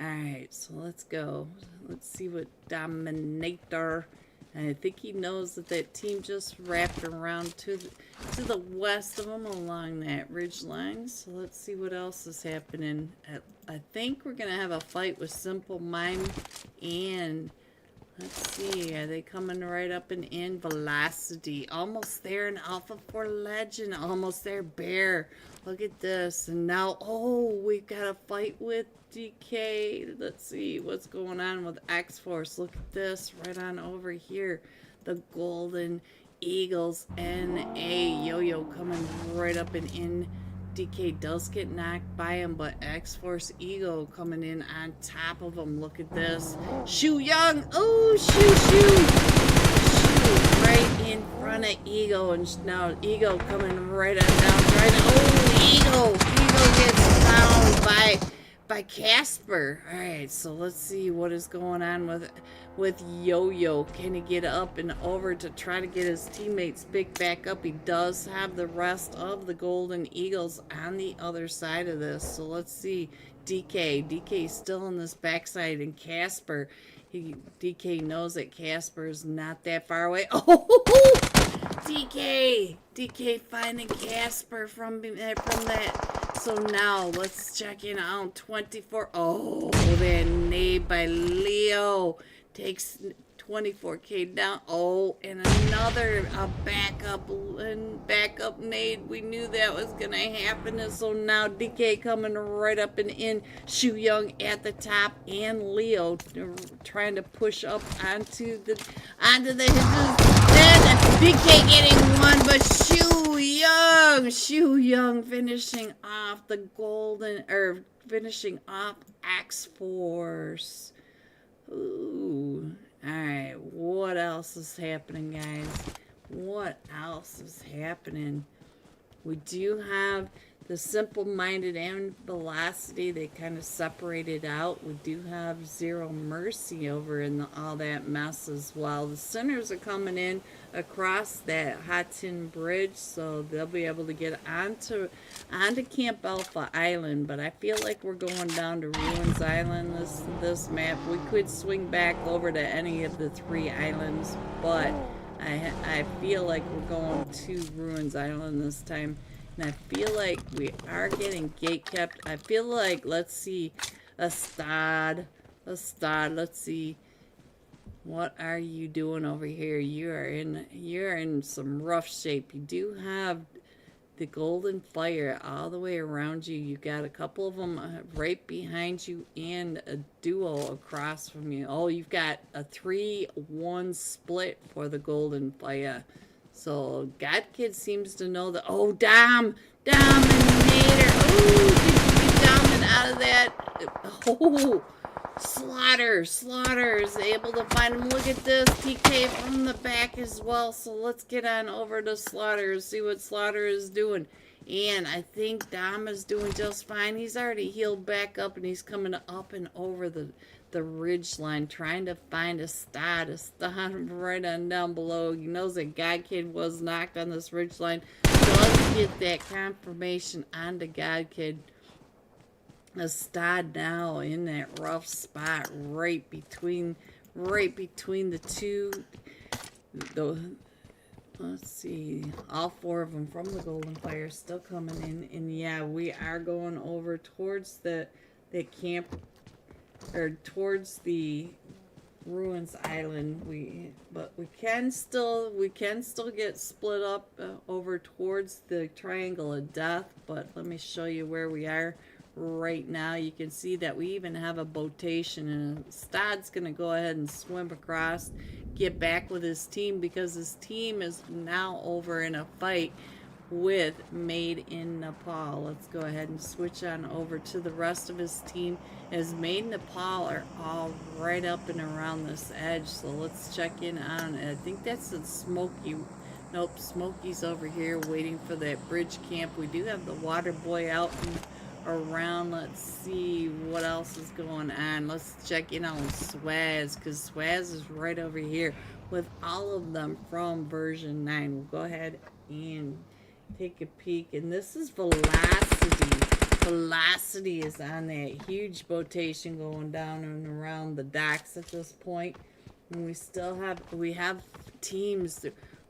Alright, so let's go. Let's see what Dominator. And I think he knows that team just wrapped around to the west of him along that ridge line. So let's see what else is happening. I think we're going to have a fight with Simple Mind and Let's see, are they coming right up and in? Velocity, almost there, and Alpha 4 Legend, almost there. Bear, look at this. And now, oh, we've got a fight with DK. Let's see what's going on with X-Force. Look at this, right on over here. The Golden Eagles NA Yo-Yo coming right up and in. DK does get knocked by him, but X-Force Ego coming in on top of him. Look at this. Shu Young. Oh, Shu. Right in front of Ego. And now Ego coming right on down. Oh, Ego gets found by Casper. Alright, so let's see what is going on with Yo-Yo. Can he get up and over to try to get his teammates picked back up? He does have the rest of the Golden Eagles on the other side of this. So let's see. DK still on this backside, and Casper. DK knows that Casper is not that far away. Oh, DK finding Casper from that. So now let's check in on 24. Oh, that nade by Leo takes 24K down. Oh, and another backup nade. We knew that was gonna happen. And so now DK coming right up and in. Shu Young at the top, and Leo trying to push up onto the hinges. Then DK getting one, but Shu Young finishing off the finishing off X-Force. Ooh. Alright, what else is happening, guys? What else is happening? We do have the Simple-Minded and Velocity. They kind of separated out. We do have Zero Mercy over in all that mess as well. The Sinners are coming in across that Hot Tin Bridge, so they'll be able to get onto Camp Alpha Island. But I feel like we're going down to Ruins Island this map. We could swing back over to any of the 3 islands, but I feel like we're going to Ruins Island this time. And I feel like we are getting gate kept. I feel like, let's see, a stod, let's see. What are you doing over here? You're in some rough shape. You do have the Golden Fire all the way around you. You got a couple of them right behind you and a duo across from you. Oh, you've got a 3-1 split for the Golden Fire. So God Kid seems to know that. Oh, Dominator. Oh, did you get Domin out of that? Oh, Slaughter is able to find him. Look at this. PK from the back as well. So let's get on over to Slaughter, see what Slaughter is doing. And I think Dom is doing just fine. He's already healed back up, and he's coming up and over the ridge line, trying to find a stod right on down below. He knows that God Kid was knocked on this ridge line. Does get that confirmation onto God Kid. A stod now in that rough spot right between the two. Let's see, all 4 of them from the Golden Fire still coming in. And yeah, we are going over towards the camp, or towards the Ruins Island. But we can still get split up over towards the Triangle of Death. But let me show you where we are right now. You can see that we even have a botation, and Stod's gonna go ahead and swim across, get back with his team, because his team is now over in a fight with Made in Nepal. Let's go ahead and switch on over to the rest of his team, as Made in Nepal are all right up and around this edge. So let's check in on it. I think that's the Smokey. Nope, Smokey's over here waiting for that bridge camp. We do have the Water Boy out and around. Let's see what else is going on. Let's check in on Swaz, because Swaz is right over here with all of them from version 9. We'll go ahead and take a peek. And this is Velocity. Velocity is on that huge botation going down and around the docks at this point. And we have teams.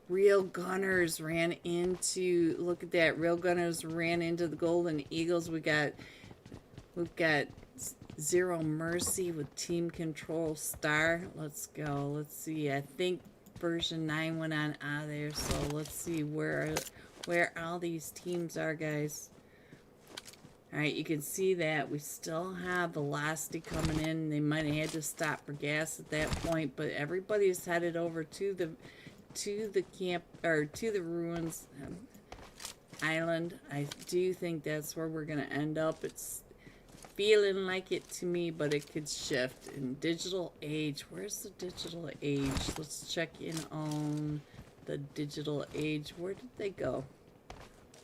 Real Gunners ran into, look at that, Real Gunners ran into the Golden Eagles. We've got Zero Mercy with Team Control Star. Let's go. Let's see. I think version 9 went on out of there. So let's see where all these teams are, guys. Alright, you can see that we still have Velocity coming in. They might have had to stop for gas at that point, but everybody's headed over to the camp, or to the Ruins Island. I do think that's where we're gonna end up. It's feeling like it to me, but it could shift. In Digital Age, where's the Digital Age? Let's check in on the Digital Age. Where did they go?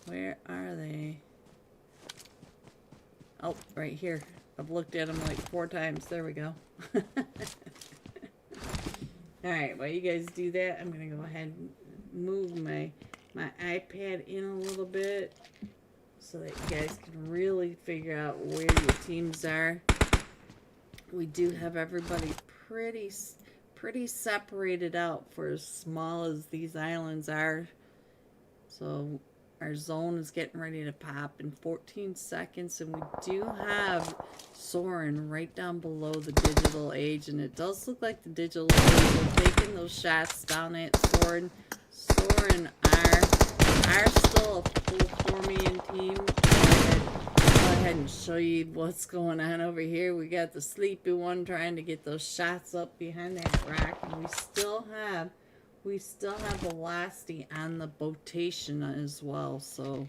Where are they? Oh, right here. I've looked at them like 4 times. There we go. Alright, while you guys do that, I'm going to go ahead and move my iPad in a little bit so that you guys can really figure out where your teams are. We do have everybody pretty separated out for as small as these islands are. So our zone is getting ready to pop in 14 seconds, and we do have Soren right down below the Digital Age, and it does look like the Digital Age are taking those shots down at Soren. Soren are still a full forming team. Go ahead and show you what's going on over here. We got the sleepy one trying to get those shots up behind that rock, and we still have Velocity on the botation as well, so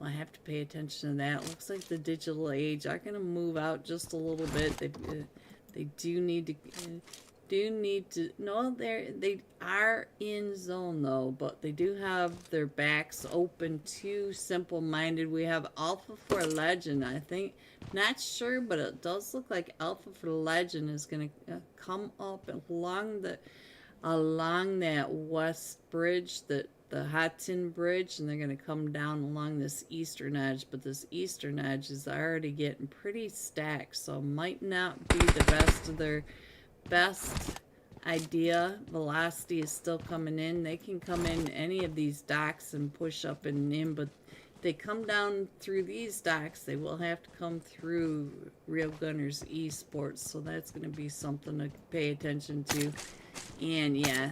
I have to pay attention to that. Looks like the Digital Age are going to move out just a little bit. They do need to no, they are in zone though, but they do have their backs open to Simple Minded. We have Alpha for Legend, I think. Not sure, but it does look like Alpha for Legend is going to come up along that west bridge, the Hot Tin Bridge, and they're going to come down along this eastern edge, but this eastern edge is already getting pretty stacked, so might not be the best of their best idea. Velocity is still coming in. They can come in any of these docks and push up and in, but they come down through these docks, they will have to come through Real Gunners Esports, so that's going to be something to pay attention to. And yeah,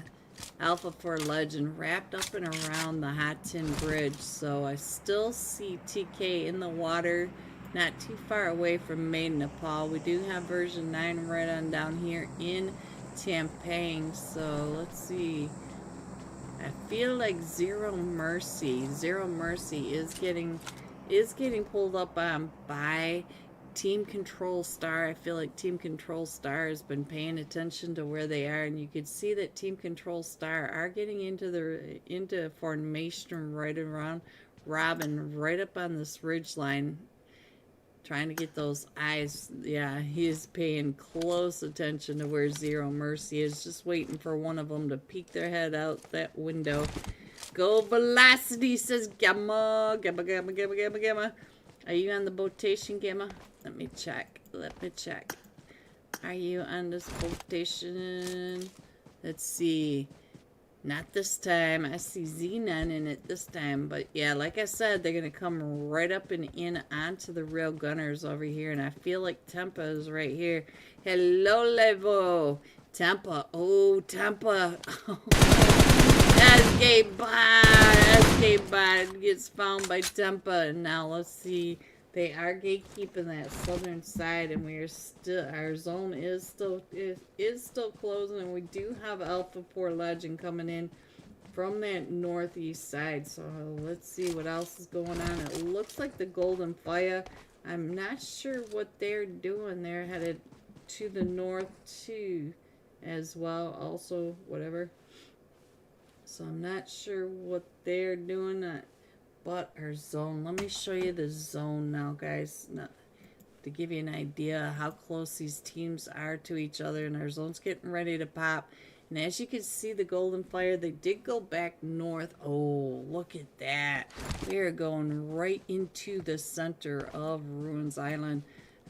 Alpha for Legend wrapped up and around the Hot Tin Bridge, so I still see TK in the water, not too far away from Main Nepal. We do have version 9 right on down here in Tampang, so let's see. I feel like Zero Mercy is getting pulled up on by Team Control Star. I feel like Team Control Star has been paying attention to where they are, and you can see that Team Control Star are getting into formation right around Robin, right up on this ridge line, trying to get those eyes. Yeah, he is paying close attention to where Zero Mercy is, just waiting for one of them to peek their head out that window. Go Velocity, says Gamma. Gamma, Gamma, Gamma, Gamma, Gamma. Are you on the botation, Gamma? Let me check. Are you on this botation? Let's see. Not this time. I see Xenon in it this time. But yeah, like I said, they're going to come right up and in onto the Real Gunners over here. And I feel like Tempa is right here. Hello, Levo. Tempa. Oh, Tempa. Escape bot gets found by Tempa. And now let's see. They are gatekeeping that southern side, and our zone is still closing, and we do have Alpha 4 Legend coming in from that northeast side. So let's see what else is going on. It looks like the Golden Fire. I'm not sure what they're doing. They're headed to the north too, as well. Also, whatever. So I'm not sure what they're doing. But our zone, let me show you the zone now, guys, to give you an idea how close these teams are to each other. And our zone's getting ready to pop. And as you can see, the Golden Fire, they did go back north. Oh, look at that. We are going right into the center of Ruins Island.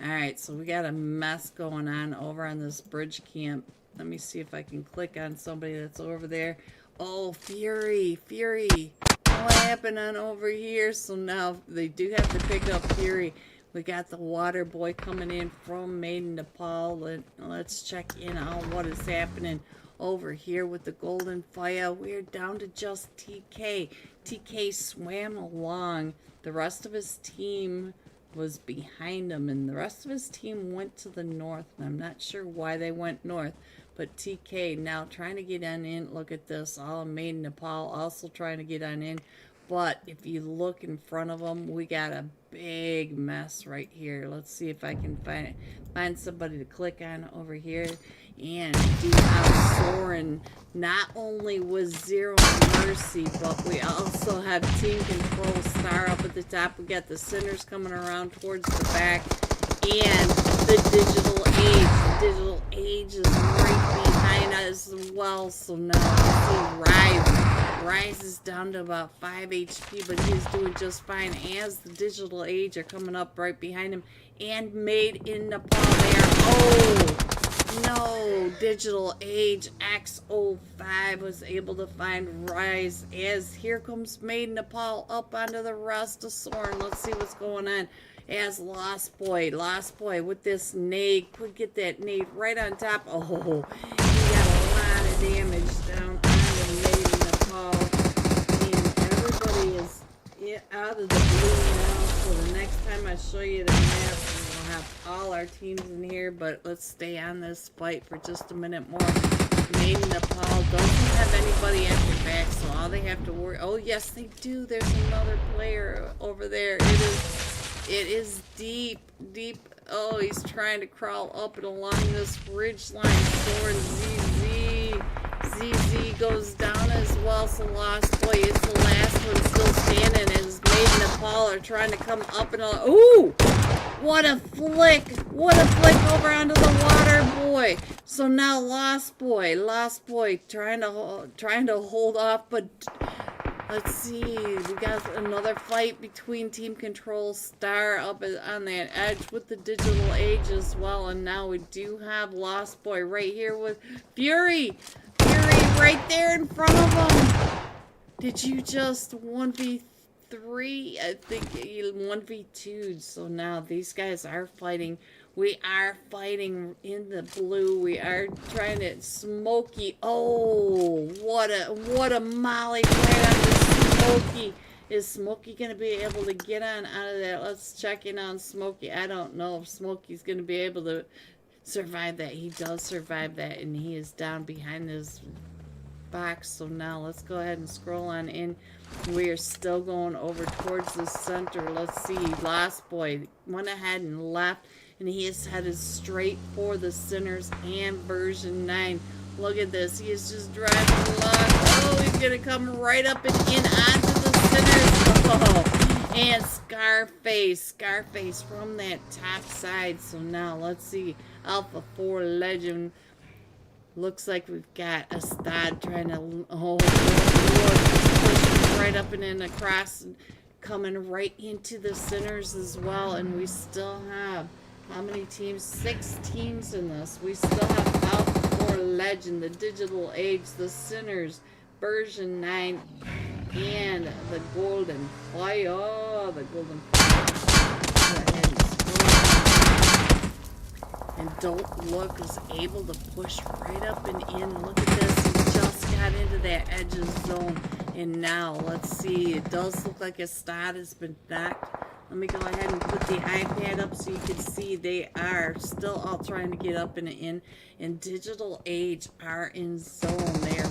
Alright, so we got a mess going on over on this bridge camp. Let me see if I can click on somebody that's over there. Oh, Fury. What happened on over here? So now they do have to pick up Fury. We got the water boy coming in from Maiden Nepal. Let's check in on what is happening over here with the golden fire. We're down to just TK. TK swam along. The rest of his team was behind him, and the rest of his team went to the north, and I'm not sure why they went north. But TK now trying to get on in. Look at this. All of Maiden Nepal also trying to get on in. But if you look in front of them, we got a big mess right here. Let's see if I can find somebody to click on over here. And do have Soren. Not only was Zero Mercy, but we also have Team Control Star up at the top. We got the Sinners coming around towards the back. And the Digital Age. The Digital Age is right behind us as well. So now we see Rise. Rise is down to about 5 HP, but he's doing just fine as the Digital Age are coming up right behind him. And Made in Nepal there. Oh, no. Digital Age X05 was able to find Rise as here comes Made in Nepal up onto the rest of Soren. Let's see what's going on. As Lost Boy with this nade, could get that nade right on top. Oh, he got a lot of damage down on the Made in Nepal. And everybody is out of the blue now. So the next time I show you the map, we'll have all our teams in here. But let's stay on this fight for just a minute more. Made in Nepal doesn't have anybody at their back, so all they have to worry. Oh, yes, they do. There's another player over there. It is deep. Oh, he's trying to crawl up and along this ridge line. Soren ZZ goes down as well. So Lost Boy is the last one still standing as Maiden Nepal are trying to come up and along. Ooh! What a flick! What a flick over onto the water boy. So now Lost Boy trying to hold off, but let's see, we got another fight between Team Control Star up on that edge with the Digital Age as well. And now we do have Lost Boy right here with Fury. Fury right there in front of him. Did you just 1v3? I think 1v2. So now these guys are fighting. We are fighting in the blue. We are trying to Smokey. Oh, what a molly right on the Smokey. Is Smokey going to be able to get on out of that? Let's check in on Smokey. I don't know if Smokey's going to be able to survive that. He does survive that, and he is down behind this box. So now let's go ahead and scroll on in. We are still going over towards the center. Let's see. Lost Boy went ahead and left. And he is headed straight for the Sinners and version 9. Look at this. He is just driving along. Oh, he's going to come right up and in onto the Sinners. Oh, and Scarface from that top side. So now let's see. Alpha 4 Legend. Looks like we've got a Stad trying to... Oh, pushing right up and in across. And coming right into the Sinners as well. And we still have... how many teams? 6 teams in this. We still have Alpha 4 Legend, the Digital Age, the Sinners, version 9, and the Golden Fire. Oh, the Golden Fire. And Don't Look is able to push right up and in. Look at this. He just got into that edges zone. And now, let's see. It does look like a start has been knocked. Let me go ahead and put the iPad up so you can see they are still all trying to get up and in. And Digital Age are in zone. They are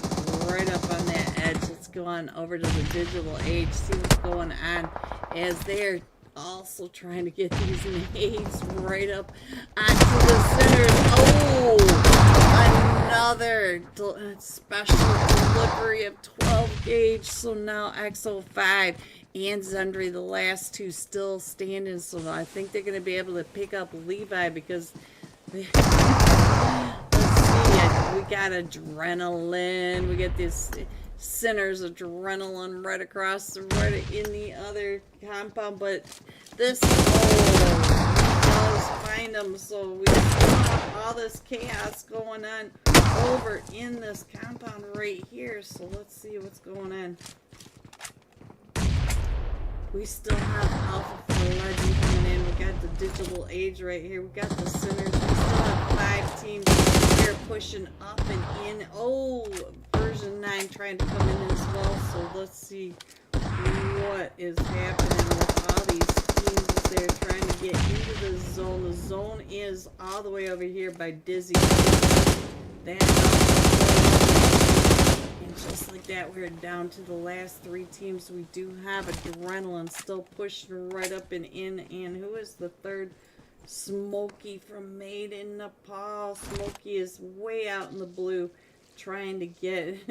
right up on that edge. Let's go on over to the Digital Age, see what's going on as they're also trying to get these nades right up onto the Sinners. Oh, another special delivery of 12 gauge. So now XO5 and Zendry, the last 2 still standing. So I think they're going to be able to pick up Levi because let's see, we got Adrenaline. We got this Sinners Adrenaline right across right in the other compound. But this does find them. So we have all this chaos going on over in this compound right here. So let's see what's going on. We still have Alpha 4 Legend coming in. We got the Digital Age right here. We got the Sinners. We still have 5 teams here pushing up and in. Oh, version 9 trying to come in as well. So let's see what is happening with all these teams as they're trying to get into the zone. The zone is all the way over here by Dizzy. And just like that, we're down to the last 3 teams. We do have Adrenaline still pushing right up and in. And who is the third? Smokey from Made in Nepal. Smokey is way out in the blue, trying to get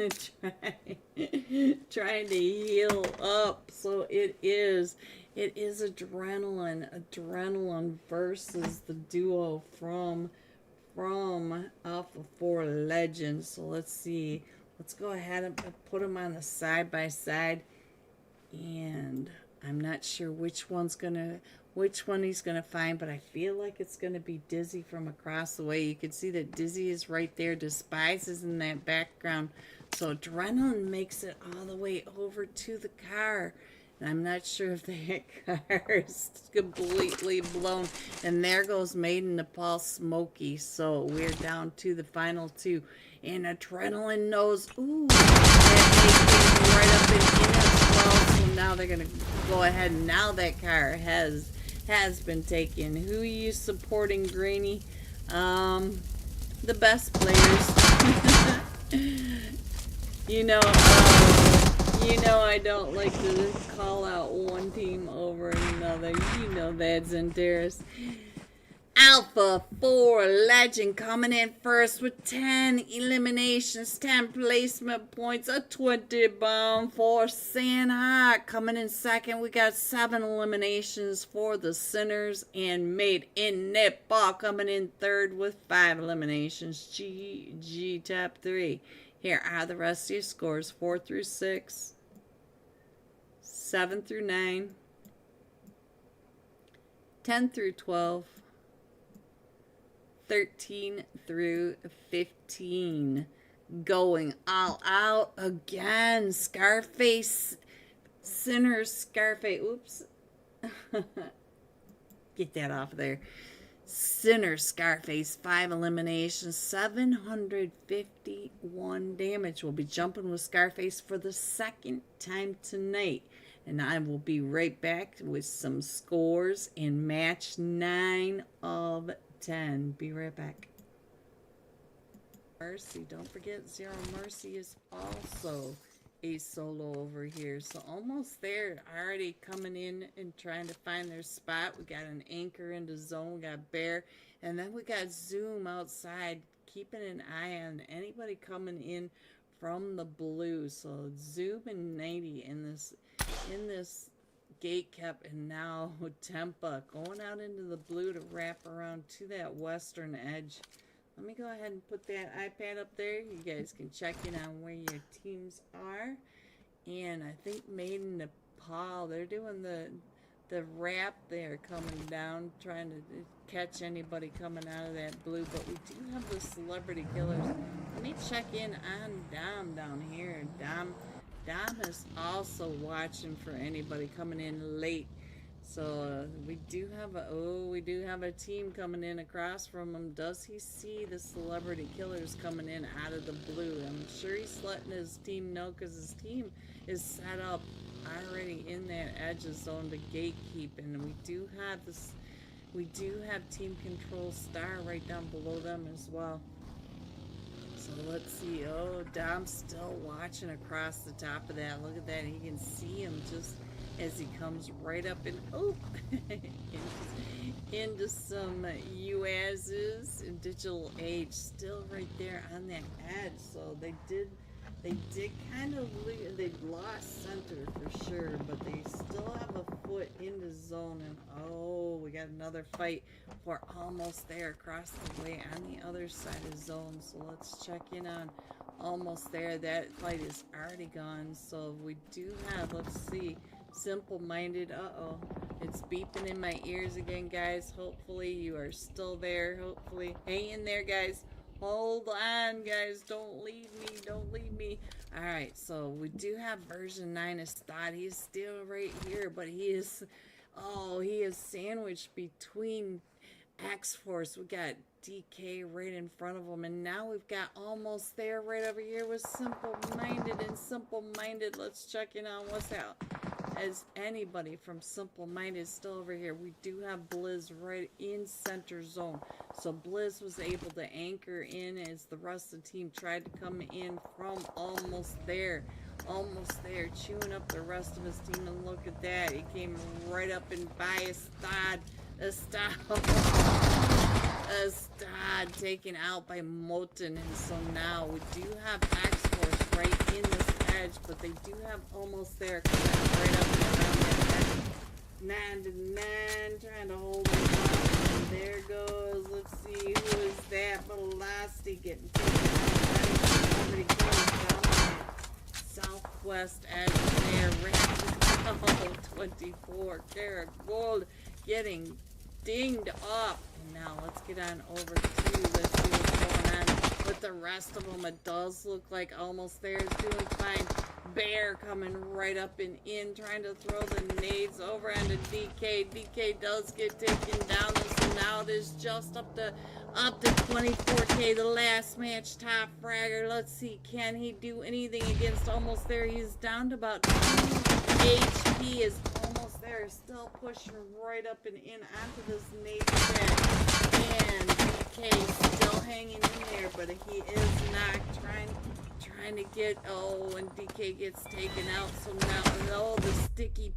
trying to heal up. So it is Adrenaline versus the duo from Alpha 4 Legends. So let's see. Let's go ahead and put them on the side by side, and I'm not sure which one he's gonna find, but I feel like it's gonna be Dizzy from across the way. You can see that Dizzy is right there. Despise is in that background. So Adrenaline makes it all the way over to the car. And I'm not sure if that car is completely blown. And there goes Made in Nepal Smokey. So we're down to the final 2. And Adrenaline knows, ooh, that may right up and in as well. So now they're going to go ahead. Now that car has been taken. Who are you supporting, Greeny? The best players. You know, I don't like to call out one team over another. You know that, Zendaris. Alpha 4 Legend coming in first with 10 eliminations, 10 placement points, a 20 bomb for Sandhawk. Coming in second, we got 7 eliminations for the Sinners, and Made in Nepal coming in third with 5 eliminations. GG top 3. Here are the rest of your scores: 4 through 6, 7 through 9, 10 through 12, 13 through 15. Going all out again. Scarface, Sinners, Scarface. Oops. Get that off of there. Sinner Scarface, 5 eliminations, 751 damage. We'll be jumping with Scarface for the 2nd time tonight. And I will be right back with some scores in match 9 of 10. Be right back. Mercy, don't forget Zero Mercy is also a solo over here. So almost there, already coming in and trying to find their spot. We got an anchor into zone, we got Bear, and then we got Zoom outside, keeping an eye on anybody coming in from the blue. So Zoom and 90 in this gate kept, and now Tempa going out into the blue to wrap around to that western edge. Let me go ahead and put that iPad up there. You guys can check in on where your teams are. And I think Made in Nepal, they're doing the wrap there, coming down, trying to catch anybody coming out of that blue. But we do have the celebrity killers. Let me check in on Dom down here. Dom is also watching for anybody coming in late. So we do have a team coming in across from him. Does he see the celebrity killers coming in out of the blue? I'm sure he's letting his team know, because his team is set up already in that edge of zone to gatekeep. And we do have team control star right down below them as well. So let's see. Oh, Dom's still watching across the top of that. Look at that. He can see him just as he comes right up and into some UASs and Digital Age, still right there on that edge. So they did kind of they lost center for sure, but they still have a foot into zone. And oh, we got another fight. We're almost there across the way on the other side of zone. So let's check in on almost there. That fight is already gone. So we do have, let's see, Simple-minded. Uh-oh. It's beeping in my ears again, guys. Hopefully you are still there. Hopefully. Hang in there, guys. Hold on, guys. Don't leave me. Don't leave me. Alright, so we do have version 9 of Stott. He's still right here, but he is... Oh, he is sandwiched between X-Force. We got DK right in front of him. And now we've got Almost There right over here with Simple Minded and Simple Minded. Let's check in on what's out. As anybody from Simple Minded is still over here. We do have Blizz right in center zone. So Blizz was able to anchor in as the rest of the team tried to come in from Almost There. Almost There, chewing up the rest of his team, and look at that. He came right up and by a Stod taken out by Moten. And so now we do have X-Force right in this edge, but they do have Almost There coming right up and around that edge. 9 to 9, trying to hold him up. And there goes, let's see, who is that? Velocity getting taken out. Somebody goes down that southwest edge there. Rapid 24 karat gold getting dinged up. And now let's get on over to, let's see what's going on with the rest of them. It does look like Almost There is doing fine. Bear coming right up and in, trying to throw the nades over onto DK. DK does get taken down, so now it is just up to 24k. The last match top fragger. Let's see, can he do anything against Almost There? He's down to about 2 HP. Is Almost There, still pushing right up and in onto this nade set. And DK still hanging in there, but he is not trying to get, and DK gets taken out. So now, the sticky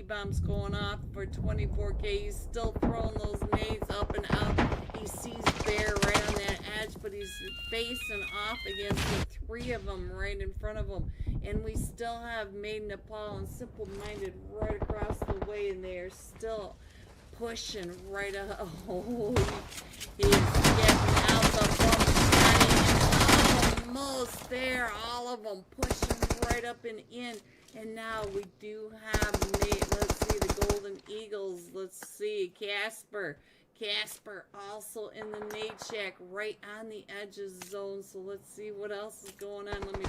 bombs going off for 24k. He's still throwing those nades up and out. He sees Bear right on that edge, but he's facing off against the 3 of them right in front of him. And we still have Made Nepal and Simple Minded right across the way, and they are still pushing right up. Oh, he's getting out the bump. Almost There, all of them pushing right up and in. And now we do have let's see, the Golden Eagles. Let's see, Casper also in the nade shack right on the edge of zone. So let's see what else is going on. Let me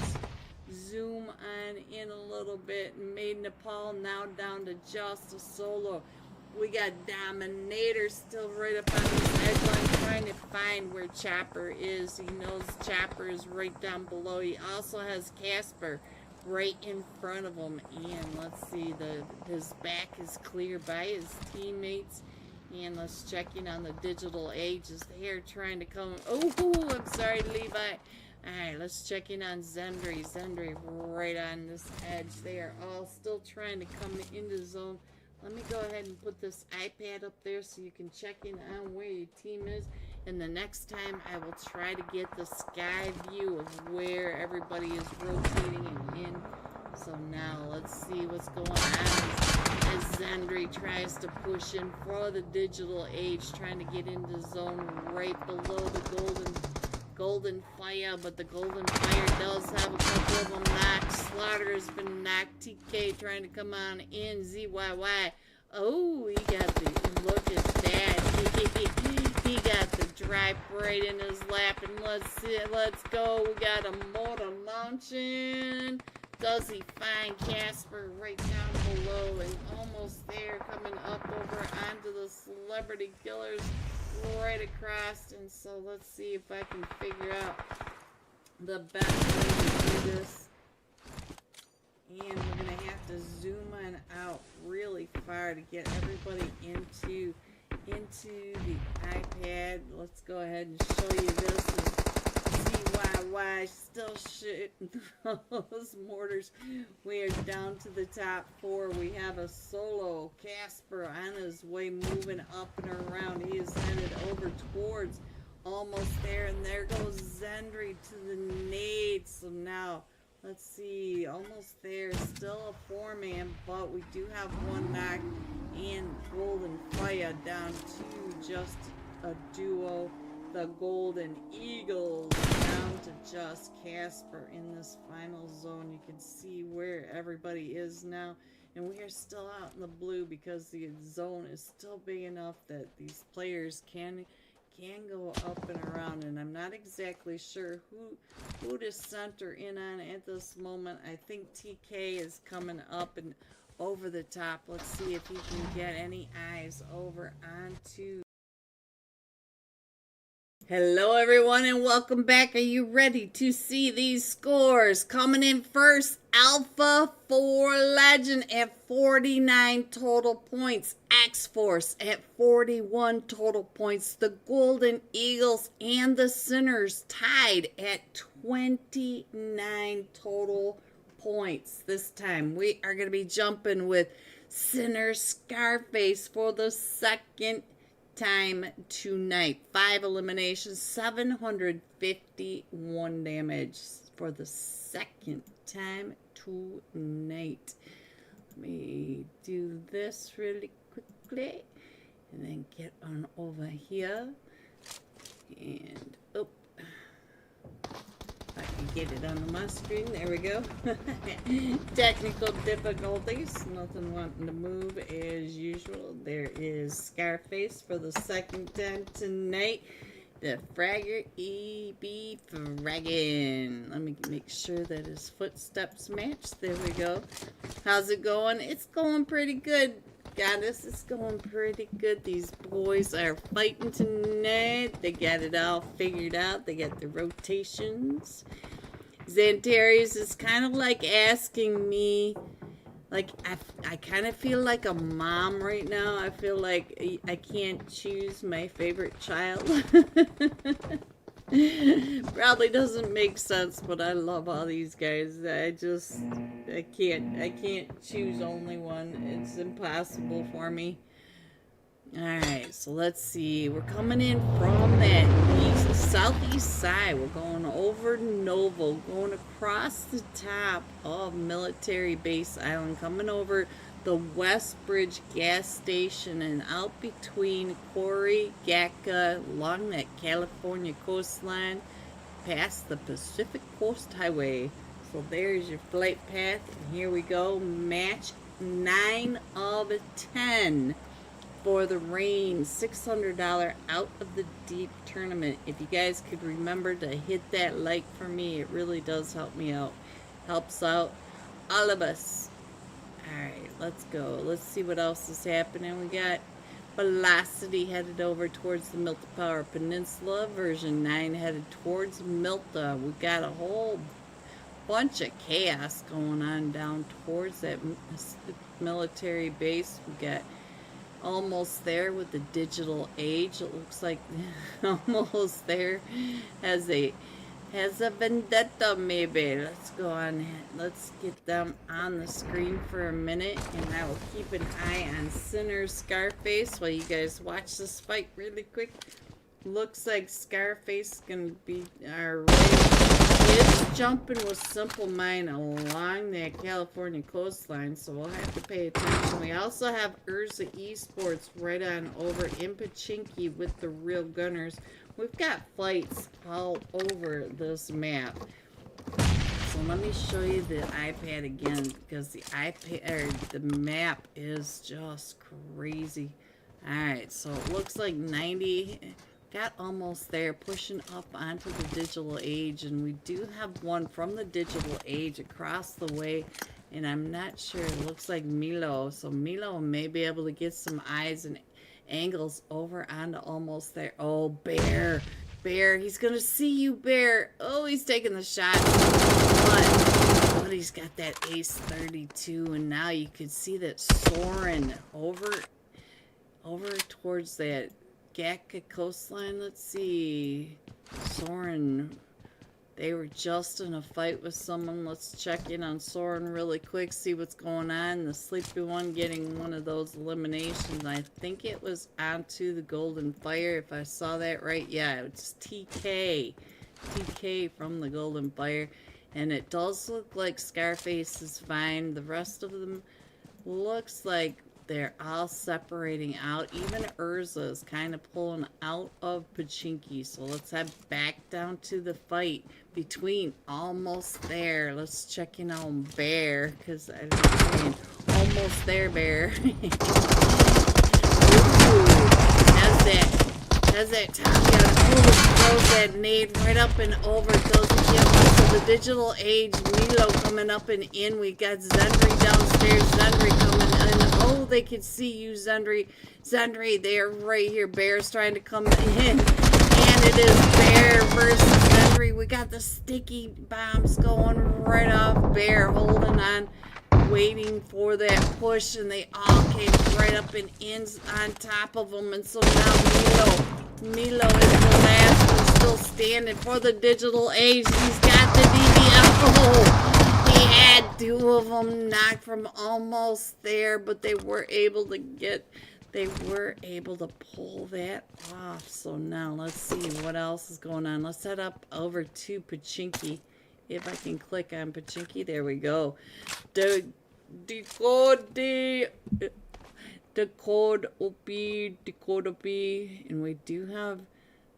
zoom on in a little bit. Made Nepal now down to just a solo. We got Dominator still right up on this edge line, trying to find where Chopper is. He knows Chopper is right down below. He also has Casper right in front of him. And let's see, his back is clear by his teammates. And let's check in on the Digital Ages. They're trying to come. Oh, I'm sorry, Levi. Alright, let's check in on Zendry. Zendry right on this edge. They are all still trying to come into zone. Let me go ahead and put this iPad up there so you can check in on where your team is. And the next time I will try to get the sky view of where everybody is rotating and in. So now let's see what's going on as Zendry tries to push in for the Digital Age, trying to get into zone right below the Golden Fire, but the Golden Fire does have a couple of them knocked. Slaughter has been knocked. TK trying to come on in. ZYY. Oh, he got the, look at that. He got the drive right in his lap, and let's see, let's go. We got a motor launching. Does he find Casper right down below and Almost There, coming up over onto the Celebrity Killers right across. And so let's see if I can figure out the best way to do this. And we're going to have to zoom on out really far to get everybody into the iPad. Let's go ahead and show you this. ZYY still shooting those mortars. We are down to the top 4. We have a solo Casper on his way, moving up and around. He is headed over towards Almost There, and there goes Zendry to the nade. So now let's see, Almost There, still a 4-man, but we do have one knock, and Golden Fire down to just a duo. The Golden Eagles down to just Casper in this final zone. You can see where everybody is now, and we are still out in the blue because the zone is still big enough that these players can can go up and around, and I'm not exactly sure who to center in on at this moment. I think TK is coming up and over the top. Let's see if he can get any eyes over onto. Hello everyone and welcome back. Are you ready to see these scores? Coming in first, Alpha 4 Legend at 49 total points. X-Force at 41 total points. The Golden Eagles and the Sinners tied at 29 total points. This time we are going to be jumping with Sinner Scarface for the second time tonight. 5 eliminations, 751 damage for the second time tonight. Let me do this really quickly and then get on over here and I can get it on my screen. There we go. Technical difficulties. Nothing wanting to move as usual. There is Scarface for the second time tonight. The Fragger EB Fraggin. Let me make sure that his footsteps match. There we go. How's it going? It's going pretty good. Goddess, it's going pretty good. These boys are fighting tonight. They got it all figured out. They got the rotations. Xantarius is kind of like asking me, like, I kind of feel like a mom right now. I feel like I can't choose my favorite child. Probably doesn't make sense, but I love all these guys. I can't choose only one. It's impossible for me. Alright, so let's see. We're coming in from that southeast side. We're going over Noble, going across the top of Military Base Island, coming over the West Bridge gas station and out between Quarry, Gatka, along that California coastline, past the Pacific Coast Highway. So there's your flight path, and here we go. Match 9 of 10 for the rain. $600 out of the deep tournament. If you guys could remember to hit that like for me, it really does help me out. Helps out all of us. Alright, let's go. Let's see what else is happening. We got Velocity headed over towards the Milta Power Peninsula. Version 9 headed towards Milta. We got a whole bunch of chaos going on down towards that military base. We got almost there with the digital age. It looks like almost there has a vendetta maybe. Let's go on. Let's get them on the screen for a minute, and I will keep an eye on Sinner Scarface while you guys watch this fight really quick. Looks like Scarface is gonna be our is jumping with Simple Mine along that California coastline, so we'll have to pay attention. We also have Urza Esports right on over in Pachinki with the Real Gunners. We've got fights all over this map. So let me show you the iPad again, because the map is just crazy. Alright, so it looks like 90 got almost there, pushing up onto the digital age, and we do have one from the digital age across the way, and I'm not sure. It looks like Milo, so Milo may be able to get some eyes and angles over onto almost there. Oh, Bear, he's gonna see you, Bear. Oh, he's taking the shot, but he's got that ace 32, and now you could see that Soren over towards that Gatka coastline. Let's see, Soren, they were just in a fight with someone. Let's check in on Soren really quick, see what's going on. The sleepy one getting one of those eliminations. I think it was onto the Golden Fire, if I saw that right. Yeah, it's TK from the Golden Fire, and it does look like Scarface is fine. The rest of them looks like they're all separating out. Even Urza is kind of pulling out of Pachinki. So let's head back down to the fight between almost there. Let's check in on Bear, because I'm saying almost there, Bear. Ooh, has Has that Tommy on throws that nade right up and over. Doesn't get much. So the digital age, Milo coming up and in. We got Zendri downstairs. Zendri coming in. Oh, they can see you, Zendri. Zendri, they are right here. Bear's trying to come in. And it is Bear versus Zendri. We got the sticky bombs going right off. Bear holding on, waiting for that push, and they all came right up and in on top of them. And so now Milo is the last one still standing for the digital age. He's got the DBO. He had two of them knocked from almost there, but they were able to pull that off. So now let's see what else is going on. Let's head up over to Pachinki. If I can click on Pachinki, there we go. The code OP, and we do have,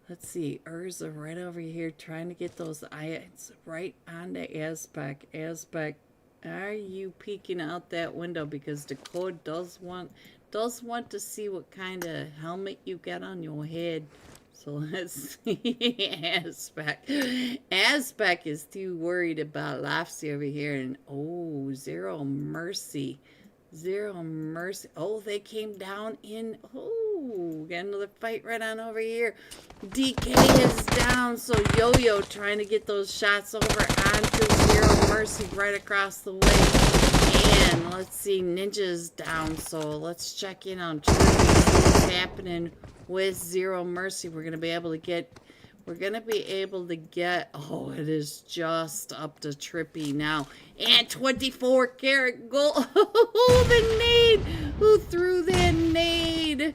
let's see, Urza right over here trying to get those eyes right onto Azpec. Azpec, are you peeking out that window? Because the code does want to see what kind of helmet you got on your head. So let's see. Azpec is too worried about Lofsy over here. And oh, Zero Mercy. Oh, they came down in. Oh, got another fight right on over here. DK is down. So Yo-Yo trying to get those shots over onto Zero Mercy right across the way. And let's see, Ninja's down. So let's check in on what's happening with Zero Mercy. We're gonna be able to get, oh, it is just up to Trippy now. And 24 karat gold. Oh, the nade. Who threw that nade?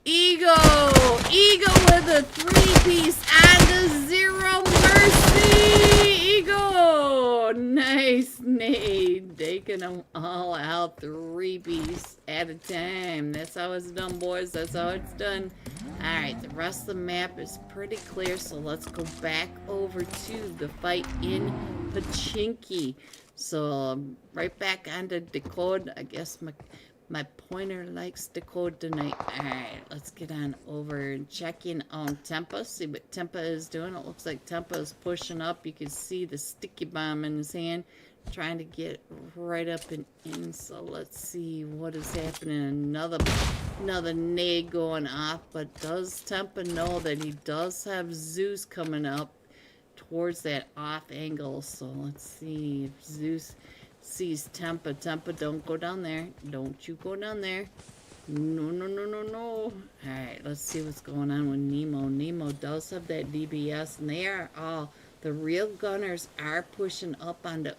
Ego with a 3-piece onto Zero Mercy. Ego, nice nade, taking them all out 3-piece at a time. That's how it's done, boys. That's how it's done. All right, the rest of the map is pretty clear, so let's go back over to the fight in Pachinki. So right back onto Decode. I guess my pointer likes Decode tonight. All right, let's get on over and check in on Tempa. See what Tempa is doing. It looks like Tempa is pushing up. You can see the sticky bomb in his hand, trying to get right up and in. So let's see what is happening. Another nade going off, but does Tempa know that he does have Zeus coming up towards that off angle? So let's see if Zeus sees Tempa. Tempa, don't go down there. Don't you go down there. No. Alright, let's see what's going on with Nemo. Nemo does have that DBS, and they are all, the real gunners are pushing up onto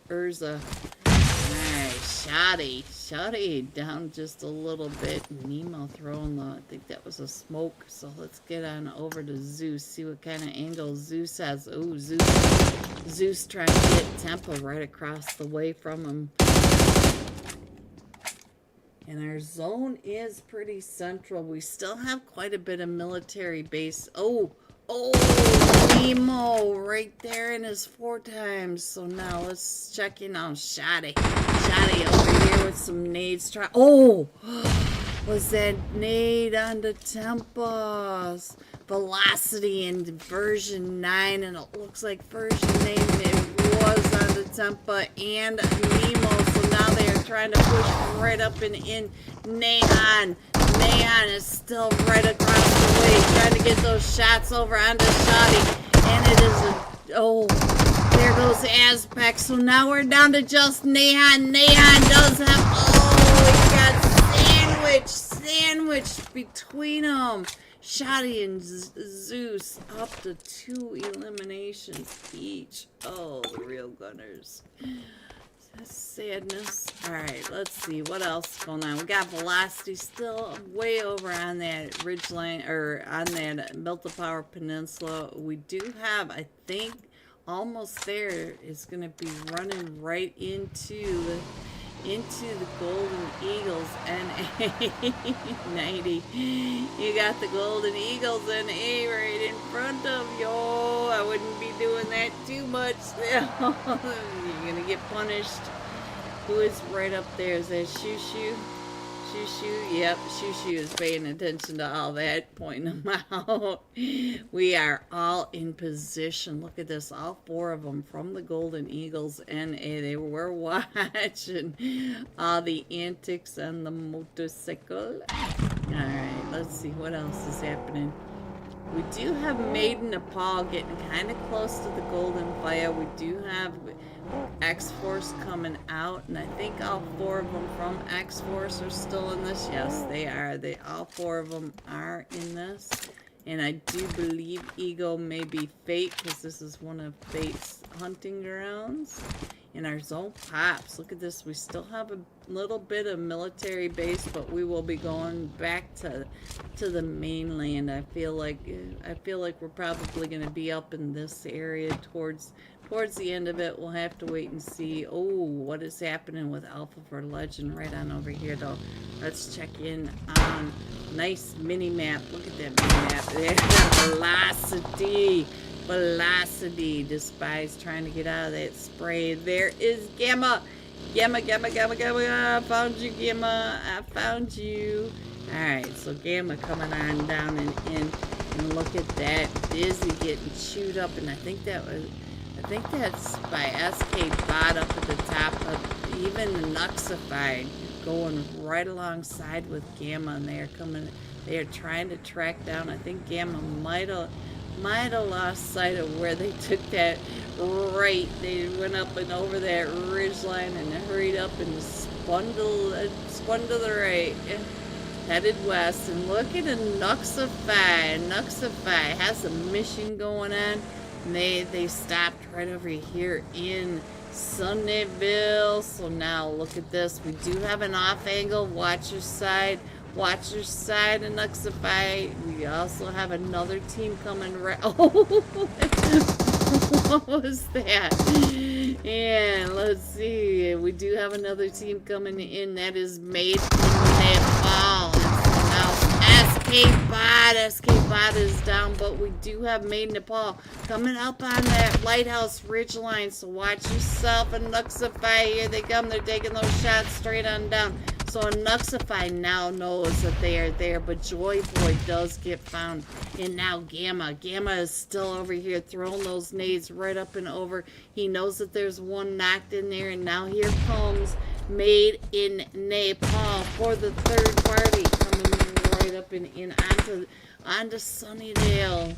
Urza. Alright, Shoddy down just a little bit. Nemo throwing the, I think that was a smoke. So let's get on over to Zeus, see what kind of angle Zeus has. Oh, Zeus trying to get Tempa right across the way from him. And our zone is pretty central. We still have quite a bit of military base. Oh, Nemo right there in his 4 times. So now let's check in on Shoddy. Shoddy over here with some nades. Oh, was that nade on the Tempa's velocity in version 9, and it looks like version 8 it was on the Tempa and Nemo. So now they are trying to push right up and in. Neon is still right across the way, trying to get those shots over onto Shoddy. And it is oh, there goes Azpec. So now we're down to just Neon. Neon does have, oh, we got sandwiched between them. Shoddy and Zeus up to 2 eliminations each. Oh, the real gunners. That's sadness. Alright, let's see what else is going on. We got Velocity still way over on that ridgeline, or on that Melta Power Peninsula. We do have, I think, almost there is going to be running right into the Golden Eagles and A90. You got the Golden Eagles and A right in front of you. I wouldn't be doing that too much. You're gonna get punished. Who is right up there? Is that Shoo? Shoo. Yep, Shoo is paying attention to all that, pointing them out. We are all in position. Look at this, all 4 of them from the Golden Eagles NA. They were watching all the antics on the motorcycle. Alright, let's see what else is happening. We do have Made in Nepal getting kind of close to the Golden Fire. We do have X-Force coming out, and I think all 4 of them from X-Force are still in this. Yes, they are. All 4 of them are in this. And I do believe Ego may be Fate, because this is one of Fate's hunting grounds. And our zone pops. Look at this. We still have a little bit of military base, but we will be going back to the mainland. I feel like we're probably going to be up in this area towards the end of it. We'll have to wait and see. Oh, what is happening with Alpha for Legend right on over here, though. Let's check in on nice mini map. Look at that mini map there. Velocity. Despise trying to get out of that spray. There is Gamma. Gamma. I found you, Gamma. I found you. Alright, so Gamma coming on down and in. And look at that. Dizzy getting chewed up. And I think that's by SK Bot up at the top of even Nuxify going right alongside with Gamma, and they are trying to track down. I think Gamma might have lost sight of where they took that right. They went up and over that ridge line and hurried up and spun to the right, headed west. And look at a Nuxify. Nuxify has a mission going on. And they stopped right over here in Sunnyville. So now look at this. We do have an off angle. Watch your side. Watch your side and Nuxify. We also have another team coming right. Oh, what was that? And let's see. We do have another team coming in that is Made in Nepal. Now SK Bot is down, but we do have Made in Nepal coming up on that lighthouse ridge line. So watch yourself and Nuxify. Here they come. They're taking those shots straight on down. So Nuxify now knows that they are there, but Joy Boy does get found. And now Gamma is still over here throwing those nades right up and over. He knows that there's one knocked in there, and now here comes Made in Nepal for the 3rd party, coming right up and in onto Sunnydale.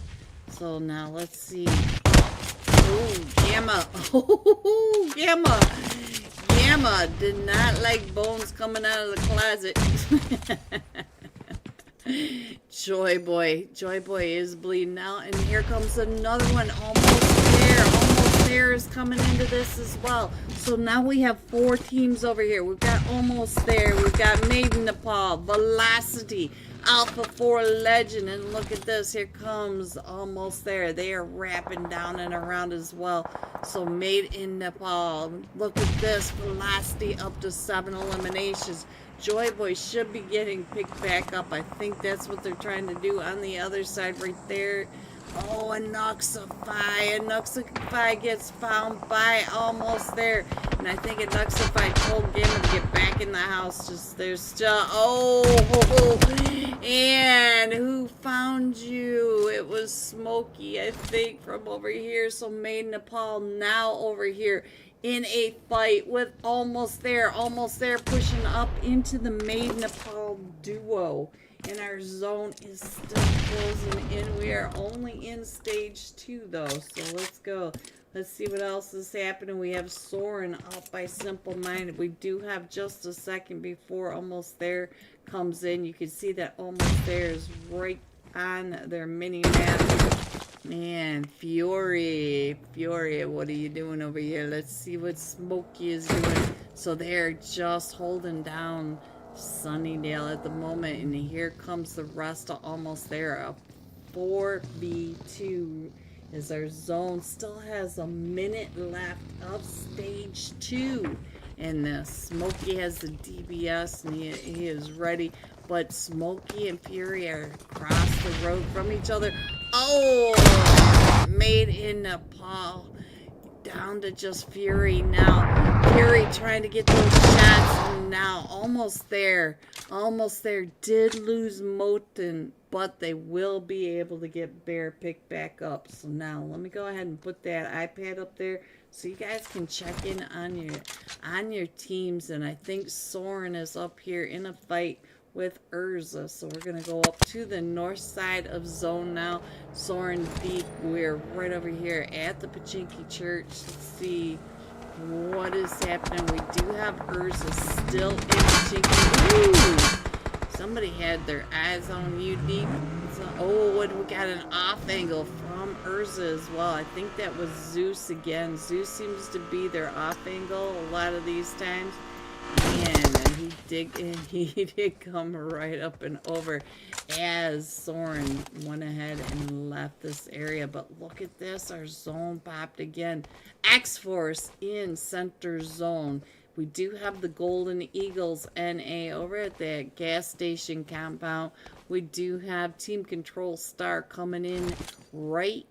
So now let's see. Oh, Gamma. Oh, Gamma. Gamma did not like Bones coming out of the closet. Joy Boy is bleeding out, and here comes another one. Almost there is coming into this as well. So now we have 4 teams over here. We've got Almost There. We've got Made in Nepal, Velocity, Alpha for Legend, and look at this. Here comes Almost There. They are wrapping down and around as well. So Made in Nepal. Look at this. Velocity up to 7 eliminations. Joy Boy should be getting picked back up. I think that's what they're trying to do on the other side right there. Oh, a Nuxify. A Nuxify gets found by Almost There. And I think a Nuxify told Gamma to get back in the house. And who found you? It was Smokey, I think, from over here. So Made in Nepal now over here in a fight with Almost There. Almost There pushing up into the Made in Nepal duo. And our zone is still closing in. We are only in stage 2 though. So let's go. Let's see what else is happening. We have Soren up by Simple Minded. We do have just a second before Almost There comes in. You can see that Almost There is right on their mini map. Man, Fury, what are you doing over here? Let's see what Smokey is doing. So they're just holding down Sunnydale at the moment, and here comes the rest of Almost There. A 4v2 as our zone still has a minute left of stage 2 in this. Smokey has the DBS and he is ready, but Smokey and Fury are across the road from each other. Oh, Made in Nepal down to just Fury now. Fury trying to get those shots, and now almost there. Almost there. Did lose Moten, but they will be able to get Bear picked back up. So now let me go ahead and put that iPad up there so you guys can check in on your teams. And I think Soren is up here in a fight with Urza. So we're going to go up to the north side of zone now. Soren Beak, we're right over here at the Pachinki Church. Let's see what is happening. We do have Urza still in Pachinki. Ooh! Somebody had their eyes on you, Deep. Oh, what, we got an off angle from Urza as well. I think that was Zeus again. Zeus seems to be their off angle a lot of these times. And he did come right up and over as Soren went ahead and left this area. But look at this, our zone popped again. X-Force in center zone. We do have the Golden Eagles NA over at that gas station compound. We do have Team Control Star coming in right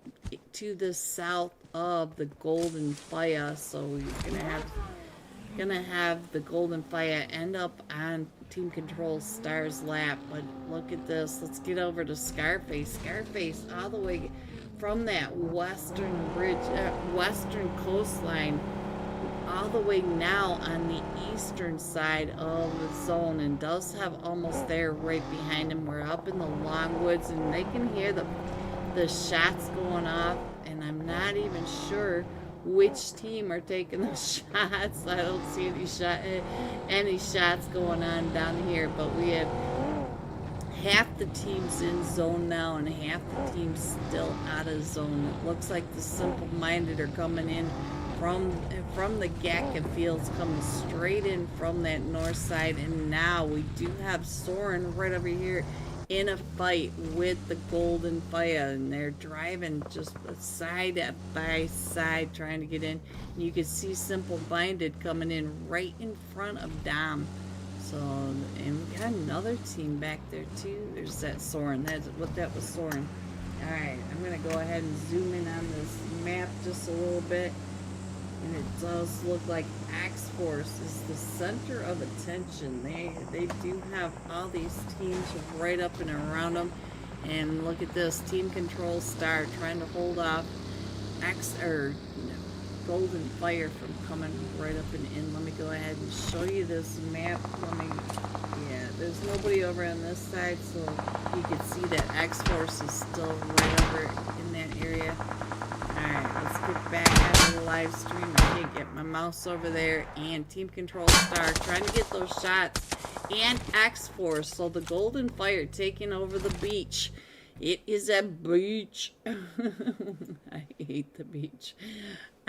to the south of the Golden Fire. So we're gonna have the Golden Fire end up on Team Control Star's lap. But look at this. Let's get over to Scarface. Scarface all the way from that western ridge, western coastline, all the way now on the eastern side of the zone, and does have almost there right behind him. We're up in the Longwoods, and they can hear the shots going off, and I'm not even sure which team are taking the shots. I don't see any shots going on down here, but we have half the teams in zone now and half the teams still out of zone. It looks like the simple-minded are coming in from the Gatka fields, coming straight in from that north side. And now we do have Soren right over here in a fight with the Golden Fire, and they're driving just side by side trying to get in. And you can see Simple Minded coming in right in front of Dom. So, and we got another team back there too. There's that Soren. That was Soren. Alright, I'm gonna go ahead and zoom in on this map just a little bit. And it does look like X-Force is the center of attention. They do have all these teams right up and around them. And look at this, Team Control Star trying to hold off Golden Fire from coming right up and in. Let me go ahead and show you this map. There's nobody over on this side, so you can see that X-Force is still right over in that area. Alright, let's get back out of the live stream. I can't get my mouse over there. And Team Control Star trying to get those shots. And X-Force. So the Golden Fire taking over the beach. It is a beach. I hate the beach.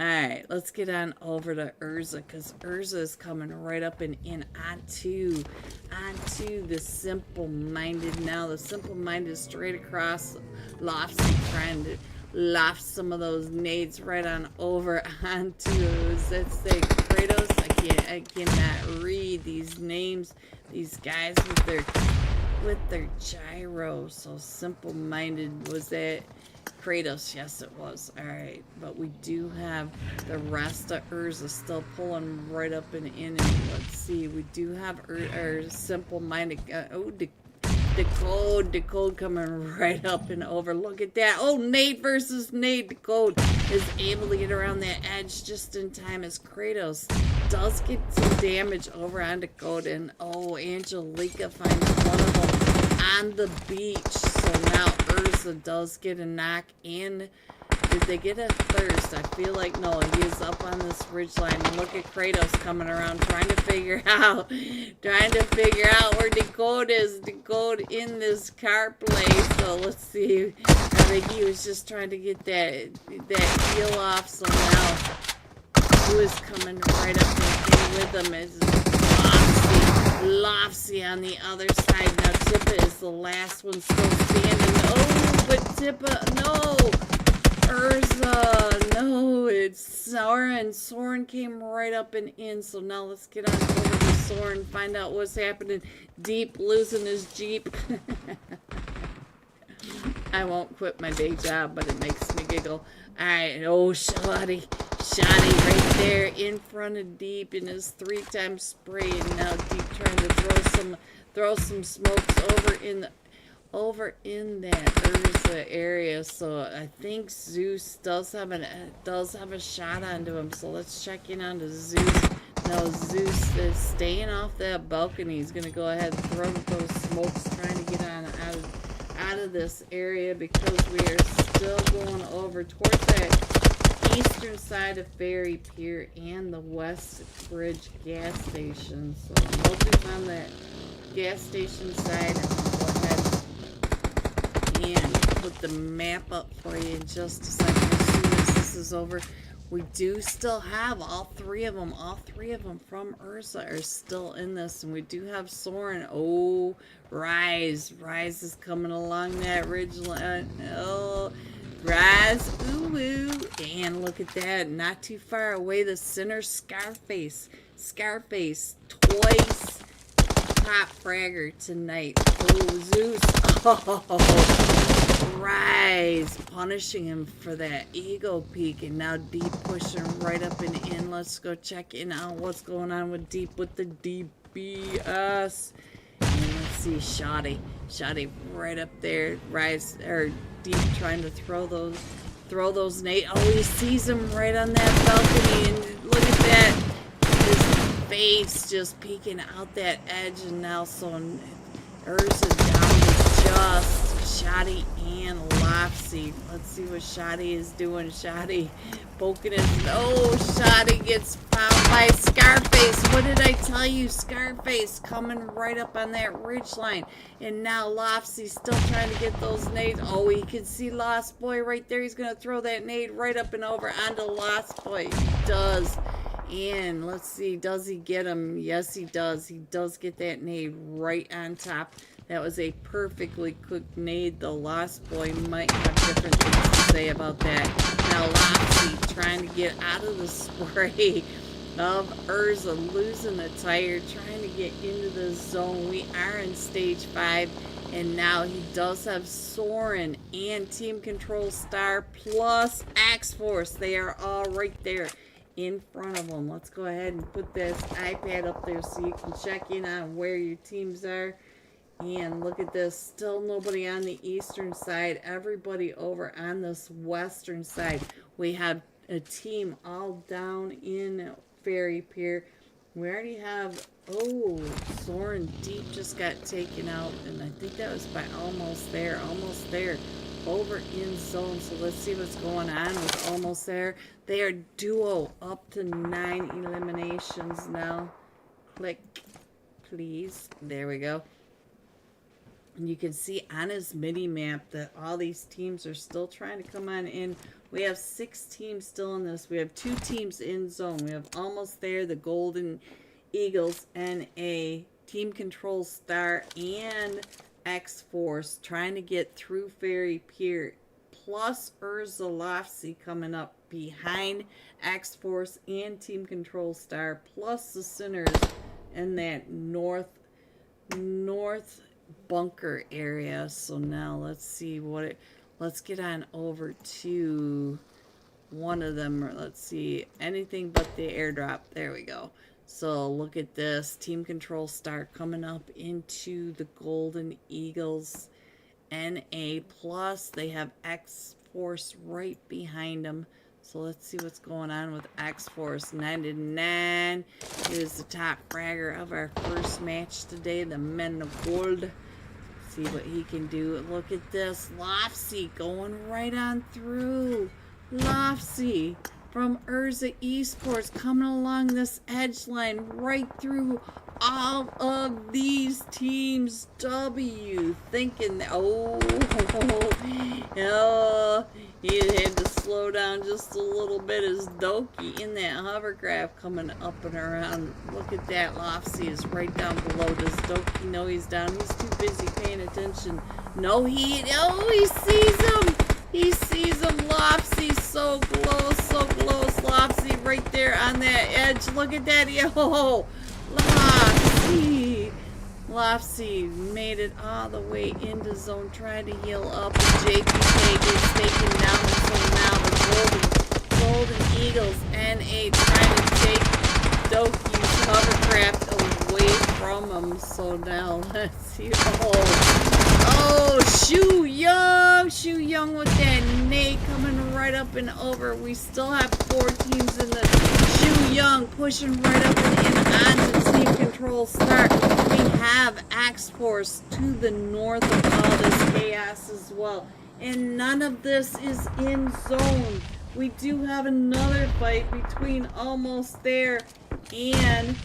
Alright, let's get on over to Urza, because Urza is coming right up and in onto the Simple Minded now. The Simple Minded straight across Lofty, trying to loft some of those nades right on over onto, let's say, Kratos. I cannot read these names. These guys with their gyro. So Simple Minded, was that Kratos? Yes, it was. Alright, but we do have the rest of Urza still pulling right up and in. And let's see, we do have Simple Minded. Decode coming right up and over. Look at that. Oh, Nate versus Nate. Decode is able to get around that edge just in time as Kratos does get some damage over on Decode. And oh, Angelica finds one of them on the beach. So now Urza does get a knock in. Did they get a thirst? I feel like no, he is up on this ridgeline. Look at Kratos coming around, trying to figure out where Decode is. Decode in this car place. So let's see. I think he was just trying to get that heel off. So now who is coming right up and with him is Lofsy on the other side. Now Tippa is the last one still standing. Oh, but Tippa, no! Urza, no, it's Soren. Soren came right up and in. So now let's get on over to Soren, find out what's happening. Deep losing his Jeep. I won't quit my day job, but it makes me giggle. Alright, oh, Shotty right there in front of Deep in his 3-time spray, and now Deep trying to throw some smokes over in that Urza area. So I think Zeus does have a shot onto him. So let's check in on Zeus. Now Zeus is staying off that balcony. He's gonna go ahead and throw those smokes, trying to get out of this area, because we are still going over towards that eastern side of Ferry Pier and the West Bridge gas station. So nobody's on that gas station side. I'll go ahead and put the map up for you in just a second. As soon as this is over, we do still have all three of them from Urza are still in this, and we do have Soren. Oh, Rise is coming along that ridge line. Oh, Rise, ooh, and look at that, not too far away, the center Scarface twice top fragger tonight. Oh, Zeus, oh, Rise punishing him for that ego peak, and now Deep pushing right up and in. Let's go check in on what's going on with Deep with the DBS. And let's see, Shoddy right up there. Rise or Deep trying to throw those nades. Oh, he sees him right on that balcony, and look at that, his face just peeking out that edge. And now so Urza down to just Shoddy and Lopsy. Let's see what Shoddy is doing. Shoddy poking his nose. Shoddy gets found by Scarface. What did I tell you? Scarface coming right up on that ridge line. And now Lopsy's still trying to get those nades. Oh, he can see Lost Boy right there. He's going to throw that nade right up and over onto Lost Boy. He does. And let's see, does he get him? Yes, he does. He does get that nade right on top. That was a perfectly cooked nade. The Lost Boy might have different things to say about that. Now Lopsy trying to get out of the spray of Urza, losing the tire, trying to get into the zone. We are in stage 5, and now he does have Soren and Team Control Star plus X-Force. They are all right there in front of them. Let's go ahead and put this iPad up there so you can check in on where your teams are. And look at this, still nobody on the eastern side, everybody over on this western side. We have a team all down in Ferry Pier. We already have, oh, Soren Deep just got taken out, and I think that was by almost there, over in zone. So let's see what's going on with almost there. They are duo up to 9 eliminations now. Click, please. There we go. And you can see on his mini map that all these teams are still trying to come on in. We have 6 teams still in this. We have 2 teams in zone. We have almost there, the Golden Eagles, and a Team Control Star and X-Force trying to get through Ferry Pier, plus Urza Lofsy coming up behind X-Force and Team Control Star, plus the Sinners in that north bunker area. So now let's see let's get on over to one of them. Let's see, anything but the airdrop. There we go. So look at this, Team Control Star coming up into the Golden Eagles NA plus. They have X-Force right behind them. So let's see what's going on with X-Force. 99 is the top fragger of our first match today, the Men of Gold. See what he can do. Look at this, Lofsy going right on through. Lofsy from Urza Esports coming along this edge line right through all of these teams. W thinking that, oh, he had to slow down just a little bit as Doki in that hovercraft coming up and around. Look at that, Lofsy is right down below. Does Doki know he's down? He's too busy paying attention. No, he sees him. He sees him. Lofsy so close, Lofsy right there on that edge. Look at that. Yo, Lofsy made it all the way into zone, trying to heal up. JPK gets taken down, and so now the Golden Eagles So now let's see. Oh, Shu Young with that nade coming right up and over. We still have 4 teams in the Shu Young pushing right up and onto team control start. We have Axe Force to the north of all this chaos as well. And none of this is in zone. We do have another fight between Almost There and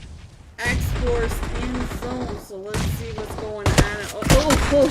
X-Force in zone. So let's see what's going on. Oh,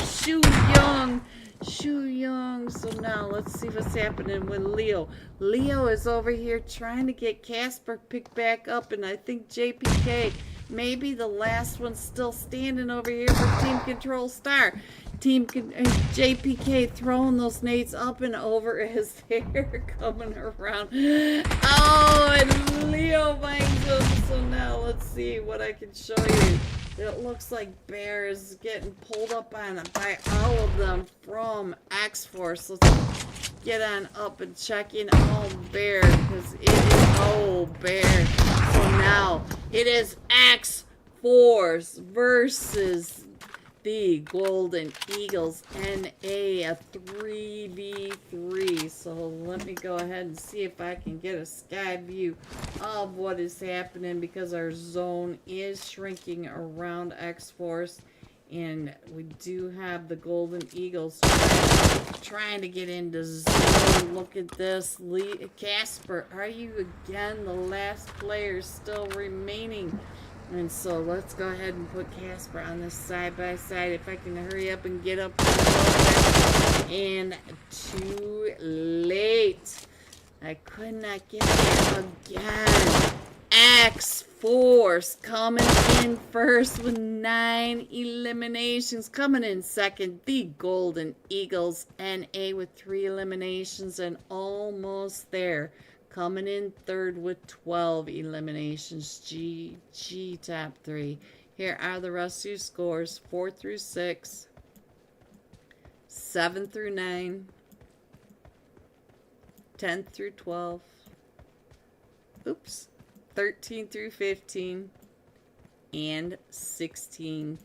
Shu Young. So now let's see what's happening with Leo. Leo is over here trying to get Casper picked back up, and I think JPK maybe the last one still standing over here for Team Control Star. JPK throwing those nades up and over as they're coming around. Oh, and Leo finds them. So now let's see what I can show you. It looks like Bear is getting pulled up on by all of them from Axe Force. Let's get on up and check in on Bear, because it is Bear. So now it is Axe Force versus the Golden Eagles NA, a 3v3. So let me go ahead and see if I can get a sky view of what is happening, because our zone is shrinking around X-Force, and we do have the Golden Eagles trying to get into zone. Look at this. Casper, are you again the last player still remaining? And so let's go ahead and put Casper on this side by side. If I can hurry up and get up. And too late. I could not get there again. Axe Force coming in first with 9 eliminations. Coming in second, the Golden Eagles NA with 3 eliminations and Almost There. Coming in third with 12 eliminations. GG top 3. Here are the rest of your scores. 4 through 6. 7 through 9. 10 through 12. Oops. 13 through 15. And 16.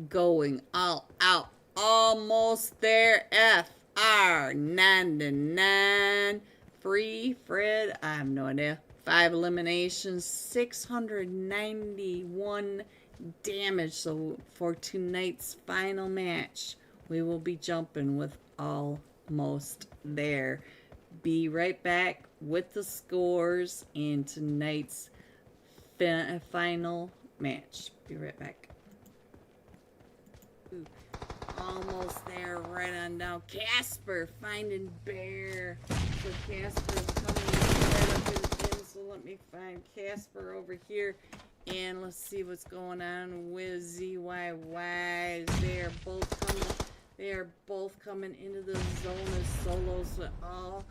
Going all out. Almost There. FR 99. Free Fred, I have no idea. 5 eliminations, 691 damage. So for tonight's final match, we will be jumping with Almost There. Be right back with the scores in tonight's final match. Be right back. Ooh. Almost There, right on down. Casper finding Bear. So Casper is coming right up in. So let me find Casper over here, and let's see what's going on with ZYY. They are both coming into the zone as solos with all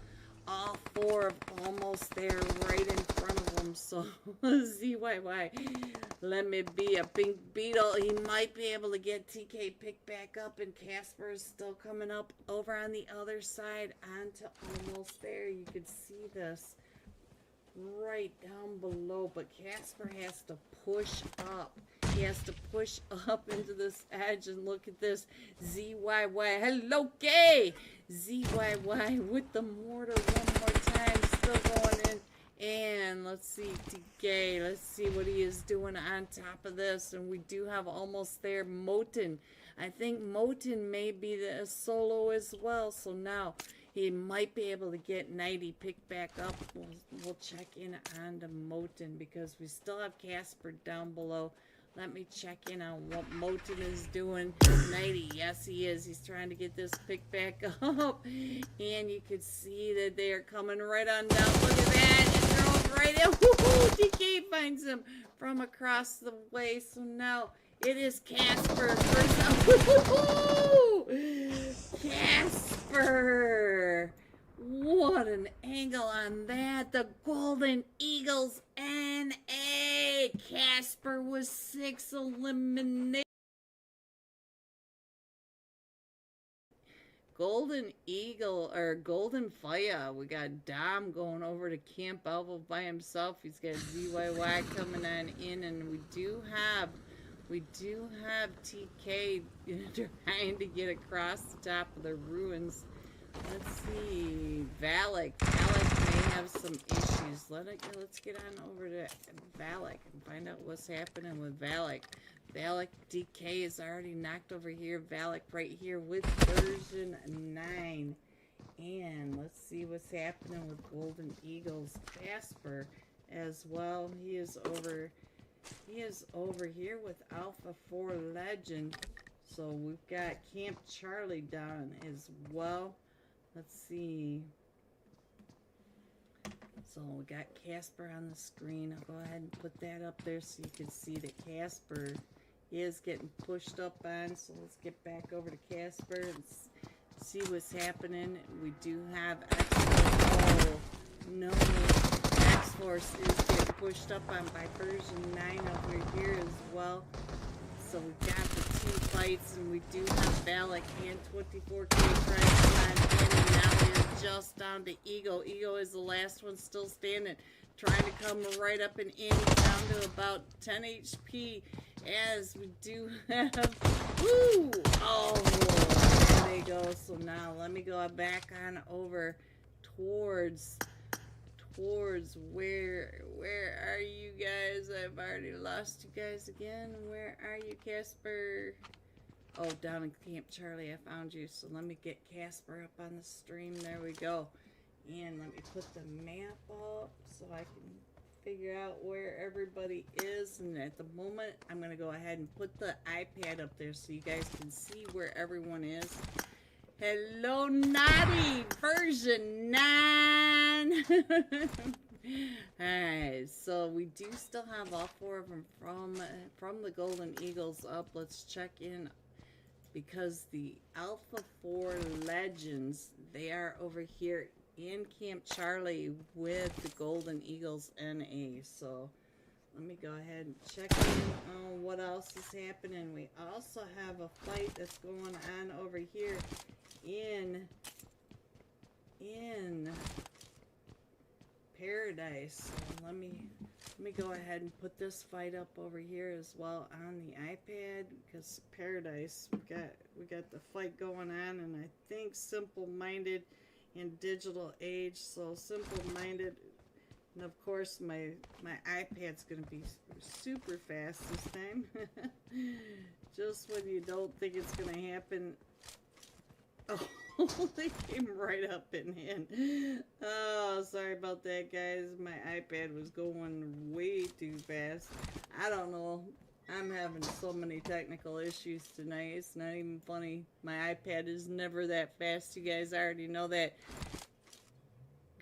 4 of Almost There right in front of them. So ZYY, let me be a pink beetle. He might be able to get TK picked back up, and Casper is still coming up over on the other side onto Almost There. You could see this right down below, but Casper has to push up. He has to push up into this edge, and look at this. ZYY, hello, Kay! ZYY with the mortar one more time, still going in. And let's see, TK, let's see what he is doing on top of this. And we do have Almost There Moten. I think Moten may be the solo as well. So now he might be able to get Nighty picked back up. We'll check in on the Moten, because we still have Casper down below. Let me check in on what Moten is doing. Nighty, yes he is. He's trying to get this picked back up. And you can see that they are coming right on down. Look at that. And throw right in. Woohoo! DK finds him from across the way. So now it is Casper versus Casper. What an angle on that. The Golden Eagles NA. Casper was 6 eliminated. Golden Eagle, or Golden Fire. We got Dom going over to Camp Alva by himself. He's got ZYY coming on in, and we do have We do have TK trying to get across the top of the ruins. Let's see. Valak. Valak may have some issues. Let's get on over to Valak and find out what's happening with Valak. Valak DK is already knocked over here. Valak right here with version 9. And let's see what's happening with Golden Eagles. Casper as well. He is over here with Alpha 4 Legend. So we've got Camp Charlie down as well. Let's see. So we got Casper on the screen. I'll go ahead and put that up there so you can see that Casper is getting pushed up on. So let's get back over to Casper and see what's happening. We do have X-Force. Oh, no. X-Force is getting pushed up on by version 9 over here as well. So we got the team fights, and we do have Valak and 24K trying to come on in, and now we're just down to Ego. Ego is the last one still standing, trying to come right up and in. He's down to about 10 HP, as we do have, woo! Oh, there they go. So now let me go back on over towards where are you guys? I've already lost you guys again. Where are you, Casper? Oh, down in Camp Charlie, I found you. So let me get Casper up on the stream. There we go. And let me put the map up so I can figure out where everybody is. And at the moment, I'm going to go ahead and put the iPad up there so you guys can see where everyone is. Hello, Naughty version 9. Alright, so we do still have all 4 of them from the Golden Eagles up. Let's check in because the Alpha 4 Legends, they are over here in Camp Charlie with the Golden Eagles NA. So let me go ahead and check in on what else is happening. We also have a fight that's going on over here in Paradise. So let me go ahead and put this fight up over here as well on the iPad, because Paradise, we got the fight going on, and I think Simple Minded and Digital Age. So Simple Minded, and of course my iPad's gonna be super fast this time. Just when you don't think it's gonna happen. Oh, they came right up and in. Oh, sorry about that, guys. My iPad was going way too fast. I don't know. I'm having so many technical issues tonight. It's not even funny. My iPad is never that fast. You guys already know that.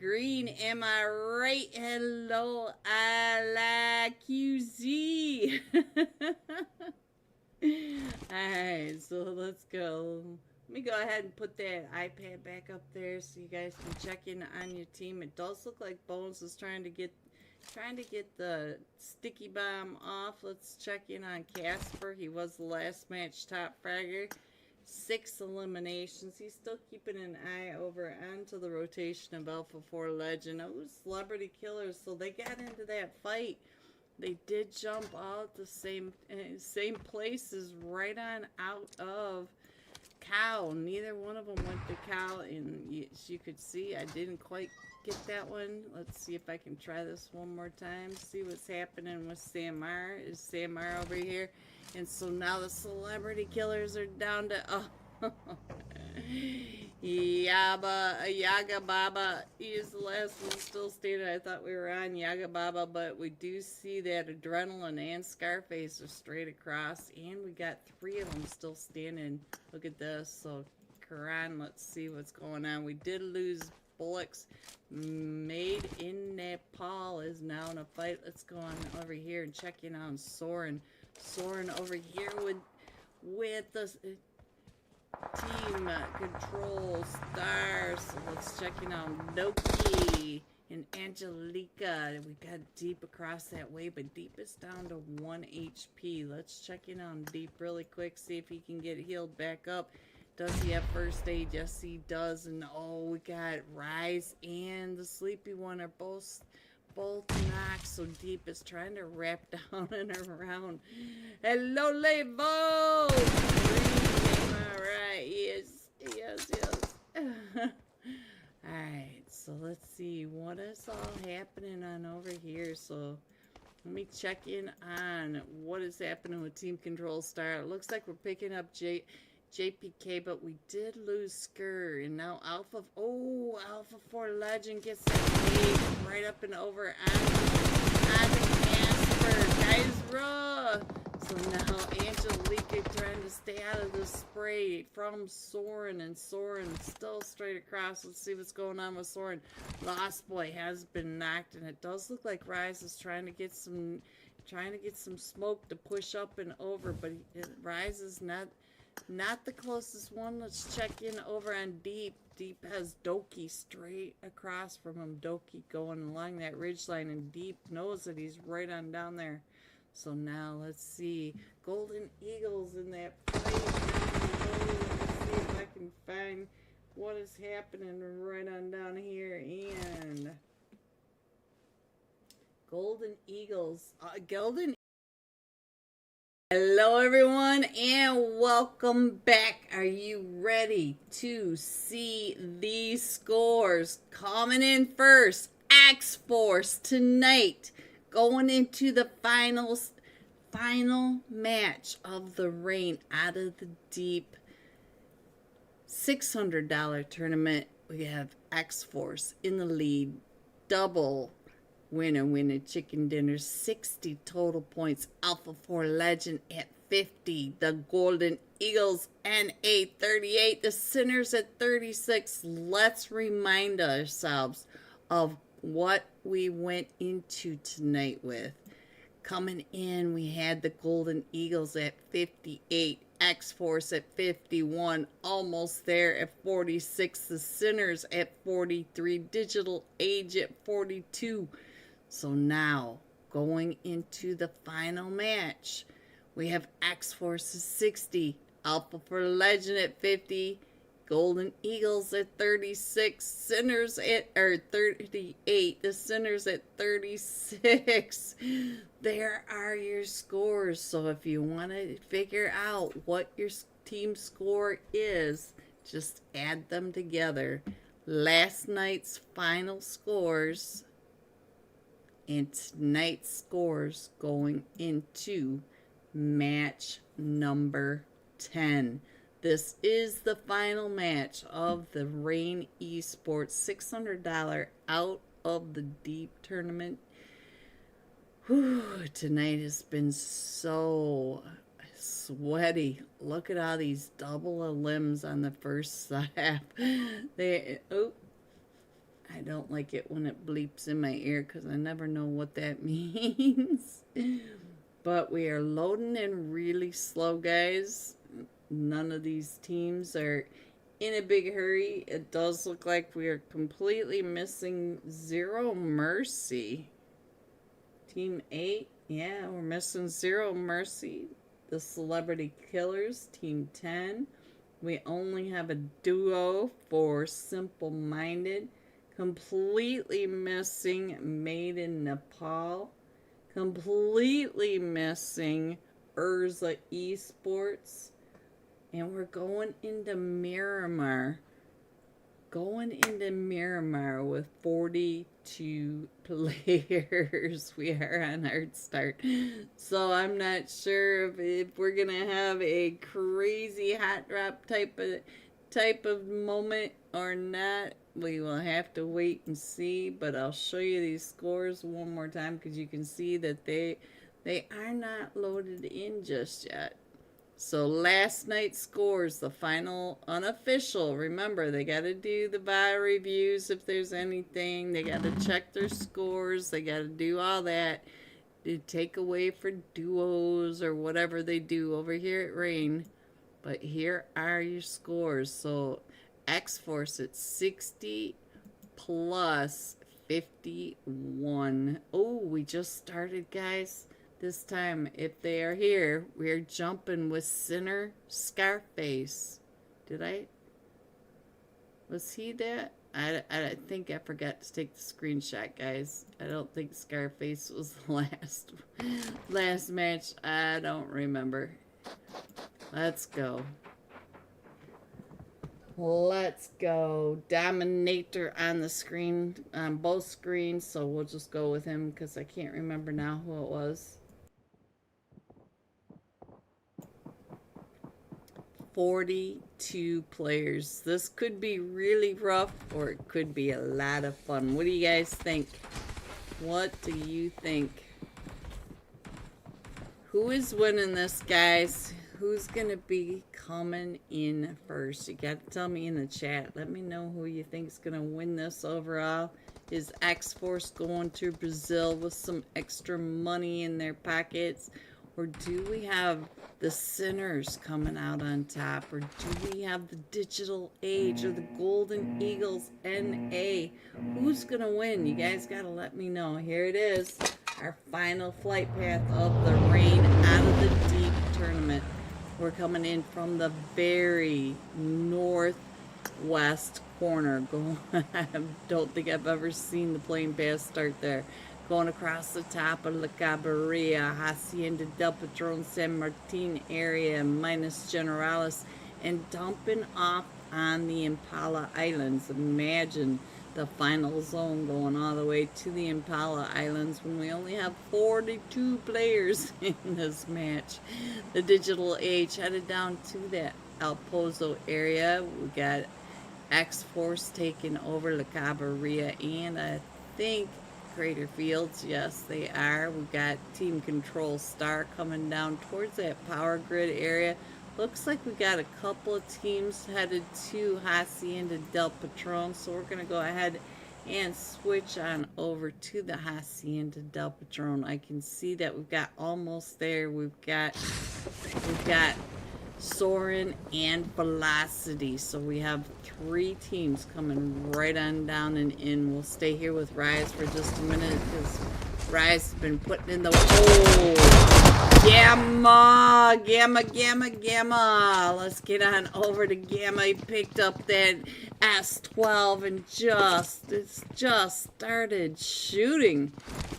Green, am I right? Hello, I like you, Z. Alright, so let's go. Let me go ahead and put that iPad back up there so you guys can check in on your team. It does look like Bones is trying to get the sticky bomb off. Let's check in on Casper. He was the last match top fragger. 6 eliminations. He's still keeping an eye over onto the rotation of Alpha 4 Legend. It was Celebrity Killers, so they got into that fight. They did jump out the same places right on out of Cow. Neither one of them went to Cow, and as you could see, I didn't quite get that one. Let's see if I can try this one more time. See what's happening with Samar. Is Samar over here? And so now the Celebrity Killers are down to Yaga Baba. He is the last one still standing. I thought we were on Yaga Baba, but we do see that Adrenaline and Scarface are straight across, and we got 3 of them still standing. Look at this. So Karan, let's see what's going on. We did lose Bullocks. Made in Nepal is now in a fight. Let's go on over here and check in on Soren. Soren over here with the team control stars. So let's check in on Loki and Angelica. We got Deep across that way, but Deep is down to 1 HP. Let's check in on Deep really quick, see if he can get healed back up. Does he have first aid? Yes, he does. And oh, we got Rise and the Sleepy One are both both knocked so deep it's trying to wrap down and around. Hello, Levo! Alright, yes. Alright, so let's see what is all happening on over here. So let me check in on what is happening with Team Control Star. It looks like we're picking up JPK, but we did lose Skur. And now Alpha 4 Legend gets that lead right up and over on the Casper. Guys, raw! So now Angelica trying to stay out of the spray from Soren, and Soren still straight across. Let's see what's going on with Soren. Lost Boy has been knocked, and it does look like Rise is trying to get some smoke to push up and over, but Rise is not the closest one. Let's check in over on Deep. Deep has Doki straight across from him. Doki going along that ridgeline, and Deep knows that he's right on down there. So now let's see. Golden Eagles in that fight. Let's see if I can find what is happening right on down here. And Golden Eagles. Hello everyone and welcome back. Are you ready to see these scores? Coming in first, X-Force tonight. Going into the final match of the Reign out of the Deep $600 tournament. We have X-Force in the lead. Double winner chicken dinner. 60 total points. Alpha 4 Legend at 50. The Golden Eagles NA 38. The Sinners at 36. Let's remind ourselves of what we went into tonight with. Coming in, we had the Golden Eagles at 58, X-Force at 51, almost there at 46, the Sinners at 43, Digital Age at 42. So now, going into the final match, we have X-Force at 60, Alpha 4 Legend at 50, Golden Eagles at 36, Sinners at 38, the Sinners at 36. There are your scores. So if you want to figure out what your team score is, just add them together. Last night's final scores and tonight's scores going into match number 10. This is the final match of the Reign Esports $600 out of the Deep tournament. Whew, tonight has been so sweaty. Look at all these double limbs on the first half. I don't like it when it bleeps in my ear because I never know what that means. But we are loading in really slow, guys. None of these teams are in a big hurry. It does look like we are completely missing Zero Mercy. Team 8, yeah, we're missing Zero Mercy. The Celebrity Killers, Team 10. We only have a duo for Simple Minded. Completely missing Made in Nepal. Completely missing Urza Esports. And we're going into Miramar. With 42 players. We are on hard start. So I'm not sure if we're going to have a crazy hot drop type of moment or not. We will have to wait and see. But I'll show you these scores one more time because you can see that they are not loaded in just yet. So last night's scores, the final unofficial. Remember, they got to do the buy reviews if there's anything. They got to check their scores. They got to do all that. To take away for duos or whatever they do over here at Reign. But here are your scores. So X-Force at 60 plus 51. Oh, we just started, guys. This time, if they are here, we're jumping with Sinner Scarface. Was he that? I think I forgot to take the screenshot, guys. I don't think Scarface was the last match. I don't remember. Let's go. Let's go. Dominator on the screen, on both screens, so we'll just go with him because I can't remember now who it was. 42 players. This could be really rough or it could be a lot of fun. What do you guys think? What do you think? Who is winning this, guys? Who's gonna be coming in first? You gotta tell me in the chat. Let me know who you think's gonna win this overall. Is X-Force going to Brazil with some extra money in their pockets? Or do we have the Sinners coming out on top? Or do we have the Digital Age or the Golden Eagles NA? Who's going to win? You guys got to let me know. Here it is. Our final flight path of the Rain Out of the Deep tournament. We're coming in from the very northwest corner. I don't think I've ever seen the plane path start there. Going across the top of La Cabrera, Hacienda del Patron, San Martin area, minus Generalis, and dumping off on the Impala Islands. Imagine the final zone going all the way to the Impala Islands when we only have 42 players in this match. The Digital Age headed down to that El Pozo area. We got X-Force taking over La Cabrera, and I think Crater Fields, yes they are. We got Team Control Star coming down towards that power grid area. Looks like we got a couple of teams headed to Hacienda del Patron, so we're going to go ahead and switch on over to the Hacienda del Patron. I can see that we've got almost there. We've got Soren and Velocity, so we have 3 teams coming right on down and in. We'll stay here with Rise for just a minute because Rise has been putting in the Gamma. Let's get on over to Gamma. He picked up that S12 and it's just started shooting.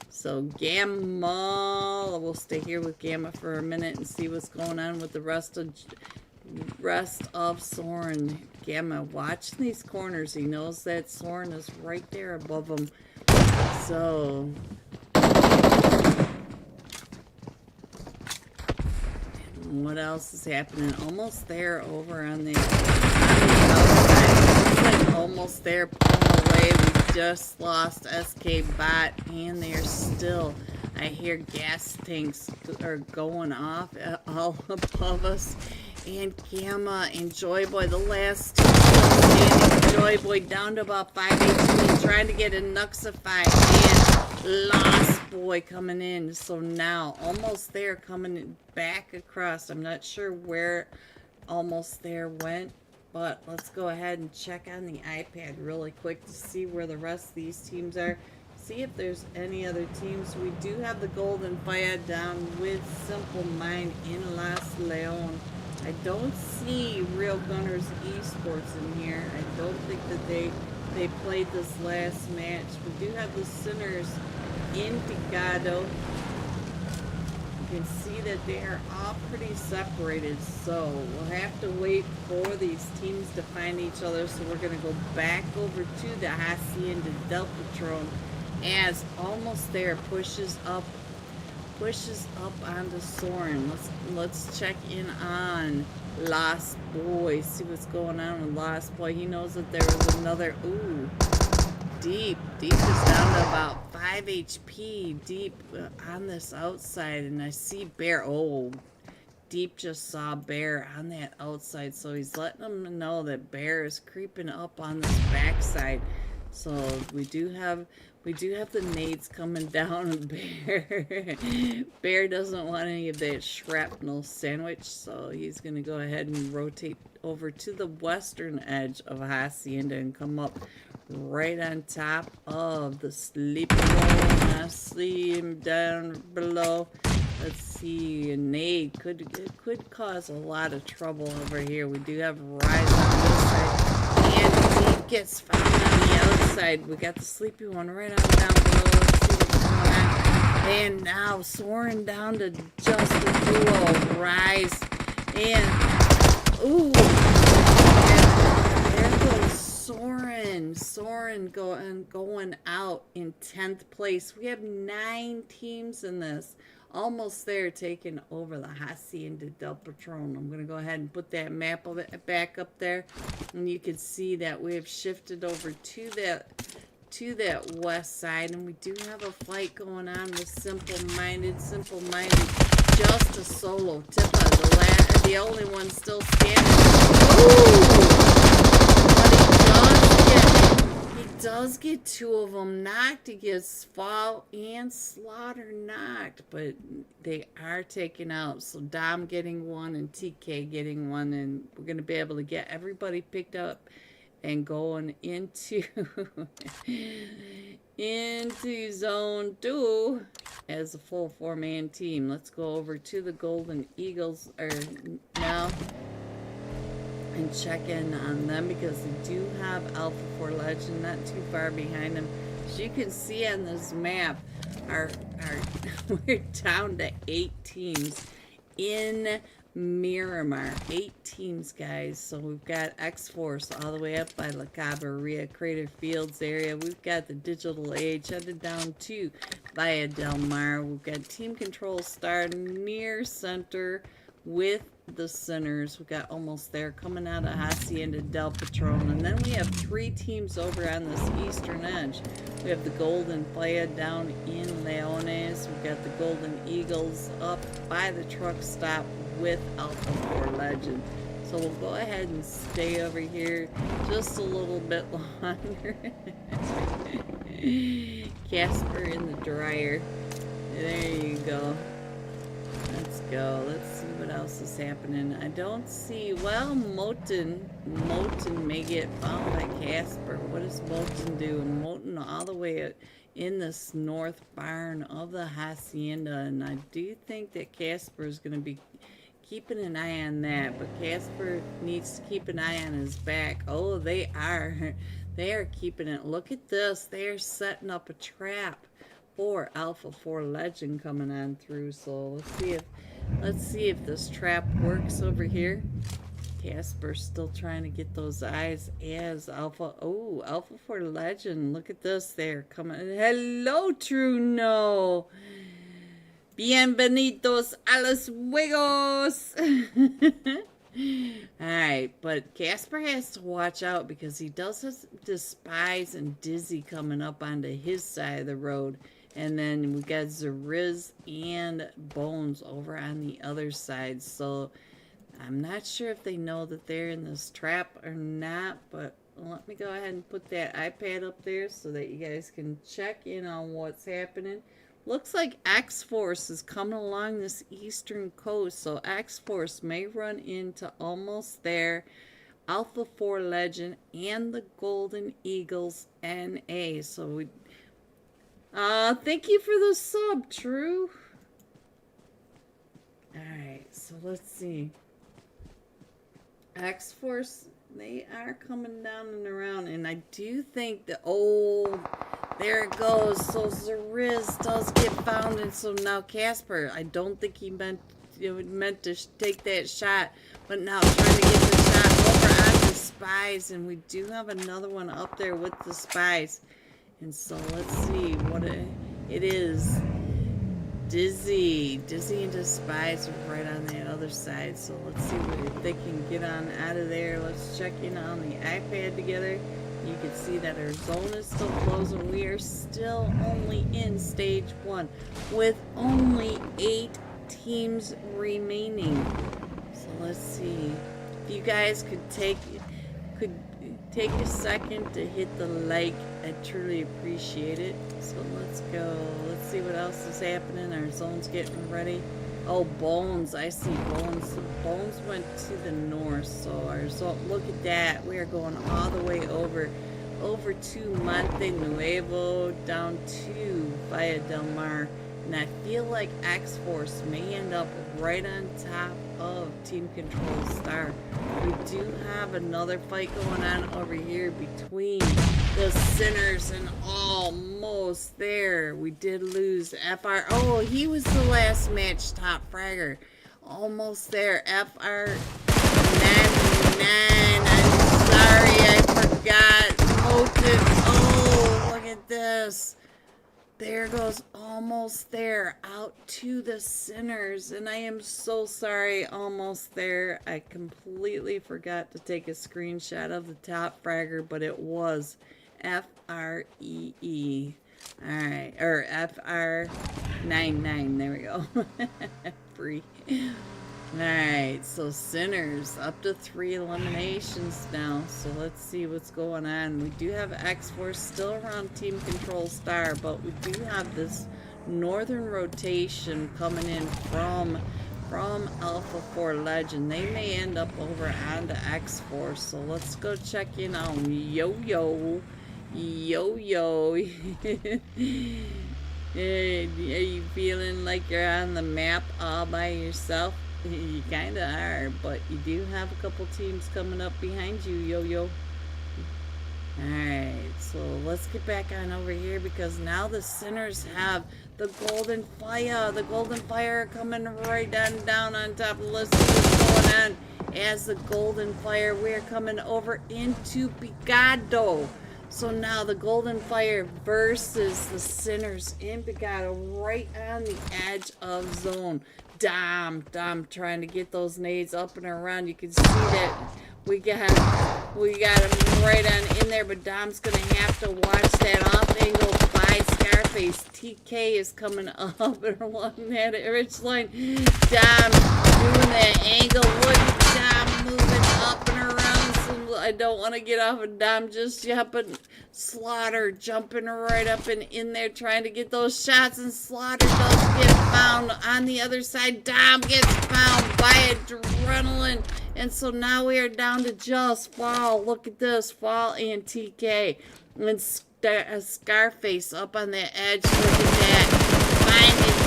So Gamma, we'll stay here with Gamma for a minute and see what's going on with the rest of Soren. Gamma watching these corners. He knows that Soren is right there above him. So what else is happening? Almost there over on the outside. Looks like almost there, pulling away. We just lost SK Bot, and they're still. I hear gas tanks are going off all above us. And Gamma and Joyboy, the last two standing. Joyboy down to about 5 HP, trying to get a Nuxify, and Lost Boy coming in. So now, almost there, coming back across. I'm not sure where almost there went, but let's go ahead and check on the iPad really quick to see where the rest of these teams are. See if there's any other teams. We do have the Golden Fire down with Simple Mind in Las Leon. I don't see Real Gunners Esports in here. I don't think that they played this last match. We do have the Sinners in Picado. You can see that they are all pretty separated, so we'll have to wait for these teams to find each other. So we're going to go back over to the Hacienda del Patron as almost there pushes up onto Soren. Let's check in on Lost Boy, see what's going on with Lost Boy. He knows that there was another Deep is down to about 5 HP. Deep on this outside, and I see Bear. Deep just saw Bear on that outside, so he's letting them know that Bear is creeping up on this backside. So we do have the nades coming down. Bear doesn't want any of that shrapnel sandwich, so he's going to go ahead and rotate over to the western edge of Hacienda and come up right on top of the sleeping room. I see him down below. Let's see, a nade could cause a lot of trouble over here. We do have Rise on this side, and Deep gets found on the outside. We got the sleepy one right on down below. Let's see what's going on. And now soaring down to just a duo. Rise. And, ooh. And there goes Soren. Soren going out in 10th place. We have 9 teams in this. Almost there, taking over the Hacienda del Patron. I'm going to go ahead and put that map of it back up there. And you can see that we have shifted over to that west side. And we do have a fight going on with Simple-Minded. Just a solo. Tippa, the only one still standing. Ooh! But he does get 2 of them knocked. He gets Fall and Slaughter knocked, but they are taken out. So Dom getting 1 and TK getting 1, and we're going to be able to get everybody picked up and going into into zone 2 as a full 4-man team. Let's go over to the Golden Eagles now and check in on them, because they do have Alpha 4 Legend not too far behind them. As you can see on this map, we're down to 8 teams in Miramar. 8 teams, guys. So we've got X-Force all the way up by La Cabrera, Crater Fields area. We've got the Digital Age headed down to Via Del Mar. We've got Team Control Star near center with the Sinners. We got almost there, coming out of Hacienda del Patron. And then we have 3 teams over on this eastern edge. We have the Golden Playa down in Leones. We've got the Golden Eagles up by the truck stop with Alpha 4 Legend. So we'll go ahead and stay over here just a little bit longer. Casper in the dryer. There you go. Let's go. Let's see what else is happening. I don't see, well, Moten may get found by Casper. What does Moten do? Moten all the way in this north barn of the Hacienda, and I do think that Casper is going to be keeping an eye on that, but Casper needs to keep an eye on his back. Oh, they are keeping it. Look at this. They are setting up a trap for Alpha 4 Legend coming on through. So let's see if this trap works over here. Casper's still trying to get those eyes as Alpha 4 Legend. Look at this. They're coming. Hello, Truno. Bienvenidos a los juegos. Alright, but Casper has to watch out, because he does have Despise and Dizzy coming up onto his side of the road. And then we got Zeriz and Bones over on the other side. So I'm not sure if they know that they're in this trap or not, but let me go ahead and put that iPad up there so that you guys can check in on what's happening. Looks like X-Force is coming along this eastern coast, so X-Force may run into almost there Alpha 4 Legend and the Golden Eagles NA. So we thank you for the sub, True. Alright, so let's see. X-Force, they are coming down and around, and I do think that, oh, there it goes. So Zeriz does get found, and so now Casper, I don't think he meant to take that shot, but now trying to get the shot over on the Spies, and we do have another one up there with the Spies. And so let's see what it is. Dizzy and Despise are right on the other side. So let's see if they can get on out of there. Let's check in on the iPad together. You can see that our zone is still closed, and we are still only in stage 1 with only 8 teams remaining. So let's see if you guys could take a second to hit the like. I truly appreciate it. So let's go. Let's see what else is happening. Our zone's getting ready. Oh, Bones. I see Bones. Bones went to the north. So our zone, look at that. We are going all the way over to Monte Nuevo, down to Via Del Mar. And I feel like X-Force may end up right on top of Team Control Star. We do have another fight going on over here between the Sinners and almost there. We did lose FR. Oh, he was the last match top fragger. Almost there. FR99. I'm sorry, I forgot. Motive. Oh, look at this. There goes almost there, out to the Sinners, and I am so sorry, almost there. I completely forgot to take a screenshot of the top fragger, but it was FREE. Alright, or FR99, there we go. Free. Alright, so Sinners up to 3 eliminations now. So let's see what's going on. We do have X-Force still around Team Control Star, but we do have this northern rotation coming in from Alpha 4 Legend. They may end up over onto X-Force. So let's go check in on Yo-Yo. Yo-Yo. Are you feeling like you're on the map all by yourself? You kind of are, but you do have a couple teams coming up behind you, Yo-Yo. Alright, so let's get back on over here because now the Sinners have the Golden Fire. The Golden Fire coming right down on top of the list. What's going on? As the Golden Fire, we're coming over into Picado. So now the Golden Fire versus the Sinners in Picado right on the edge of zone. Dom trying to get those nades up and around. You can see that we got him right on in there, but Dom's gonna have to watch that off angle by Scarface. TK is coming up and along that ridge line. Dom doing that angle. Look at Dom moving up and around. I don't want to get off of Dom just yet, but Slaughter jumping right up and in there trying to get those shots, and Slaughter does get found on the other side. Dom gets found by Adrenaline, and so now we are down to just Fall. Look at this, Fall and TK, and Scarface up on the edge. Look at that, finding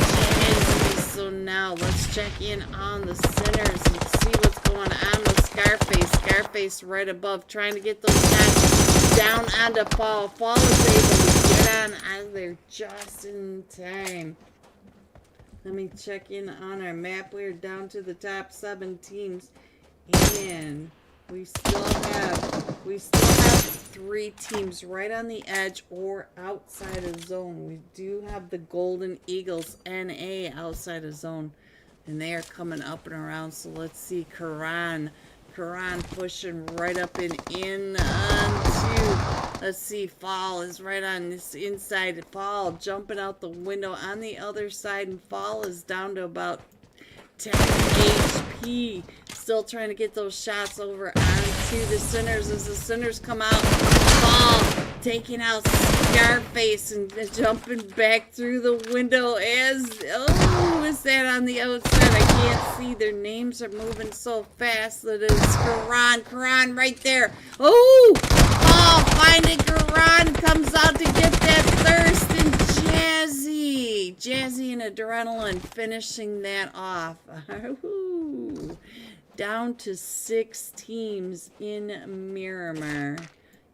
Jazzy. So now let's check in on the Sinners and see what's going on with Scarface. Scarface right above, trying to get those shots down onto Fall. Fall is able to get on out of there just in time. Let me check in on our map. We're down to the top 7 teams, and we still have 3 teams right on the edge or outside of zone. We do have the Golden Eagles NA outside of zone, and they are coming up and around. So let's see, Karan pushing right up and in onto, let's see, Fall is right on this inside. Fall jumping out the window on the other side, and Fall is down to about 10 HP. Still trying to get those shots over onto the Sinners as the Sinners come out. Fall taking out Scarface and jumping back through the window as, oh, is that on the outside? I can't see. Their names are moving so fast that it's Karan right there. Oh, finding Karan, comes out to get that thirst, and Jazzy and Adrenaline finishing that off. Down to 6 teams in Miramar.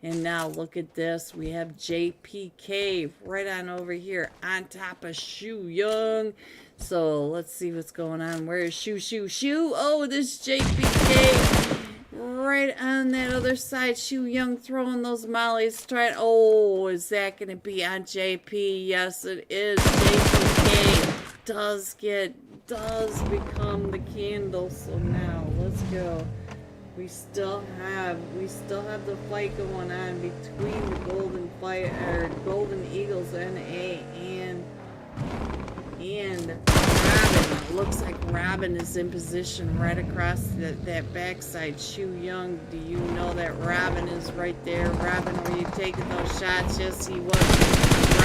And now look at this. We have JPK right on over here on top of Shu Young. So let's see what's going on. Where is Shu? Oh, this JPK right on that other side. Shu Young throwing those mollies. Oh, is that going to be on JP? Yes, it is. JPK does become the candle. So now let's go. We still have the fight going on between the Golden Eagles NA and Robin. It looks like Robin is in position right across that backside. Shu Young, do you know that Robin is right there? Robin, were you taking those shots? Yes, he was.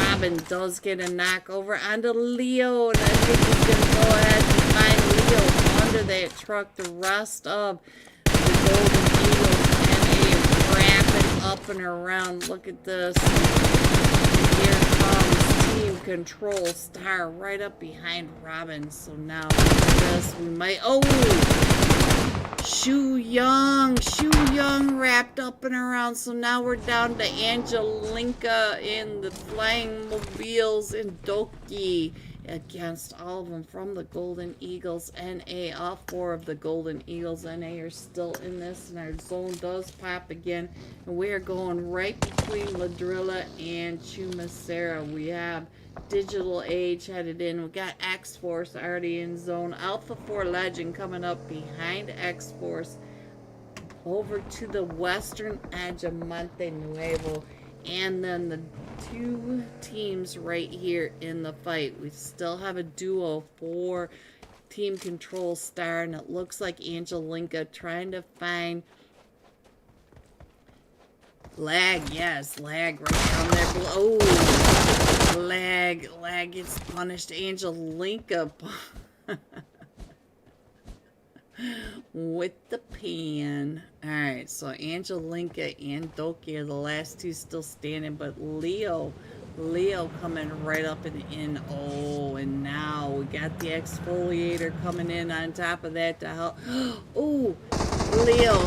Robin does get a knock over onto Leo, and I think he's going to go ahead and find Leo under that truck. The rest of the Golden Eagles NA wrapping up and around. Look at this. Here comes Team Control Star right up behind Robin. So now this we might. Oh, Shu Young wrapped up and around. So now we're down to Angelinka in the Flying Mobiles and Doki against all of them from the Golden Eagles NA. All 4 of the Golden Eagles NA are still in this, and our zone does pop again. And we are going right between Ladrilla and Chumacera. We have Digital Age headed in. We got X-Force already in zone. Alpha 4 Legend coming up behind X-Force over to the western edge of Monte Nuevo. And then the 2 teams right here in the fight. We still have a duo for Team Control Star, and it looks like Angelinka trying to find Lag. Yes, Lag right down there. Oh, Lag gets punished. Angelinka with the pan. Alright, so Angelinka and Doki are the last 2 still standing, but Leo coming right up and in. Oh, and now we got the exfoliator coming in on top of that to help. Oh, Leo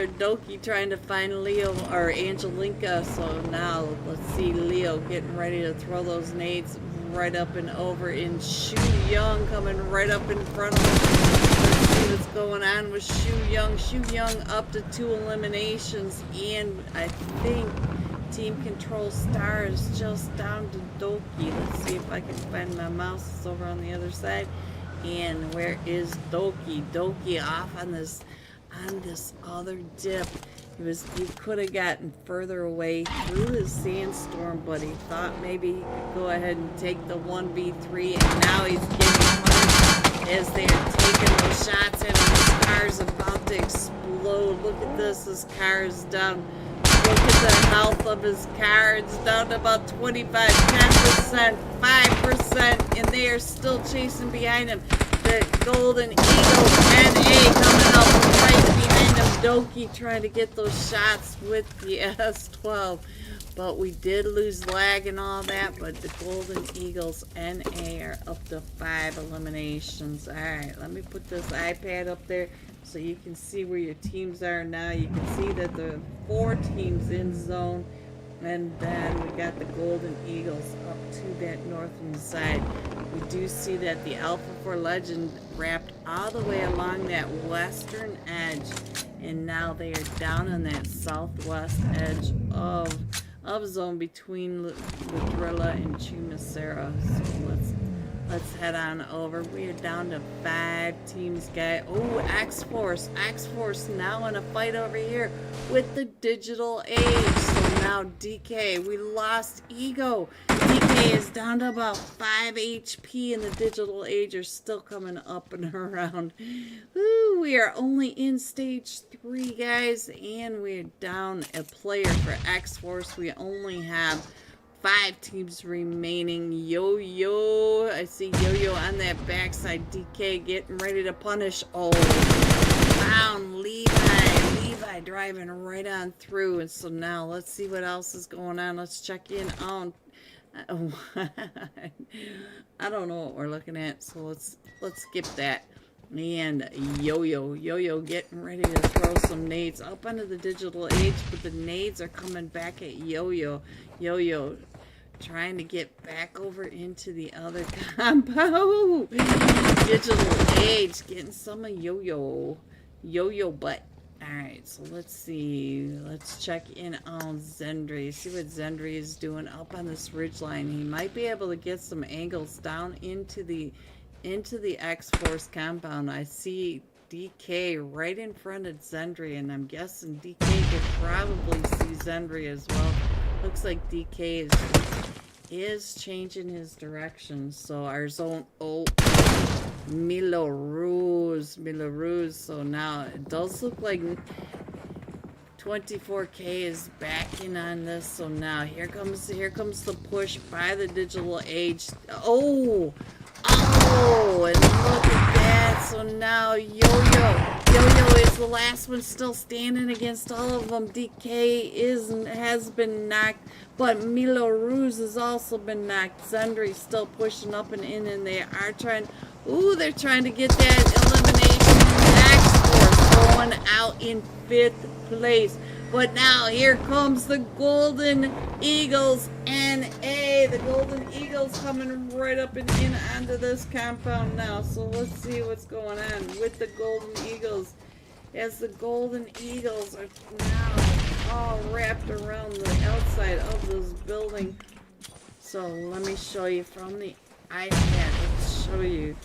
or Doki trying to find Leo or Angelinka. So now let's see Leo getting ready to throw those nades right up and over, and Shu Young coming right up in front of him. Let's see what's going on with Shu Young. Shu Young up to 2 eliminations, and I think Team Control Star is just down to Doki. Let's see if I can find my mouse. It's over on the other side. And where is Doki? Doki off on this other dip. He could have gotten further away through the sandstorm, but he thought maybe he could go ahead and take the 1v3, and now he's getting punished as they're taking those shots at him. His car's about to explode. Look at this. His car is down. Look at the health of his car. It's down to about 25, 10%, 5%, and they are still chasing behind him. The Golden Eagles NA coming up right behind him. Doki trying to get those shots with the S12. But we did lose Lag and all that, but the Golden Eagles NA are up to 5 eliminations. Alright, let me put this iPad up there so you can see where your teams are now. You can see that there are 4 teams in zone, and then we got the Golden Eagles up to that northern side. We do see that the Alpha 4 Legend wrapped all the way along that western edge, and now they are down on that southwest edge of zone between Ladrilla and Chumacera. So let's head on over. We are down to 5 teams, guys. Oh, X-Force now in a fight over here with the Digital Age. So now DK, we lost Ego. DK is down to about 5 HP, and the Digital Age are still coming up and around. Ooh, we are only in stage 3, guys, and we're down a player for X-Force. We only have 5 teams remaining. Yo-Yo, I see Yo-Yo on that backside. DK getting ready to punish. Oh, found Levi driving right on through. And so now let's see what else is going on. Let's check in on I don't know what we're looking at, so let's skip that. And Yo-Yo getting ready to throw some nades up onto the Digital Age, but the nades are coming back at Yo-Yo. Yo-Yo trying to get back over into the other combo. Digital Age getting some of Yo-Yo butt. Alright, so let's see. Let's check in on Zendri. See what Zendri is doing up on this ridgeline. He might be able to get some angles down into the X-Force compound. I see DK right in front of Zendri, and I'm guessing DK could probably see Zendri as well. Looks like DK is changing his direction. So our zone, oh, Milo Ruse. So now it does look like 24K is backing on this. So now here comes the push by the Digital Age. Oh, and look at that. So now Yo-Yo Yo-Yo is the last one still standing against all of them. DK has been knocked, but Milo Ruse has also been knocked. Zendri's still pushing up and in, and they are trying. Ooh, they're trying to get that elimination. Max Force going out in 5th place. But now here comes the Golden Eagles NA. The Golden Eagles coming right up and in onto this compound now. So let's see what's going on with the Golden Eagles. As the Golden Eagles are now all wrapped around the outside of this building. So let me show you from the iPad. Let's show you.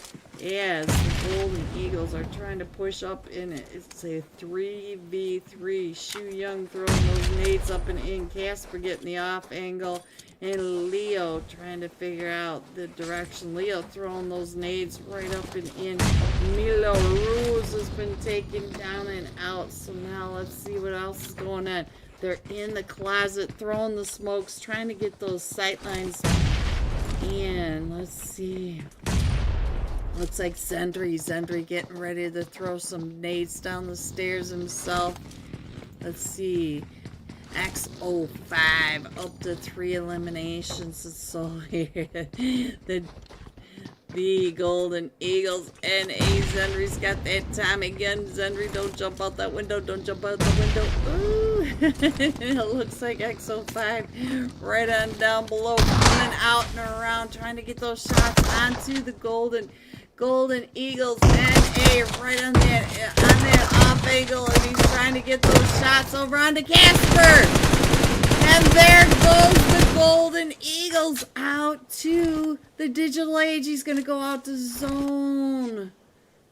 As the Golden Eagles are trying to push up in it. It's a 3v3. Shu Young throwing those nades up and in. Casper getting the off angle. And Leo trying to figure out the direction. Leo throwing those nades right up and in. Milo Ruse has been taken down and out. So now let's see what else is going on. They're in the closet throwing the smokes. Trying to get those sight lines in. Let's see. Looks like Zendri getting ready to throw some nades down the stairs himself. Let's see. X05 up to 3 eliminations. So here the Golden Eagles and Zendri's got that Tommy gun. Zendri, don't jump out that window. Don't jump out the window. Ooh. It looks like X05 right on down below, running out and around, trying to get those shots onto the Golden Eagles NA right on that off angle, and he's trying to get those shots over onto Casper. And there goes the Golden Eagles out to the Digital Age. He's gonna go out to zone.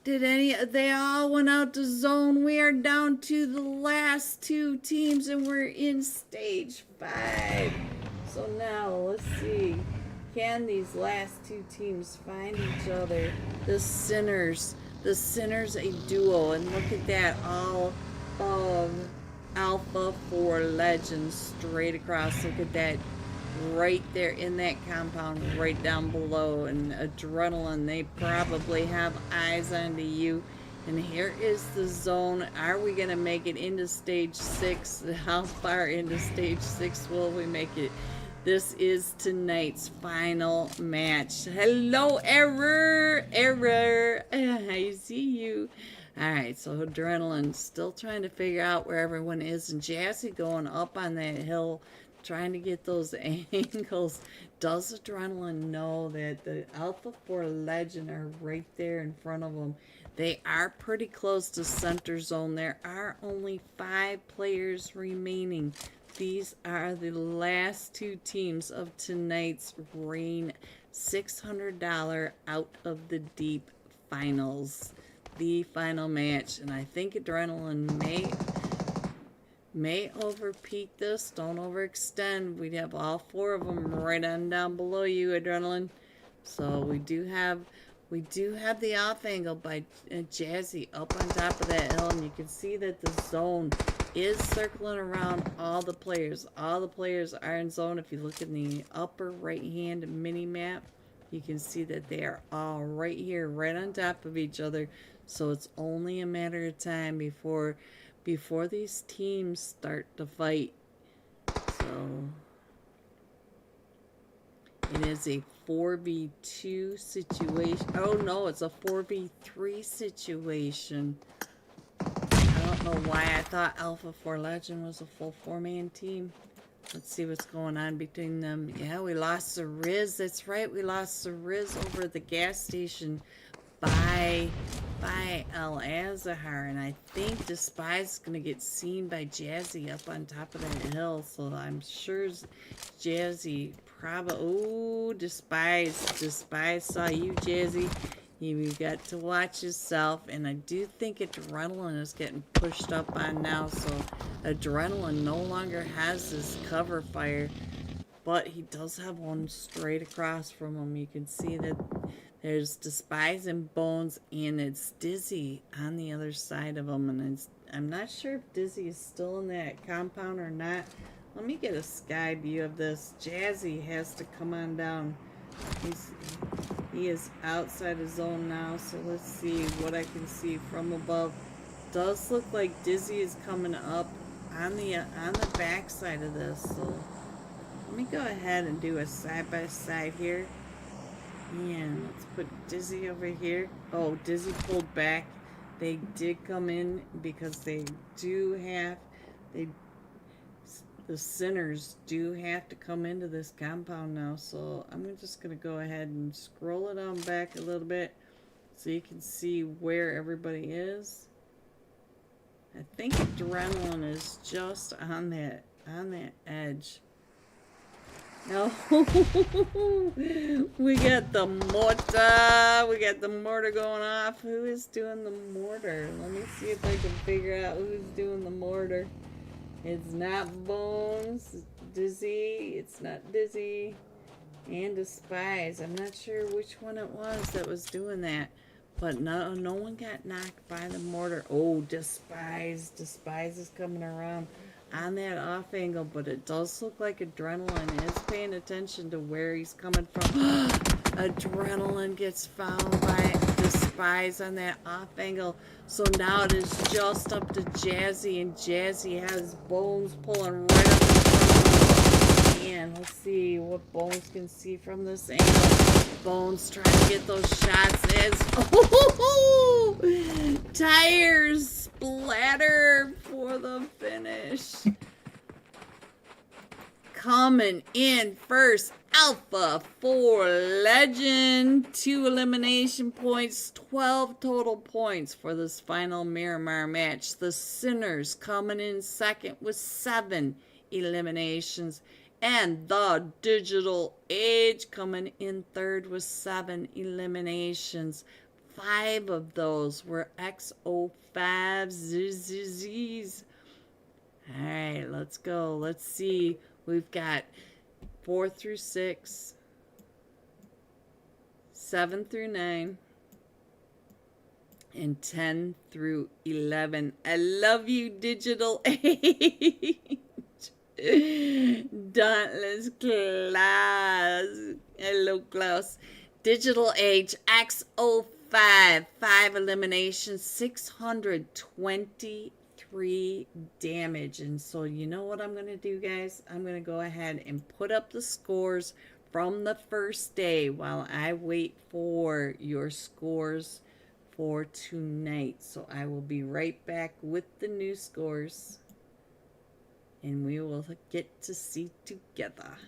They all went out to zone. We are down to the last 2 teams and we're in stage 5. So now let's see. Can these last 2 teams find each other? The Sinners a duo, and look at that, all of Alpha 4 Legends straight across. Look at that, right there in that compound, right down below. And Adrenaline, they probably have eyes onto you. And here is the zone. Are we gonna make it into stage 6? How far into stage 6 will we make it? This is tonight's final match. Hello, Error! I see you. Alright, so Adrenaline still trying to figure out where everyone is. And Jazzy going up on that hill, trying to get those angles. Does Adrenaline know that the Alpha 4 Legend are right there in front of them? They are pretty close to center zone. There are only 5 players remaining. These are the last 2 teams of tonight's Rain $600 Out of the Deep finals. The final match. And I think Adrenaline may overpeak this. Don't overextend. We'd have all 4 of them right on down below you, Adrenaline. So we do have the off angle by Jazzy up on top of that hill, and you can see that the zone is circling around all the players. All the players are in zone. If you look in the upper right hand mini map, you can see that they are all right here, right on top of each other. So it's only a matter of time before these teams start to fight. So it is a 4v2 situation. Oh no, it's a 4v3 situation. I don't know why I thought Alpha 4 Legend was a full 4-man team. Let's see what's going on between them. Yeah, we lost the Riz. That's right, we lost the Riz over at the gas station by El Azahar. And I think Despise is going to get seen by Jazzy up on top of that hill. So I'm sure Jazzy probably... Oh, Despise saw you, Jazzy. You got to watch yourself. And I do think Adrenaline is getting pushed up on now. So Adrenaline no longer has this cover fire. But he does have one straight across from him. You can see that there's Despise and Bones, and it's Dizzy on the other side of him. And I'm not sure if Dizzy is still in that compound or not. Let me get a sky view of this. Jazzy has to come on down. He is outside of zone now, so let's see what I can see from above. does look like Dizzy is coming up on the back side of this. So let me go ahead and do a side by side here. And let's put Dizzy over here. Oh, Dizzy pulled back. They did come in because they the sinners do have to come into this compound now. So I'm just going to go ahead and scroll it on back a little bit so you can see where everybody is. I think Adrenaline is just on that edge. No, we got the mortar. We got the mortar going off. Who is doing the mortar? Let me see if I can figure out who's doing the mortar. It's not Bones, Dizzy. It's not Dizzy, and Despise. I'm not sure which one it was that was doing that, but no one got knocked by the mortar. Oh, Despise is coming around on that off angle, but it does look like Adrenaline is paying attention to where he's coming from. Adrenaline gets found by Despise on that off angle, so now it is just up to Jazzy, and Jazzy has Bones pulling right up in front of him. And let's see what Bones can see from this angle. Bones trying to get those shots as tires splatter for the finish. Coming in first, Alpha for Legend. 2 elimination points, 12 total points for this final Miramar match. The Sinners coming in second with 7 eliminations. And the Digital Age coming in third with 7 eliminations. 5 of those were XO5s. Alright, let's go. Let's see. We've got 4 through 6, 7 through 9, and 10 through 11. I love you, Digital Age. Dauntless Class. Hello, Klaus. Digital Age XO5. 5 eliminations, 623 damage. And so you know what I'm going to do, guys? I'm going to go ahead and put up the scores from the first day while I wait for your scores for tonight. So I will be right back with the new scores, and we will get to see together.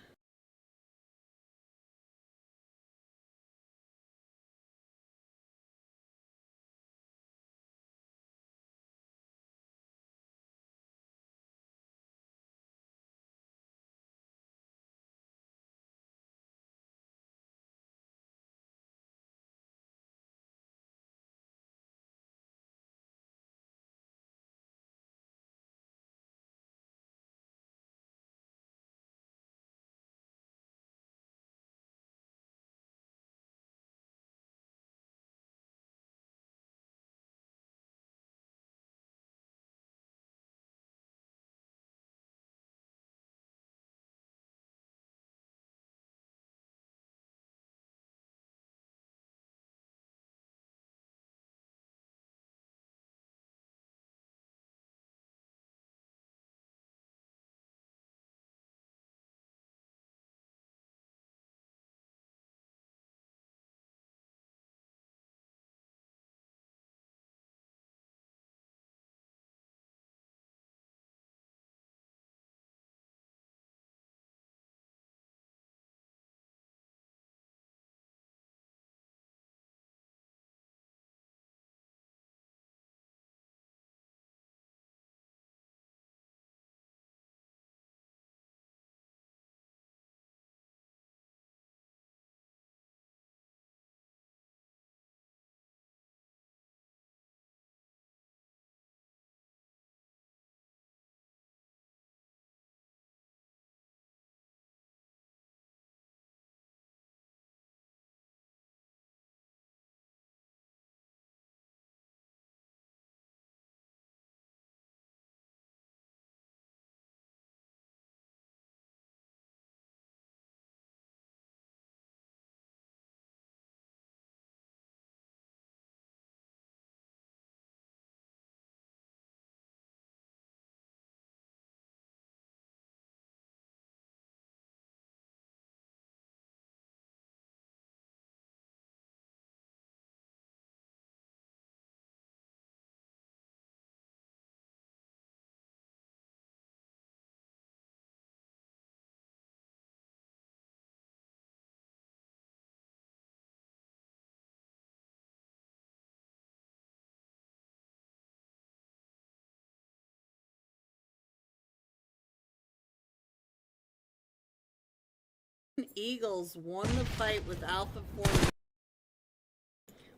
Eagles won the fight with Alpha Force.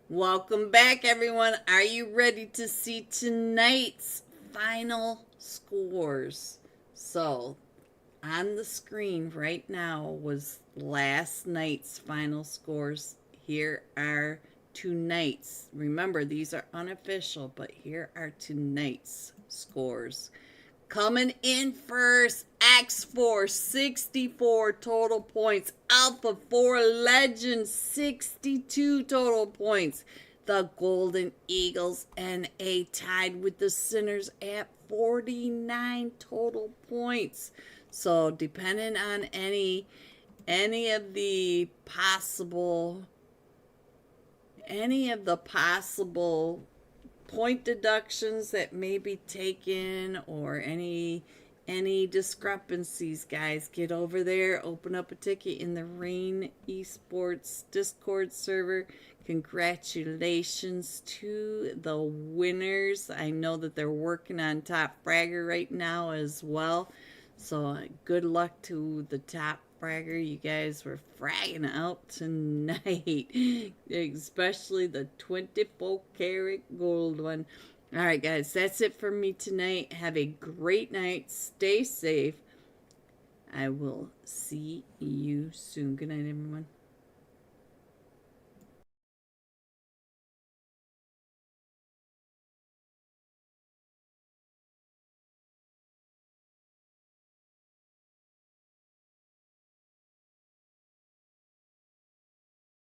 Welcome back, everyone. Are you ready to see tonight's final scores? So, on the screen right now was last night's final scores. Here are tonight's. Remember, these are unofficial, but here are tonight's scores. Coming in first, X4, 64 total points. Alpha 4 Legend, 62 total points. The Golden Eagles NA tied with the Sinners at 49 total points. So depending on any of the possible point deductions that may be taken, or any discrepancies, guys, get over there, open up a ticket in the Rain Esports Discord server. Congratulations to the winners. I know that they're working on Top Fragger right now as well, so good luck to the Top Fragger. You guys were fragging out tonight, especially the 24 karat gold one. All right, guys, that's it for me tonight. Have a great night. Stay safe. I will see you soon. Good night, everyone.